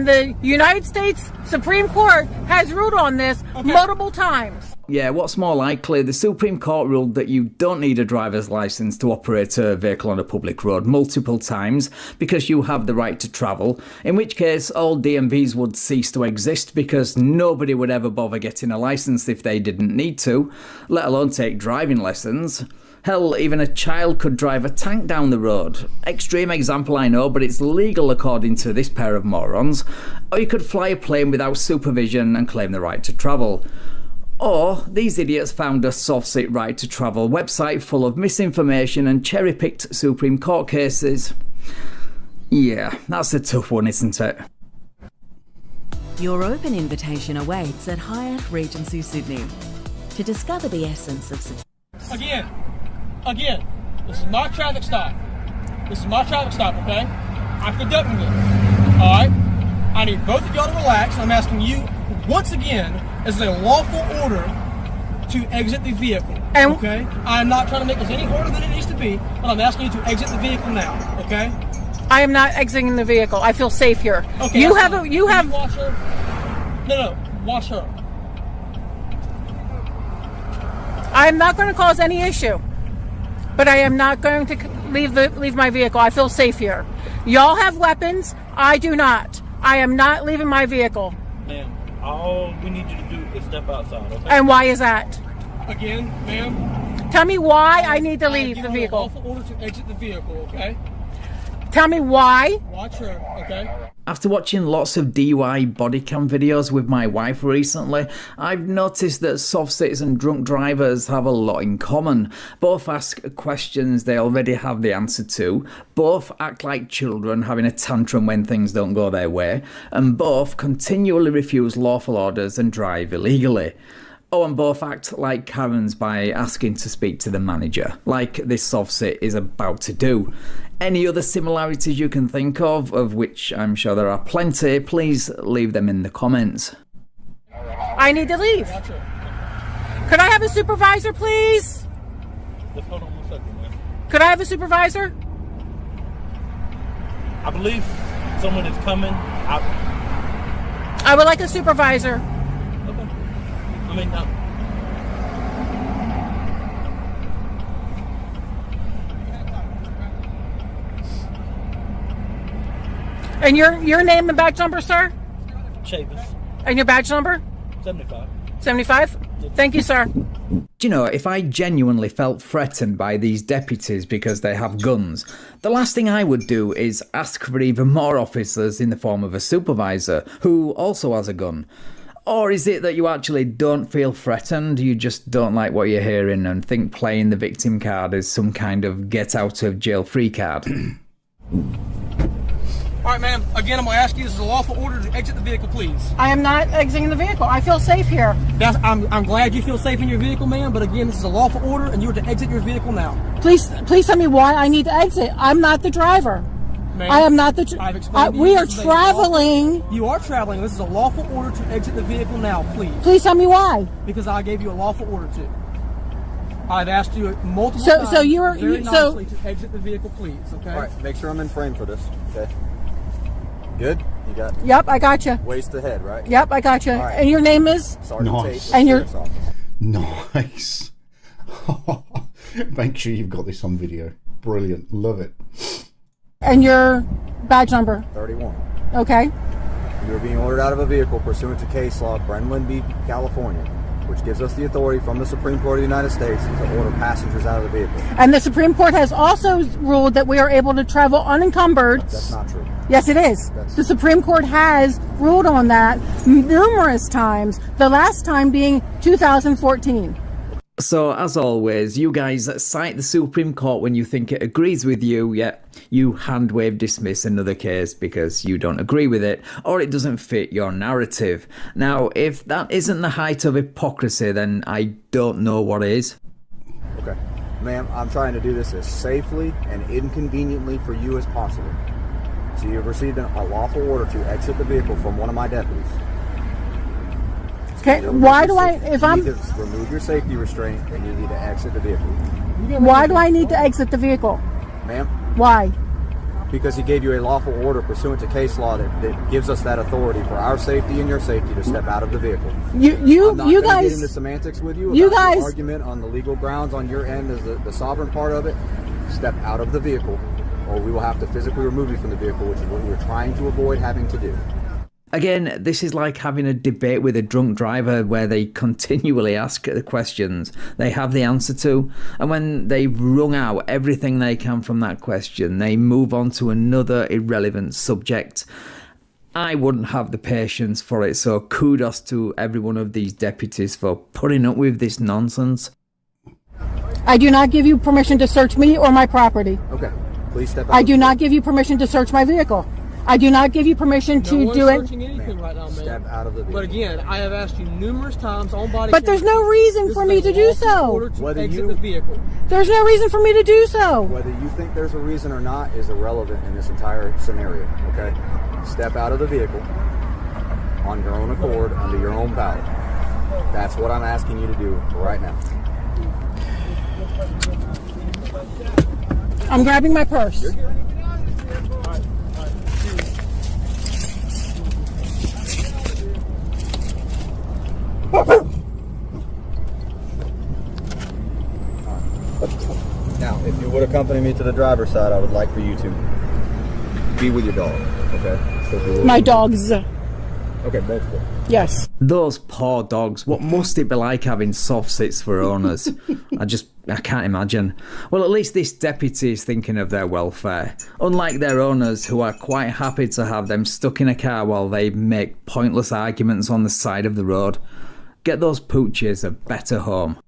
the United States Supreme Court has ruled on this multiple times. Yeah, what's more likely, the Supreme Court ruled that you don't need a driver's license to operate a vehicle on a public road multiple times because you have the right to travel, in which case all DMVs would cease to exist because nobody would ever bother getting a license if they didn't need to, let alone take driving lessons. Hell, even a child could drive a tank down the road. Extreme example, I know, but it's legal according to this pair of morons. Or you could fly a plane without supervision and claim the right to travel. Or these idiots found a soft-sit right to travel website full of misinformation and cherry-picked Supreme Court cases. Yeah, that's a tough one, isn't it? Your open invitation awaits at Hyatt Regency Sydney to discover the essence of... Again, this is my traffic stop. This is my traffic stop, okay? I'm conducting this, all right? I need both of y'all to relax. I'm asking you, once again, is it a lawful order to exit the vehicle, okay? I'm not trying to make this any harder than it needs to be, but I'm asking you to exit the vehicle now, okay? I am not exiting the vehicle. I feel safe here. Okay. You have. Watch her. No, watch her. I am not going to cause any issue, but I am not going to leave my vehicle. I feel safe here. Y'all have weapons. I do not. I am not leaving my vehicle. Ma'am, all we need you to do is step outside, okay? And why is that? Again, ma'am. Tell me why I need to leave the vehicle. I have given a lawful order to exit the vehicle, okay? Tell me why. Watch her, okay? After watching lots of DUI body cam videos with my wife recently, I've noticed that soft sits and drunk drivers have a lot in common. Both ask questions they already have the answer to, both act like children having a tantrum when things don't go their way, and both continually refuse lawful orders and drive illegally. Oh, and both act like Karens by asking to speak to the manager, like this soft sit is about to do. Any other similarities you can think of which I'm sure there are plenty, please leave them in the comments. I need to leave. Could I have a supervisor, please? Just hold on 1 second, man. Could I have a supervisor? I believe someone is coming. I would like a supervisor. Okay. I mean, no. And your name and badge number, sir? Chavis. And your badge number? 75. 75? Thank you, sir. Do you know, if I genuinely felt threatened by these deputies because they have guns, the last thing I would do is ask for even more officers in the form of a supervisor who also has a gun. Or is it that you actually don't feel threatened, you just don't like what you're hearing and think playing the victim card is some kind of get out of jail free card? All right, ma'am. Again, I'm going to ask you, this is a lawful order to exit the vehicle, please. I am not exiting the vehicle. I feel safe here. I'm glad you feel safe in your vehicle, ma'am, but again, this is a lawful order and you are to exit your vehicle now. Please tell me why I need to exit. I'm not the driver. I am not the... I've explained we are traveling. You are traveling. This is a lawful order to exit the vehicle now, please. Please tell me why. Because I gave you a lawful order to. I've asked you multiple times so you're very nicely to exit the vehicle, please, okay? All right, make sure I'm in frame for this, okay? Good? You got it? Yep, I got you. Waist ahead, right? Yep, I got you. Right. And your name is? Nice. And your... Nice. Make sure you've got this on video. Brilliant. Love it. And your badge number? 31. Okay. You are being ordered out of a vehicle pursuant to case law, Brennan v. California, which gives us the authority from the Supreme Court of the United States to order passengers out of the vehicle. And the Supreme Court has also ruled that we are able to travel unencumbered. That's not true. Yes, it is. The Supreme Court has ruled on that numerous times, the last time being 2014. So, as always, you guys cite the Supreme Court when you think it agrees with you, yet you hand-wave dismiss another case because you don't agree with it, or it doesn't fit your narrative. Now, if that isn't the height of hypocrisy, then I don't know what is. Okay. Ma'am, I'm trying to do this as safely and inconveniently for you as possible. So you've received a lawful order to exit the vehicle from one of my deputies. Okay, why do I, if I'm... You need to remove your safety restraint and you need to exit the vehicle. Why do I need to exit the vehicle? Ma'am? Why? Because he gave you a lawful order pursuant to case law that gives us that authority for our safety and your safety to step out of the vehicle. You I'm not guys... get into semantics with you. You about guys... the argument on the legal grounds on your end as the sovereign part of it. Step out of the vehicle, or we will have to physically remove you from the vehicle, which is what we're trying to avoid having to do. Again, this is like having a debate with a drunk driver where they continually ask the questions they have the answer to, and when they've wrung out everything they can from that question, they move on to another irrelevant subject. I wouldn't have the patience for it, so kudos to every one of these deputies for putting up with this nonsense. I do not give you permission to search me or my property. Okay, please step out. I do not give you permission to search my vehicle. I do not give you permission to do it. Searching anything right now, man. Step out of the vehicle. But again, I have asked you numerous times on body. But there's no reason for me to do so. Whether Exit the vehicle. There's no reason for me to do so. Whether you think there's a reason or not is irrelevant in this entire scenario, okay? Step out of the vehicle on your own accord, under your own power. That's what I'm asking you to do right now. I'm grabbing my purse. Now, if you would accompany me to the driver's side, I would like for you to be with your dog, okay? My dogs. Okay, multiple. Yes. Those poor dogs, what must it be like having soft sits for owners? I can't imagine. Well, at least this deputy is thinking of their welfare. Unlike their owners, who are quite happy to have them stuck in a car while they make pointless arguments on the side of the road. Get those pooches a better home.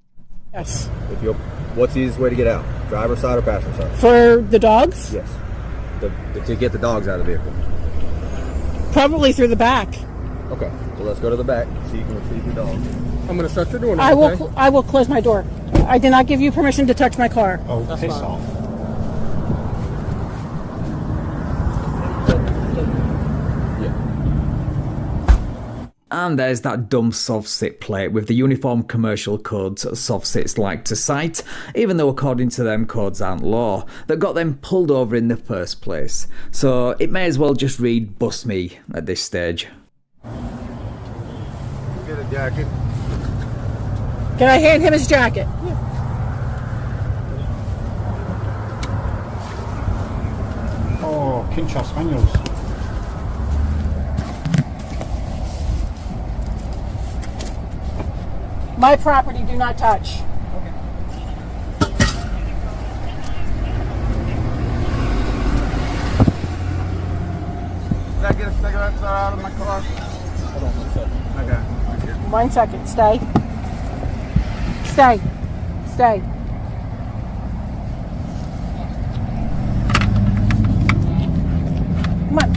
Yes. What's the easiest way to get out? Driver's side or passenger side? For the dogs? Yes. To get the dogs out of the vehicle. Probably through the back. Okay, so let's go to the back so you can retrieve your dog. I'm going to shut your door now. I will close my door. I did not give you permission to touch my car. Oh, piss off. And there's that dumb soft sit plate with the uniform commercial codes soft sits like to cite, even though according to them codes aren't law, that got them pulled over in the first place. So it may as well just read bust me at this stage. Get a jacket. Can I hand him his jacket? Oh, Kinshasa Spaniels. My property, do not touch. Did I get a cigarette start out of my car? Hold on 1 second. Okay. 1 second. Stay. Stay. Stay. Come on.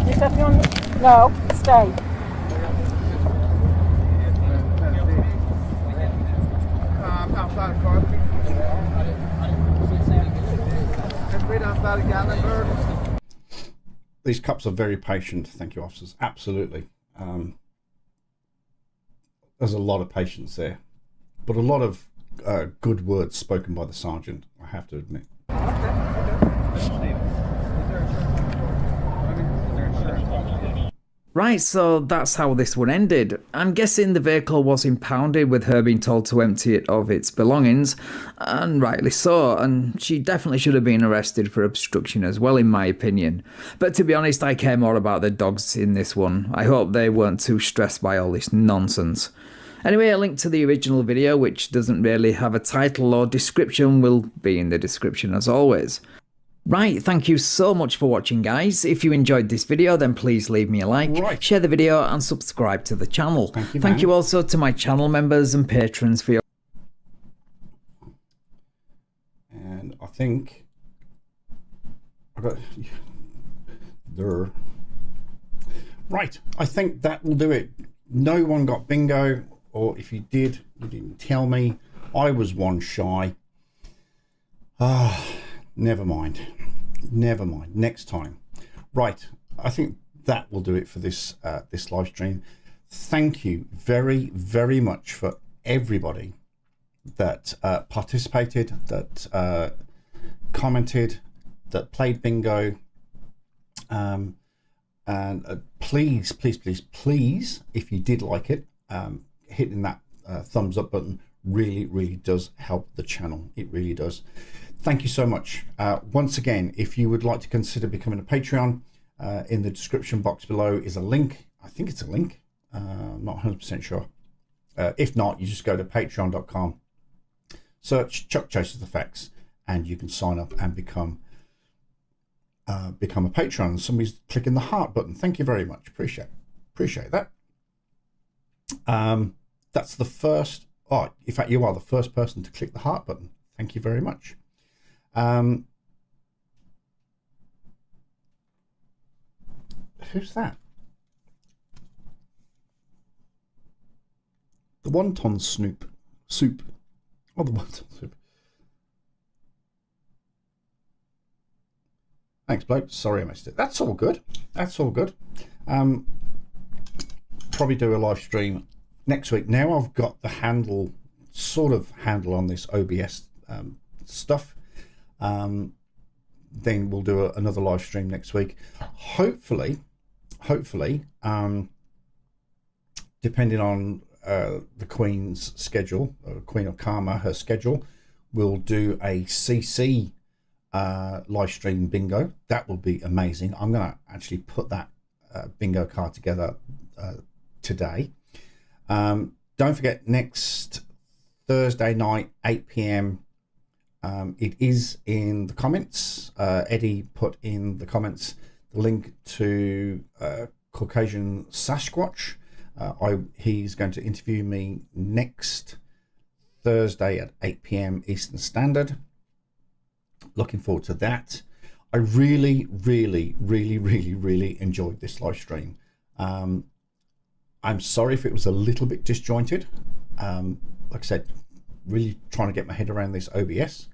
You stepping on me? No. Stay. Outside of car. Right outside of Gatlinburg. These cops are very patient. Thank you, officers. Absolutely. There's a lot of patience there, but a lot of good words spoken by the sergeant, I have to admit. Right, so that's how this one ended. I'm guessing the vehicle was impounded with her being told to empty it of its belongings, and rightly so, and she definitely should have been arrested for obstruction as well, in my opinion. But to be honest, I care more about the dogs in this one. I hope they weren't too stressed by all this nonsense. Anyway, a link to the original video, which doesn't really have a title or description, will be in the description as always. Right, thank you so much for watching, guys. If you enjoyed this video, then please leave me a like, share the video and subscribe to the channel. Thank you also to my channel members and patrons for your... And I think I got there. Right, I think that will do it. No one got bingo, or if you did, you didn't tell me. I was one shy. Never mind. Never mind. Next time. Right, I think that will do it for this this live stream. Thank you very, very much for everybody that participated, that commented, that played bingo. And please, please, please, please, if you did like it, hitting that thumbs up button really, really does help the channel. It really does. Thank you so much. Once again, if you would like to consider becoming a Patreon, in the description box below is a link. I think it's a link. I'm not 100% sure. If not, you just go to patreon.com, search ChuckChasesTheFacts, and you can sign up and become a patron. Somebody's clicking the heart button. Thank you very much. Appreciate that. That's the first. Oh, in fact, you are the first person to click the heart button. Thank you very much. Who's that? The wonton soup. Oh, the wonton soup. Thanks, bloke. Sorry I missed it. That's all good. That's all good. Probably do a live stream next week. Now I've got the handle on this OBS stuff. Then we'll do another live stream next week. Hopefully, depending on the Queen's schedule, Queen of Karma, her schedule, we'll do a CC live stream bingo. That will be amazing. I'm going to actually put that bingo card together today. Don't forget, next Thursday night, 8 p.m. It is in the comments. Eddie put in the comments the link to Caucasian Sasquatch. He's going to interview me next Thursday at 8 p.m. Eastern Standard. Looking forward to that. I really, really, really, really, really enjoyed this live stream. I'm sorry if it was a little bit disjointed. Like I said, really trying to get my head around this OBS.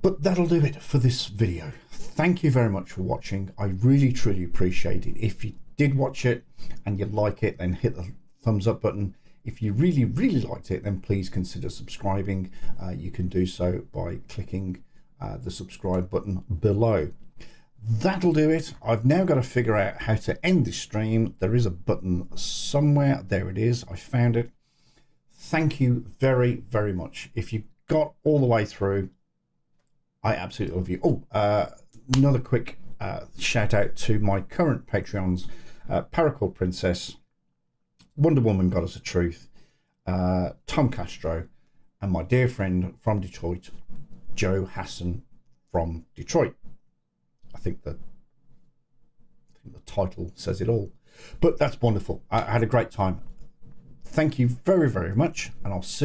But that'll do it for this video. Thank you very much for watching. I really, truly appreciate it. If you did watch it and you like it, then hit the thumbs up button. If you really, really liked it, then please consider subscribing. You can do so by clicking the subscribe button below. That'll do it. I've now got to figure out how to end this stream. There is a button somewhere. There it is. I found it. Thank you very, very much. If you got all the way through, I absolutely love you. Oh, another quick shout out to my current Patreons, Paracord Princess, Wonder Woman Goddess of Truth, Tom Castro, and my dear friend from Detroit, Joe Hassan from Detroit. I think the title says it all. But that's wonderful. I had a great time. Thank you very, very much, and I'll see